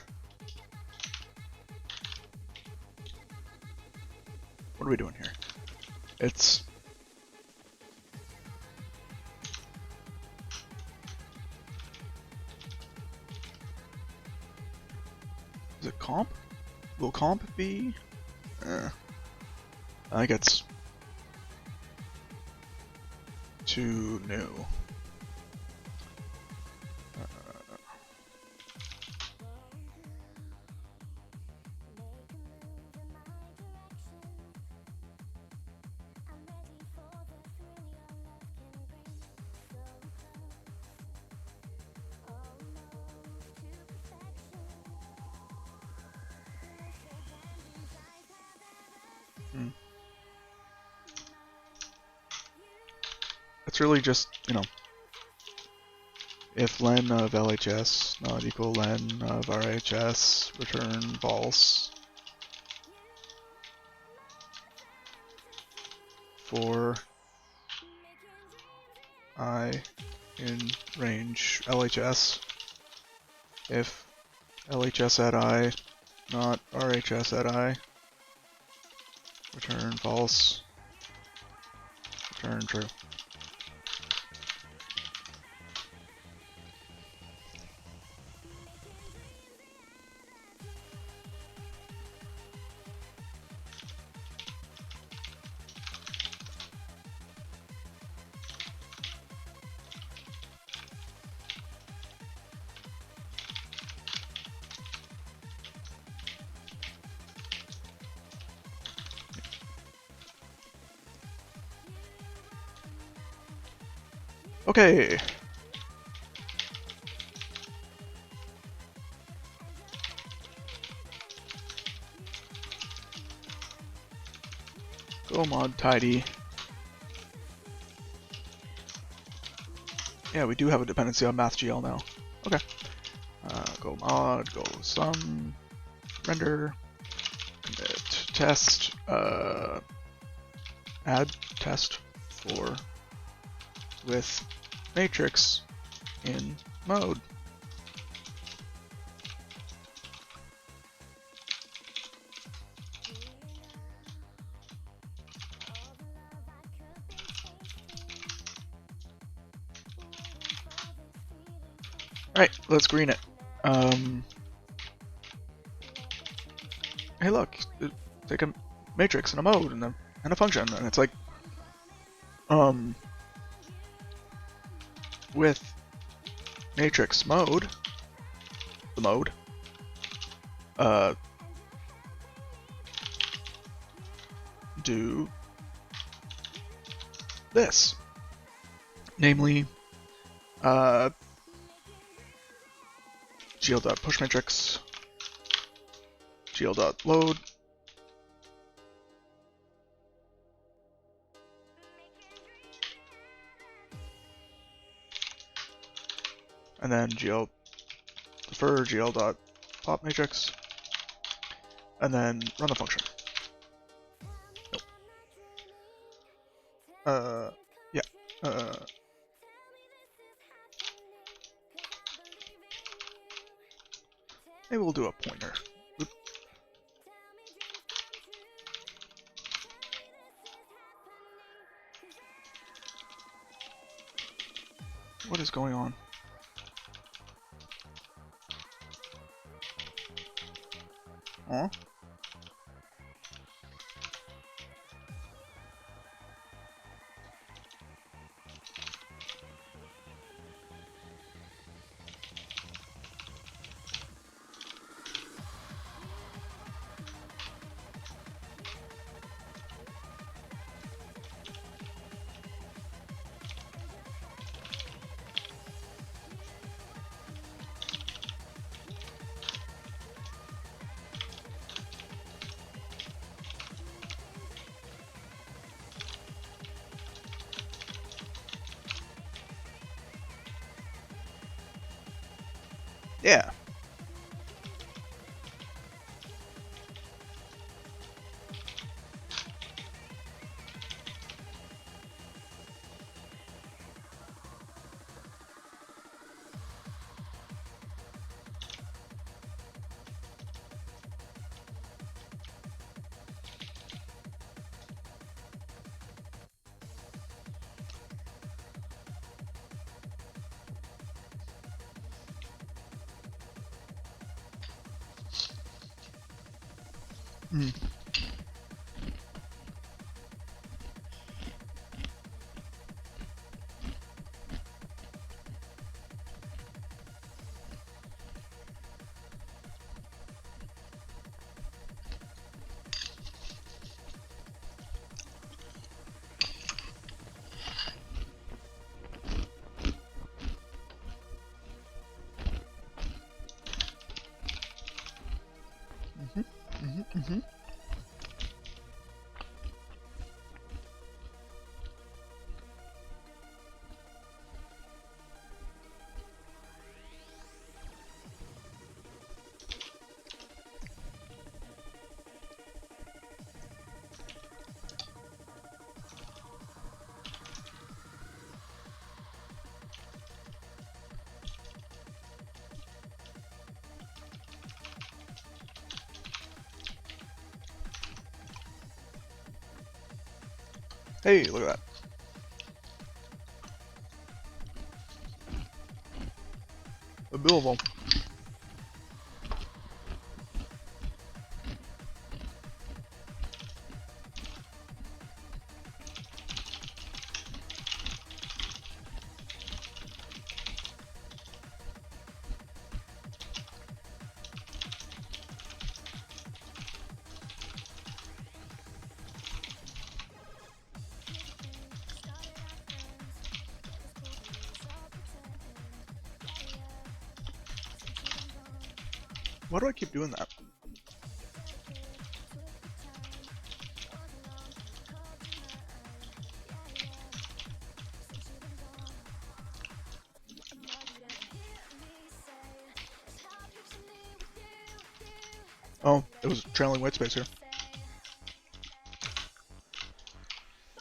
What are we doing here? It's is it comp? Will comp be? I think it's too new. It's really just, you know, if len of LHS not equal len of RHS, return false for I in range LHS, if LHS at I not RHS at I, return false, return true. Okay. Go mod tidy. Yeah, we do have a dependency on MathGL now. Okay. Go mod, go sum, render, commit test, add test for with matrix in mode. Alright, let's green it. Hey look, take a matrix and a mode and a function, and it's like, with matrix mode, the mode, do this, namely, gl.pushMatrix, gl.load, and then gl defer gl.popMatrix, and then run the function. Nope. Yeah. Maybe we'll do a pointer. Oop. What is going on? Huh? Yeah. Mm. Hey, look at that. A bill of them. Why do I keep doing that? Oh, it was channeling white space here.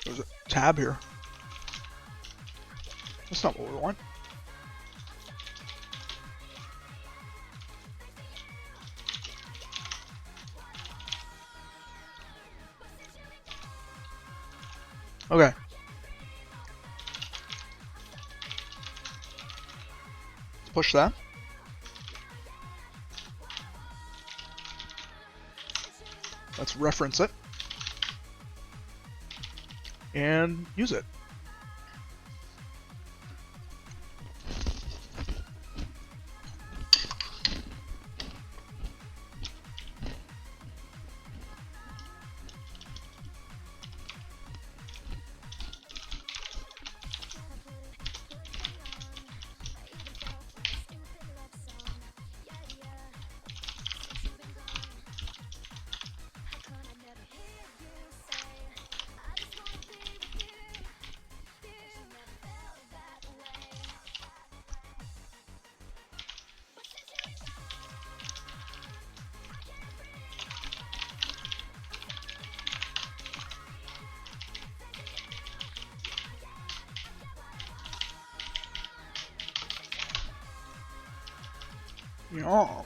There's a tab here. That's not what we want. Okay. Let's push that. Let's reference it. And use it. Yeah.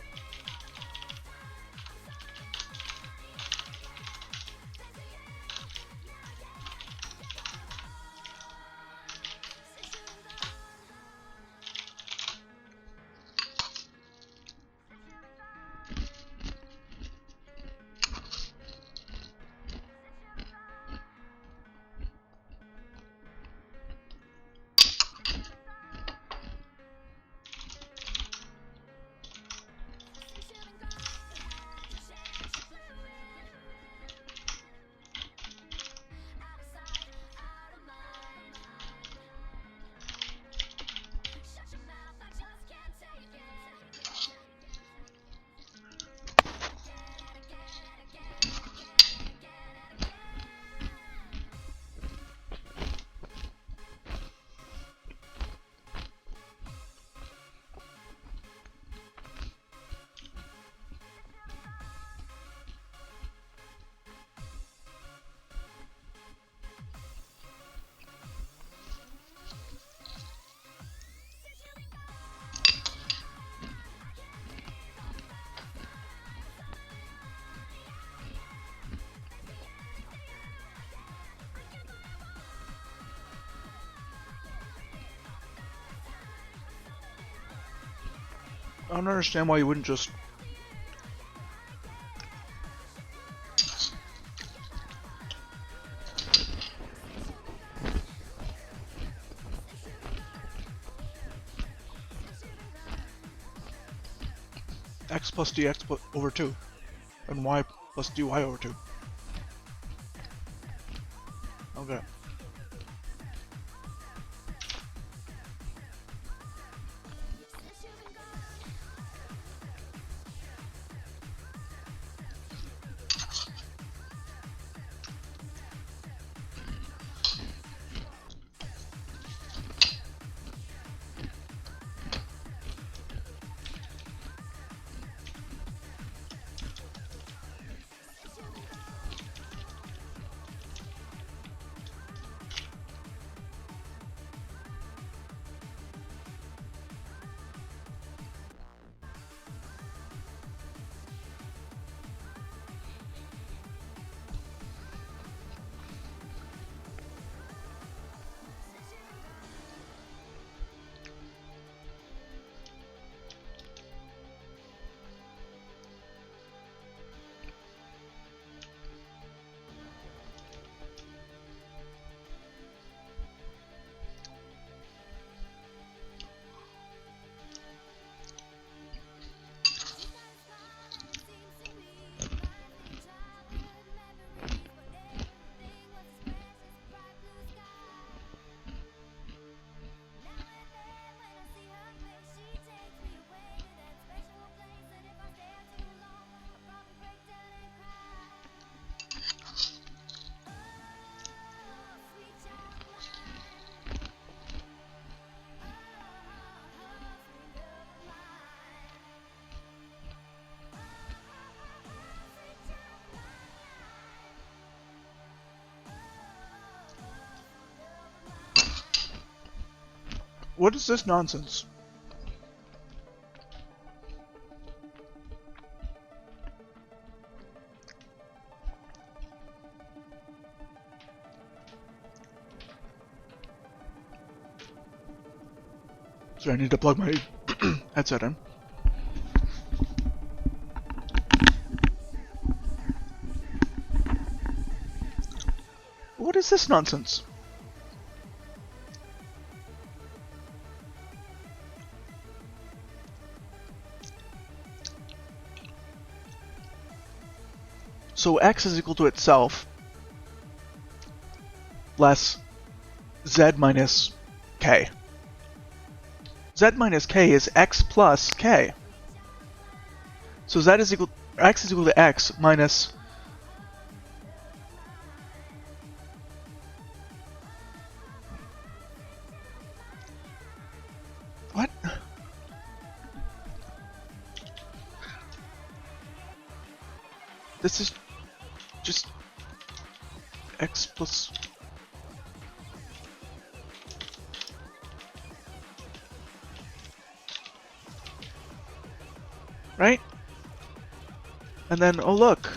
I don't understand why you wouldn't just... x plus dx over 2, and y plus dy over 2. Okay. What is this nonsense? So I need to plug my headset in. What is this nonsense? So x is equal to itself less z minus k. Z minus k is x plus k. So z is equal, x is equal to x minus what? This is just x plus right? And then, oh look.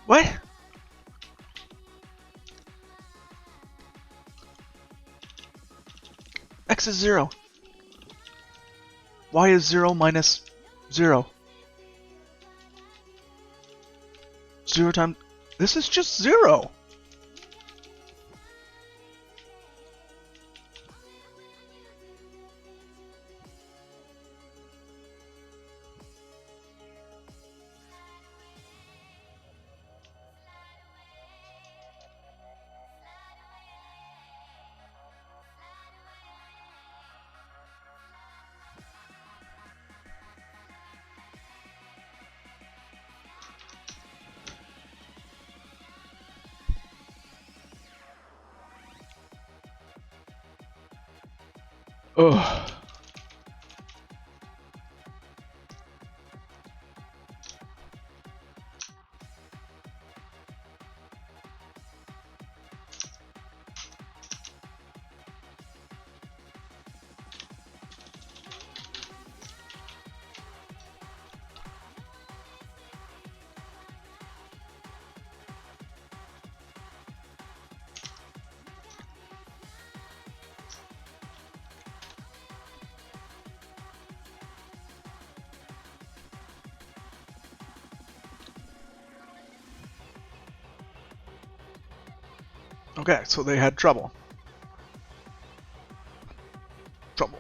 What? X is 0. Y is 0 minus 0. 0 times... This is just 0! Ugh. Okay, so they had trouble. Trouble.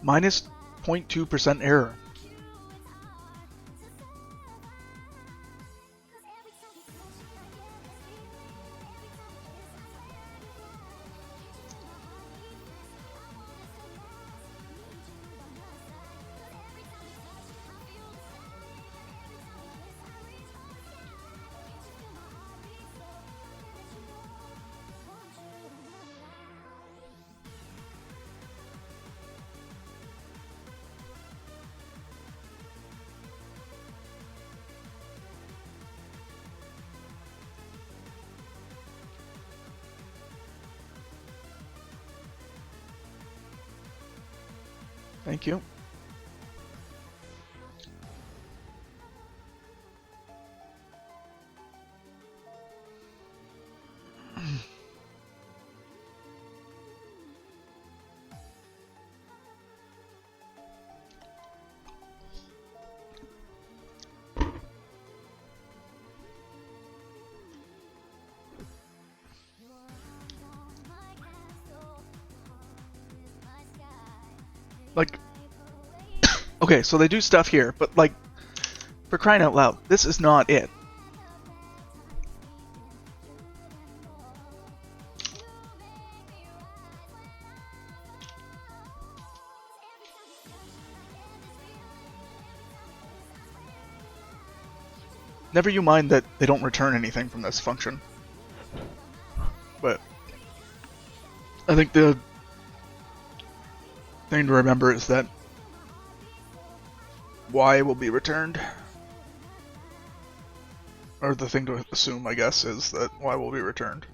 Minus 0.2% error. Thank you. Like, okay, so they do stuff here, but like, for crying out loud, this is not it. Never you mind that they don't return anything from this function. But I think the thing to remember is that Y will be returned. Or the thing to assume, I guess, is that Y will be returned.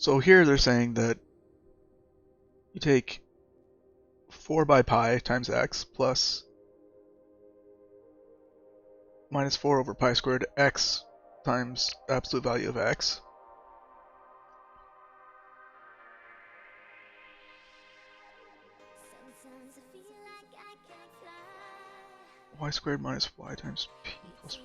So here they're saying that you take 4 by pi times x plus minus 4 over pi squared x times absolute value of x. Y squared minus y times p plus.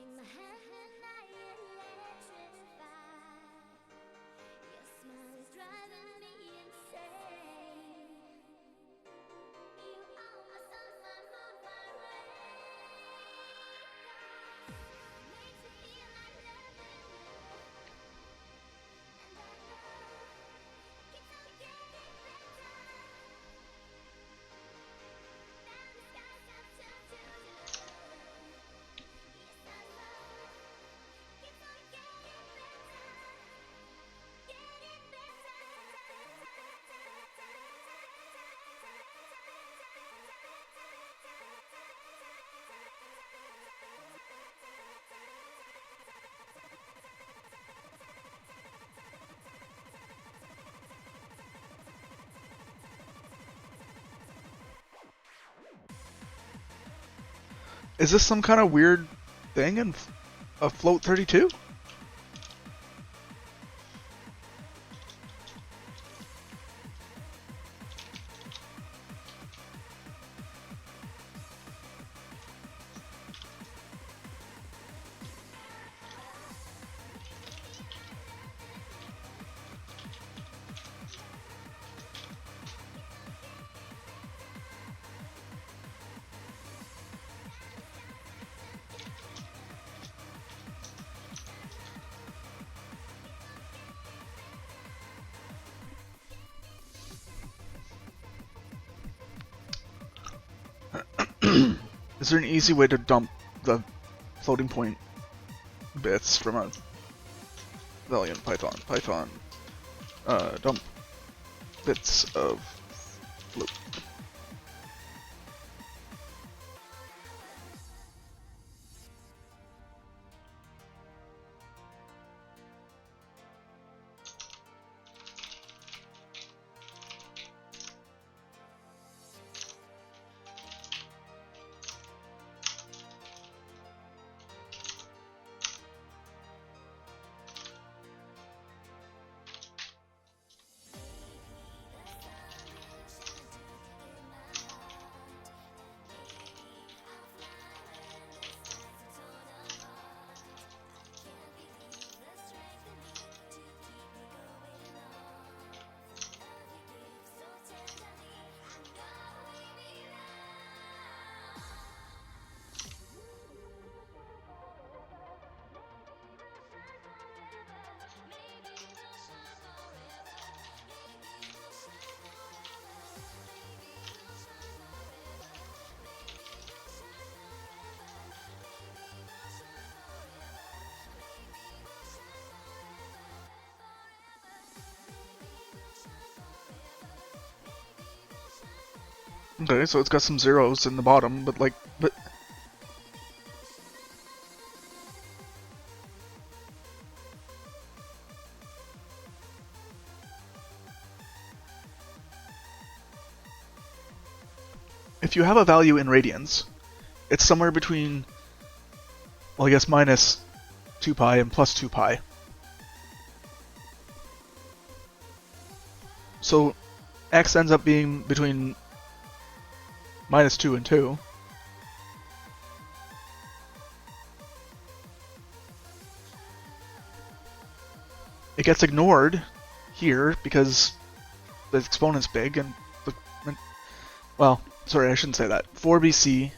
Is this some kind of weird thing in a float 32? Is there an easy way to dump the floating point bits from a Valiant Python? Python dump bits of float. Okay, so it's got some zeros in the bottom, but if you have a value in radians, it's somewhere between, well, I guess minus 2 pi and plus 2 pi. So x ends up being between minus 2 and 2. It gets ignored here because the exponent's big and well, sorry, I shouldn't say that. 4bc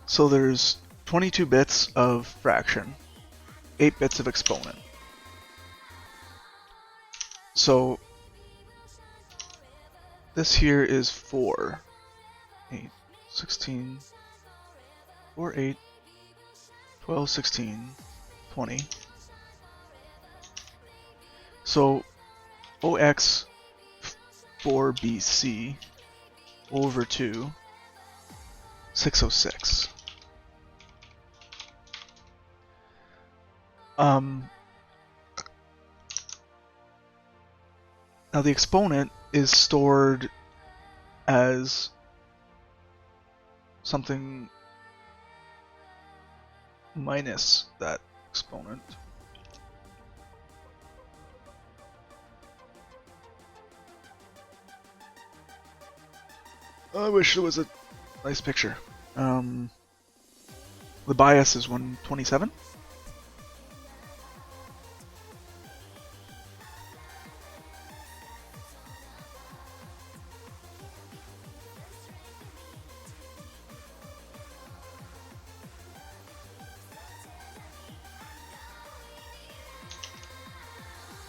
so there's 22 bits of fraction, 8 bits of exponent. So this here is 4, 8, 16, 4, 8, 12, 16, 20. So OX 4BC over 2, 606. Now the exponent is stored as something minus that exponent. I wish there was a nice picture. The bias is 127.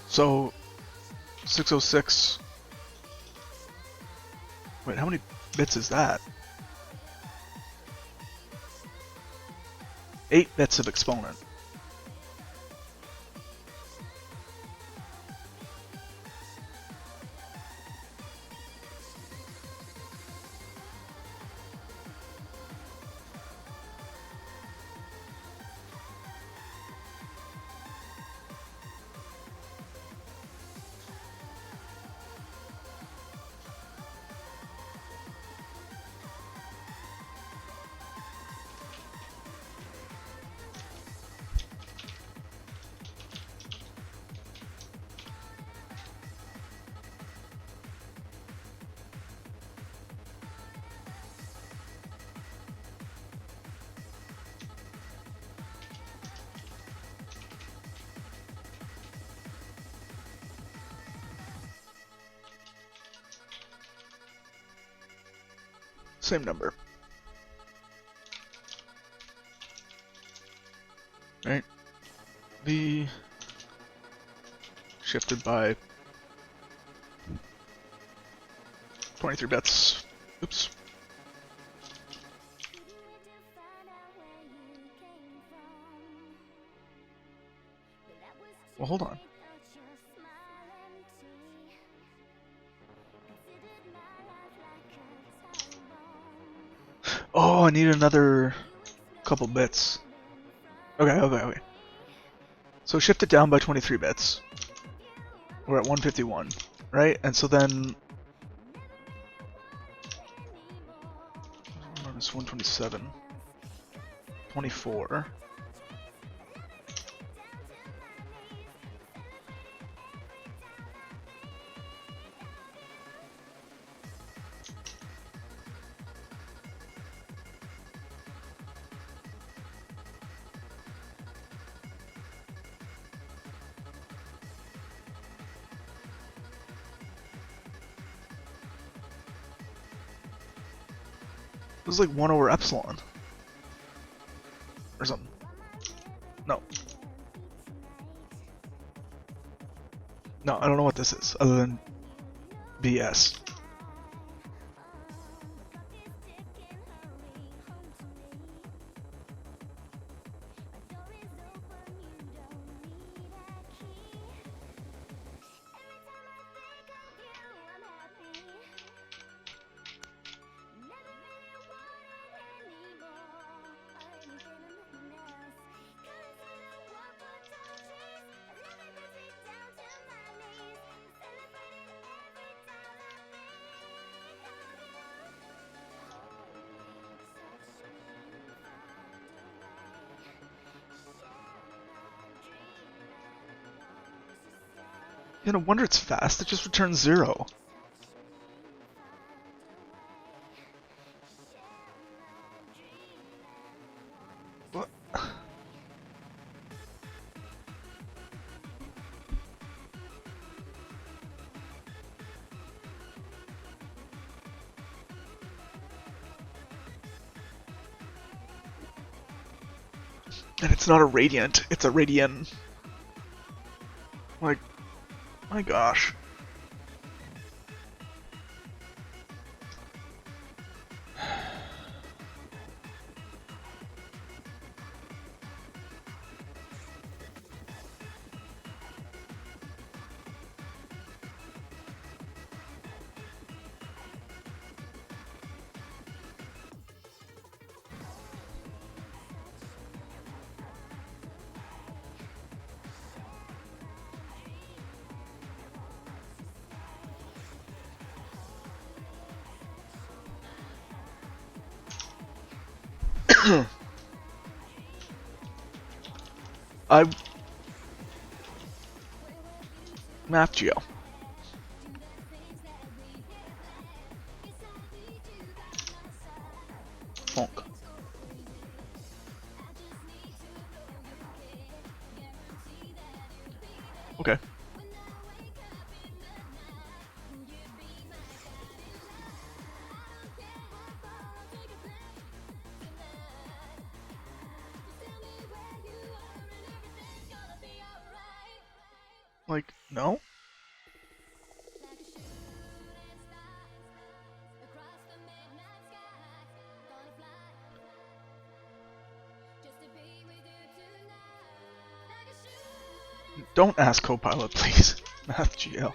So 606. Wait, how many bits is that? 8 bits of exponent. Same number. be shifted by 23 bits. Oops. Well, hold on. Oh, I need another couple bits. Okay. So shift it down by 23 bits. We're at 151, right? And so then minus 127, 24. It was like 1 over epsilon. Or something. No. No, I don't know what this is, other than BS. Yeah, no wonder it's fast, it just returns 0. What? And it's not a radiant, it's a radian. Like, my gosh. I Math Geo. Bonk. Okay. Like, no? Don't ask Copilot, please. Math GL.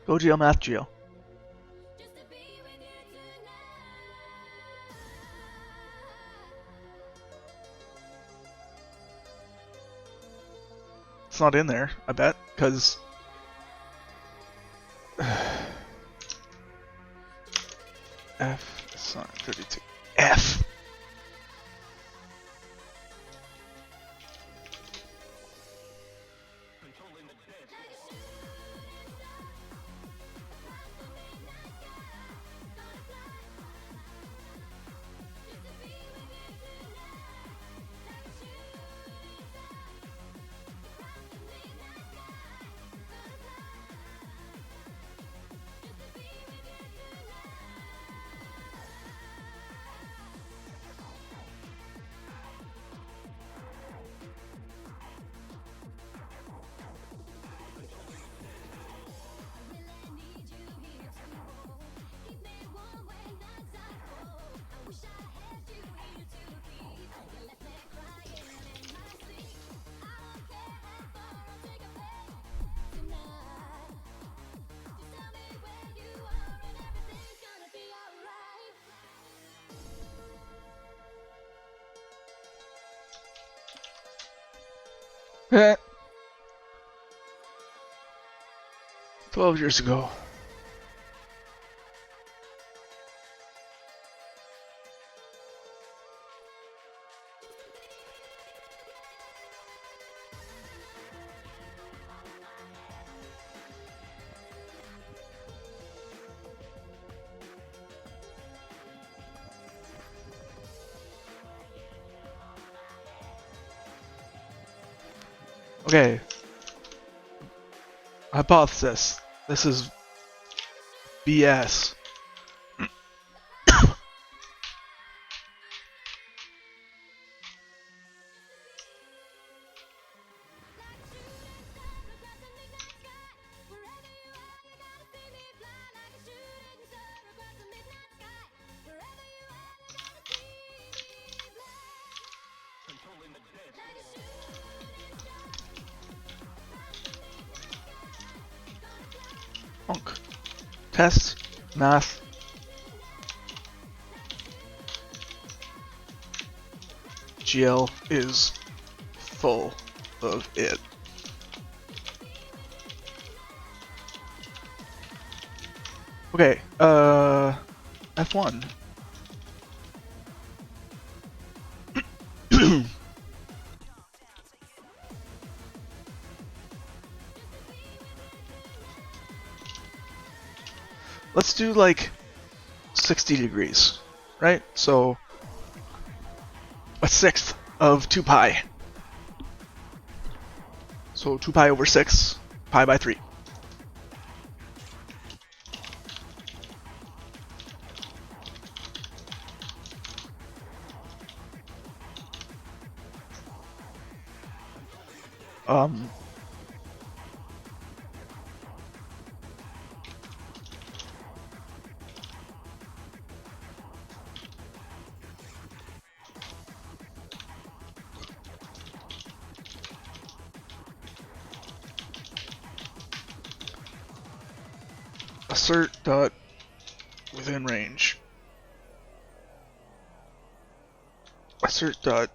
Go GL Math GL. It's not in there, I bet, because F sign 32. F. 12 years ago. Okay. Hypothesis. This is BS. Honk. Test. Math. GL is full of it. Okay, F1. Let's do like 60 degrees, right? So, a sixth of 2 pi. So 2 pi over 6, pi by 3. Assert dot within range. Assert dot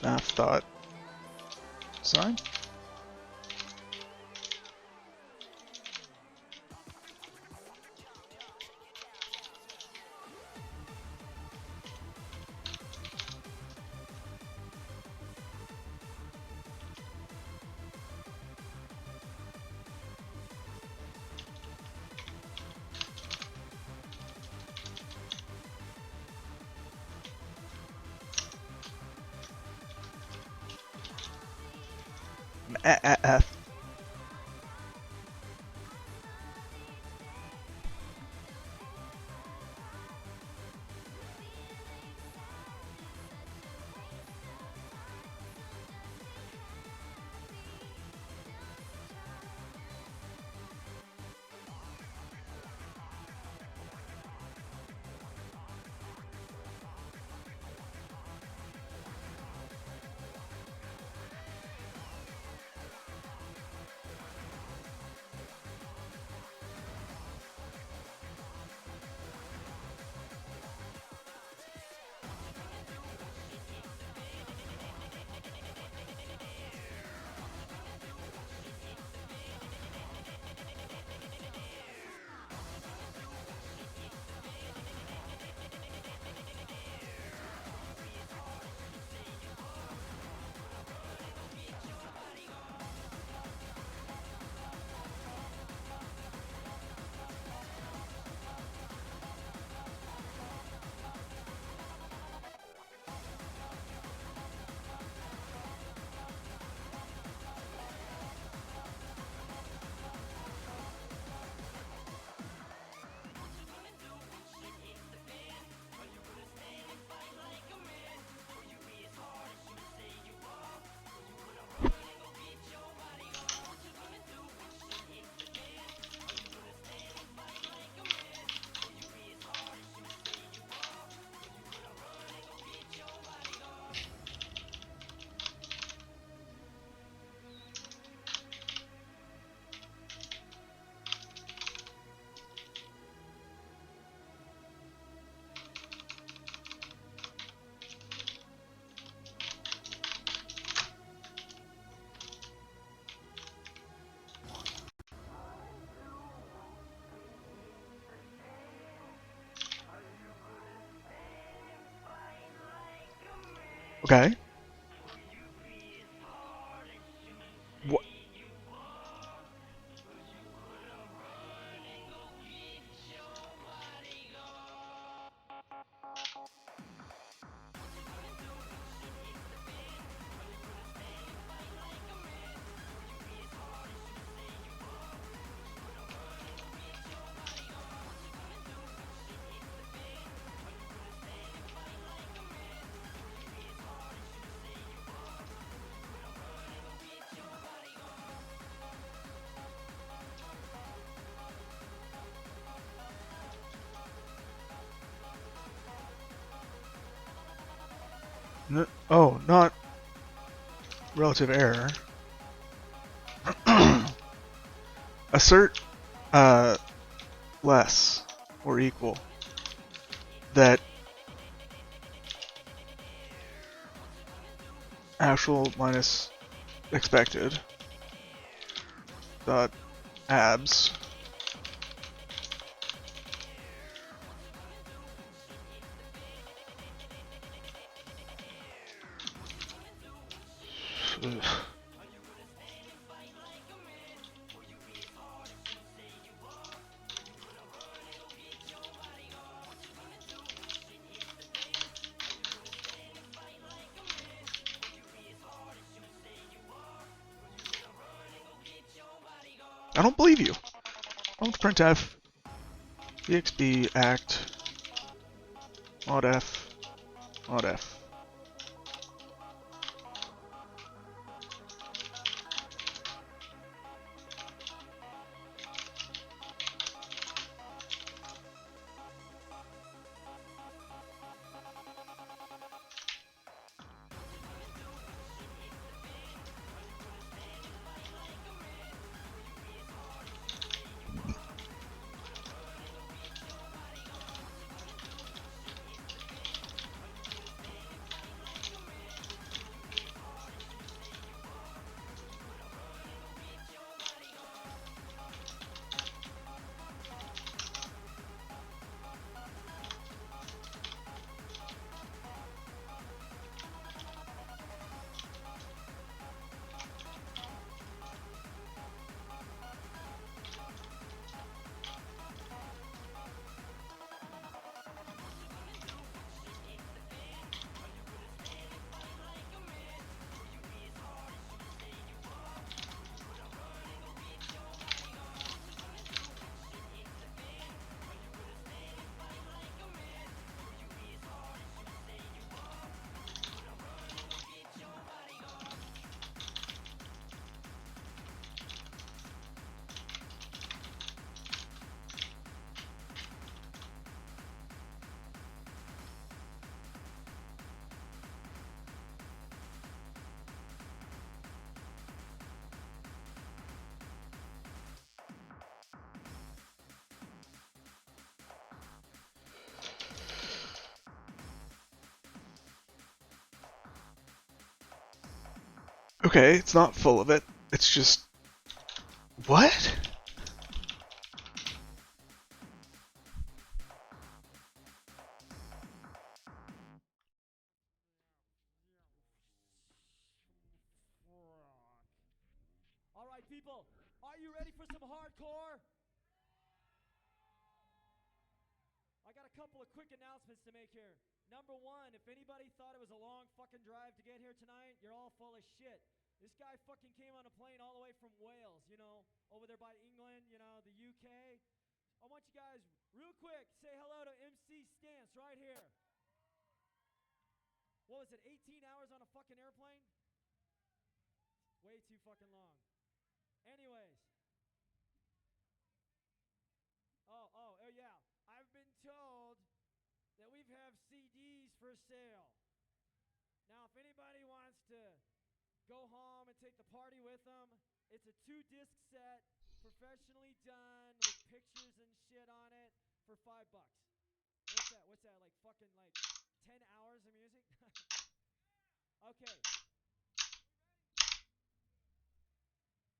math dot sign. F. Okay. What? Oh, not relative error. Assert less or equal that actual minus expected dot abs ugh. I don't believe you. Don't printf exp act mod f mod f. Okay, it's not full of it. It's just what? All right, people, are you ready for some hardcore? I got a couple of quick announcements to make here. Number one, if anybody thought it was a long fucking drive to get here tonight, you're all full of shit. This guy fucking came on a plane all the way from Wales, you know, over there by England, you know, the UK. I want you guys, real quick, say hello to MC Stance right here. What was it, 18 hours on a fucking airplane? Way too fucking long. Anyways. Oh, yeah. I've been told that we have CDs for sale. Now, if anybody wants to go home and take the party with them, it's a 2-disc set, professionally done, with pictures and shit on it, for $5. What's that, like fucking like 10 hours of music? Okay.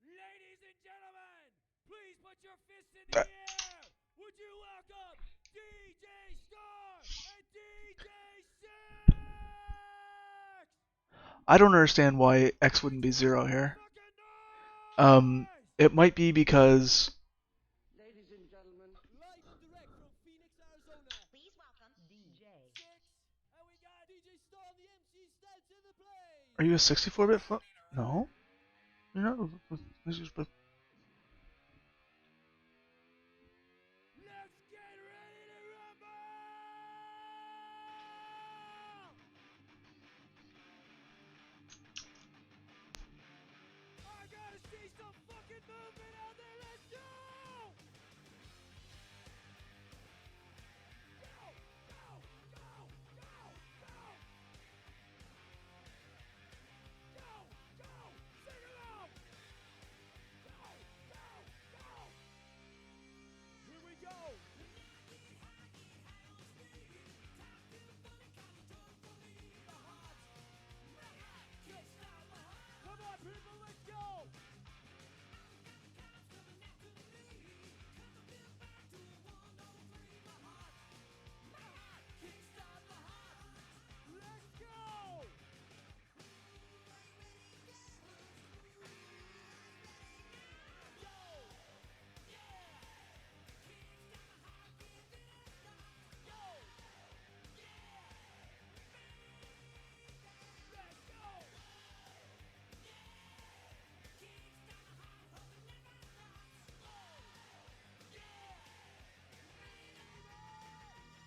Ladies and gentlemen, please put your fists in the air. Would you welcome DJ Star and DJ Six? I don't understand why X wouldn't be 0 here. Fucking noise! It might be because Ladies and gentlemen, Live and direct from Phoenix, Arizona. Please welcome DJ. 6. And we got DJ Star, the MC stats in the place. are you a 64-bit phone? No. You're not. This is but Let's get ready to rumble! I gotta see some fucking movement out there. Let's go! Go! Go! Go! Go! Go! Go! Go! Sing along! Go! Go! Go! Here we go! Come on, people, let's go! Let's go! Let's go!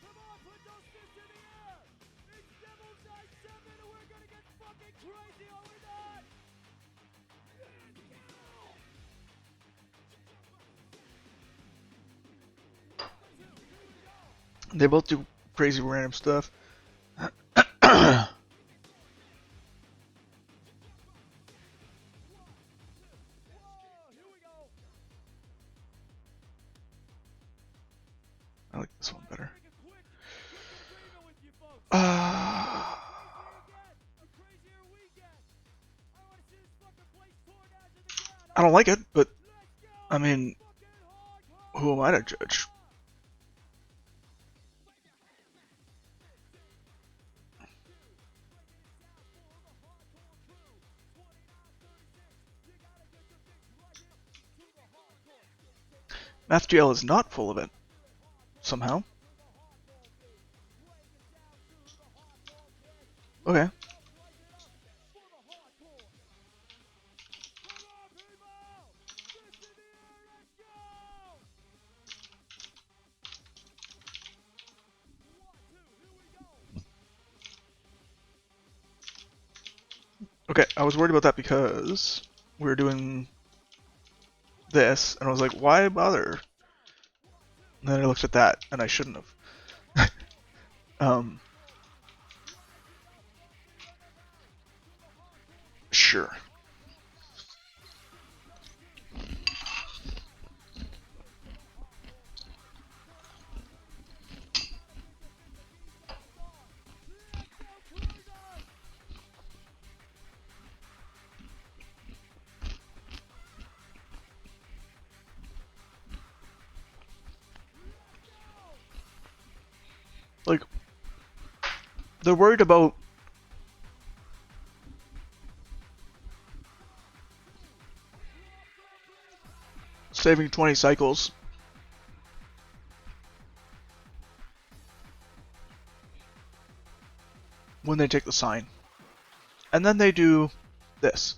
Come on, put those fists in the air! It's Devil's Night 7 and we're gonna get fucking crazy, are we not? Let's go! they both do crazy random stuff. Whoa, here we go! I like this one better. Make a quick agreement with you folks. Ah. A crazier weekend! I wanna see this fucking place torn down to the ground! I don't like it, but Let's go! I mean, Fucking hardcore! who am I to judge? MathGL is not full of it. Somehow. Okay. Okay, I was worried about that because we were doing this, and I was like, why bother? And then I looked at that, and I shouldn't have. Sure. Like, they're worried about saving 20 cycles. When they take the sign. And then they do this.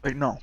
Like, no.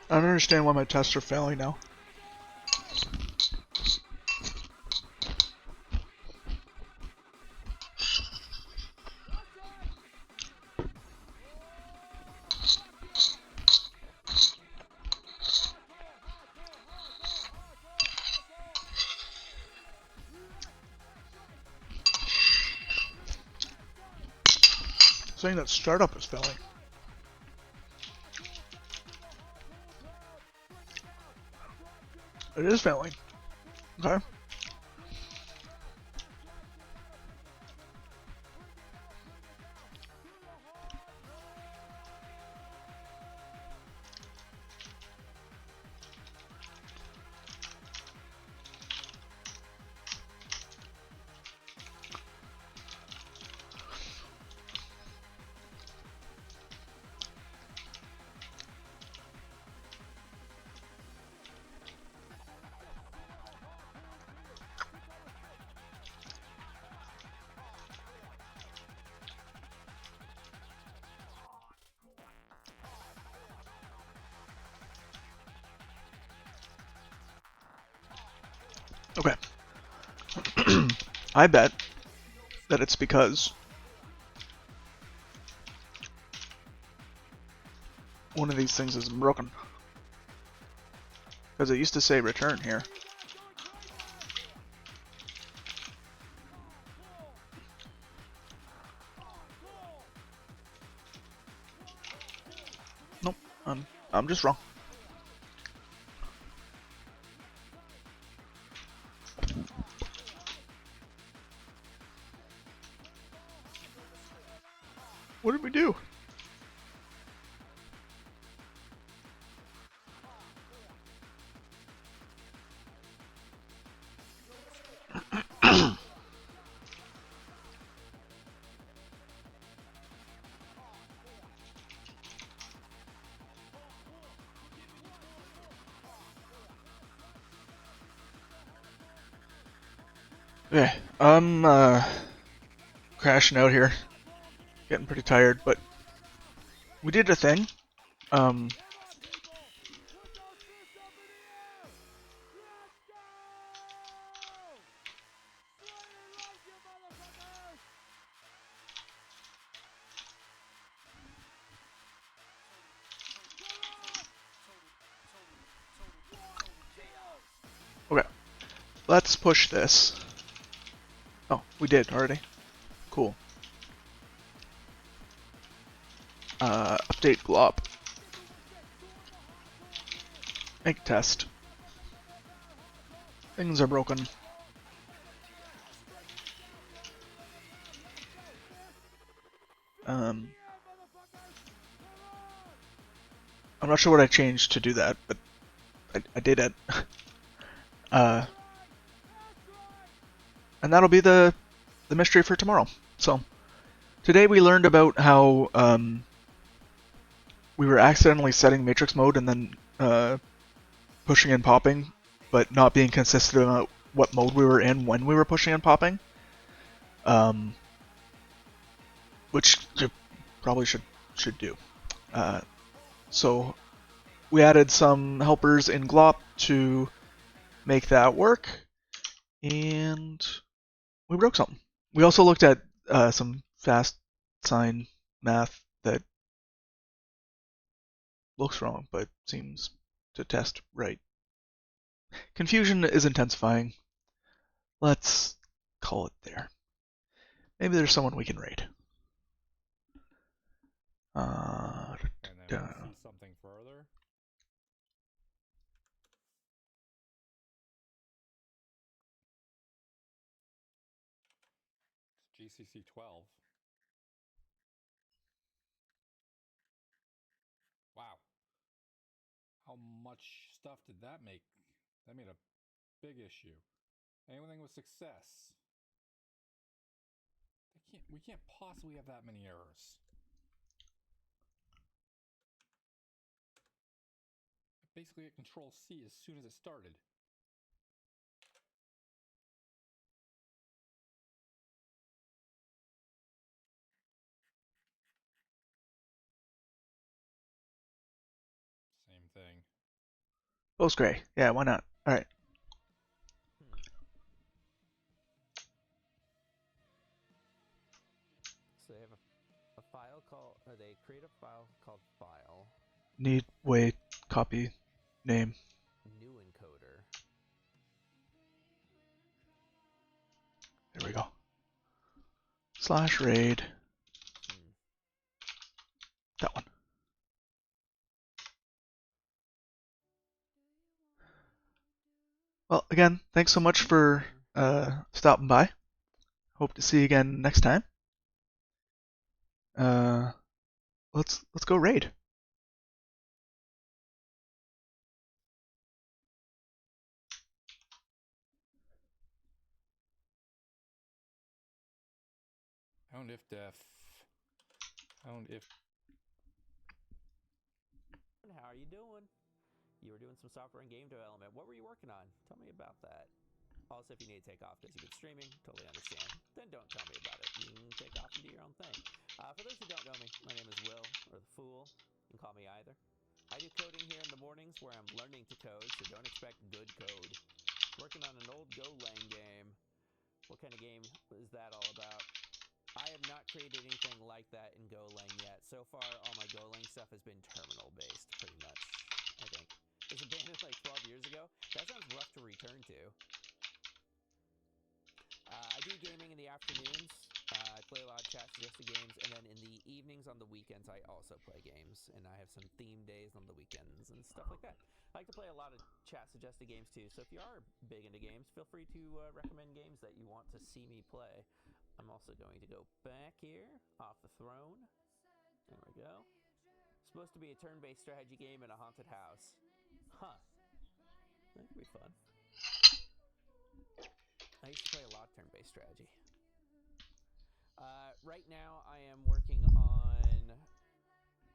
I don't understand why my tests are failing now. Saying that startup is failing. It is failing. Okay. Okay. I bet that it's because one of these things is broken. Because it used to say return here. Nope, I'm just wrong. What did we do? Okay, I'm crashing out here. Getting pretty tired, but we did a thing. Okay, let's push this. Oh, we did already. Cool. Update glop. Make test. Things are broken. I'm not sure what I changed to do that, but I did it. And that'll be the mystery for tomorrow. So, today we learned about how we were accidentally setting matrix mode and then pushing and popping, but not being consistent about what mode we were in when we were pushing and popping. Which you probably should do. So we added some helpers in glop to make that work, and we broke something. We also looked at some fast sign math that looks wrong, but seems to test right. Confusion is intensifying. Let's call it there. Maybe there's someone we can raid. And then see something further. It's GCC 12. Wow. How much stuff did that make? That made a big issue. Anything with success. We can't possibly have that many errors. I basically hit Control C as soon as it started. Same thing. Postgre. Yeah, why not? All right. So they have a file called, or they create a file called file, Need wait copy name. new encoder. There we go. Slash raid. That one. Well, again, thanks so much for stopping by. Hope to see you again next time. Let's go raid. Hound if def. Hound if. How are you doing? You were doing some software and game development. What were you working on? Tell me about that. Also, if you need to take off because you've been streaming, totally understand. Then don't tell me about it. You can take off and do your own thing. For those who don't know me, my name is Will, or the Fool. You can call me either. I do coding here in the mornings where I'm learning to code, so don't expect good code. Working on an old Golang game. What kind of game is that all about? I have not created anything like that in Golang yet. So far, all my Golang stuff has been terminal-based, pretty much, I think. It was abandoned like 12 years ago. That sounds rough to return to. I do gaming in the afternoons. I play a lot of chat-suggested games, and then in the evenings on the weekends, I also play games. And I have some theme days on the weekends and stuff like that. I like to play a lot of chat-suggested games, too. So if you are big into games, feel free to recommend games that you want to see me play. I'm also going to go back here, off the throne. There we go. Supposed to be a turn-based strategy game in a haunted house. Huh. That could be fun. I used to play a lot of turn-based strategy. Right now, I am working on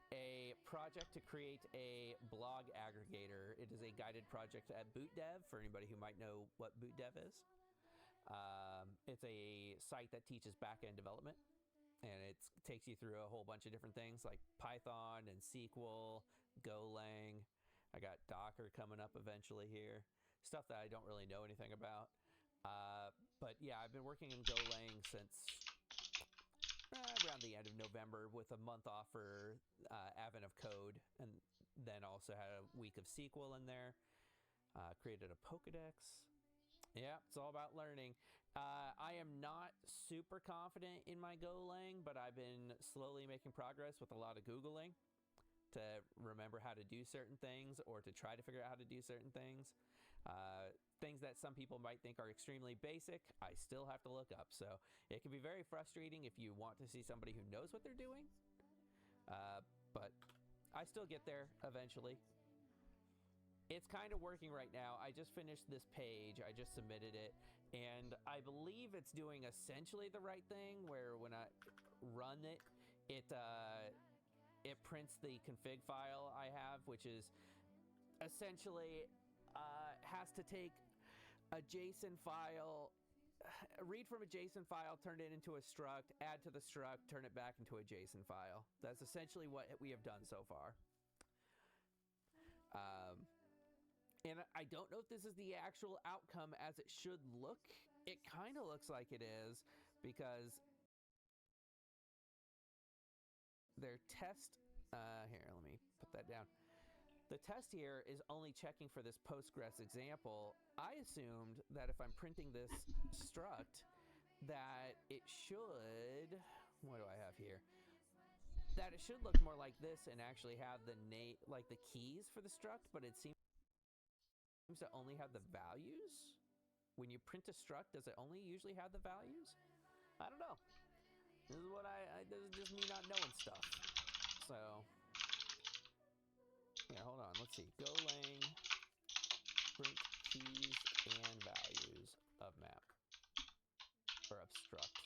a project to create a blog aggregator. It is a guided project at BootDev, for anybody who might know what BootDev is. It's a site that teaches back-end development, and it takes you through a whole bunch of different things like Python and SQL, Golang. I got Docker coming up eventually here. Stuff that I don't really know anything about. But yeah, I've been working in Golang since around the end of November with a month off for Advent of Code, and then also had a week of SQL in there. Created a Pokedex. Yeah, it's all about learning. I am not super confident in my Golang, but I've been slowly making progress with a lot of Googling to remember how to do certain things or to try to figure out how to do certain things. Things that some people might think are extremely basic, I still have to look up. So it can be very frustrating if you want to see somebody who knows what they're doing. But I still get there eventually. It's kind of working right now. I just finished this page. I just submitted it. And I believe it's doing essentially the right thing, where when I run it, it prints the config file I have, which is essentially has to take a JSON file, read from a JSON file, turn it into a struct, add to the struct, turn it back into a JSON file. That's essentially what we have done so far. And I don't know if this is the actual outcome as it should look. It kind of looks like it is, because their test, here, let me put that down. The test here is only checking for this Postgres example. I assumed that if I'm printing this struct, that it should, what do I have here? That it should look more like this and actually have the name, like the keys for the struct, but it seems to only have the values. When you print a struct, does it only usually have the values? I don't know. This is what this is just me not knowing stuff. So, yeah, hold on. Let's see. Golang print keys and values of map or of struct.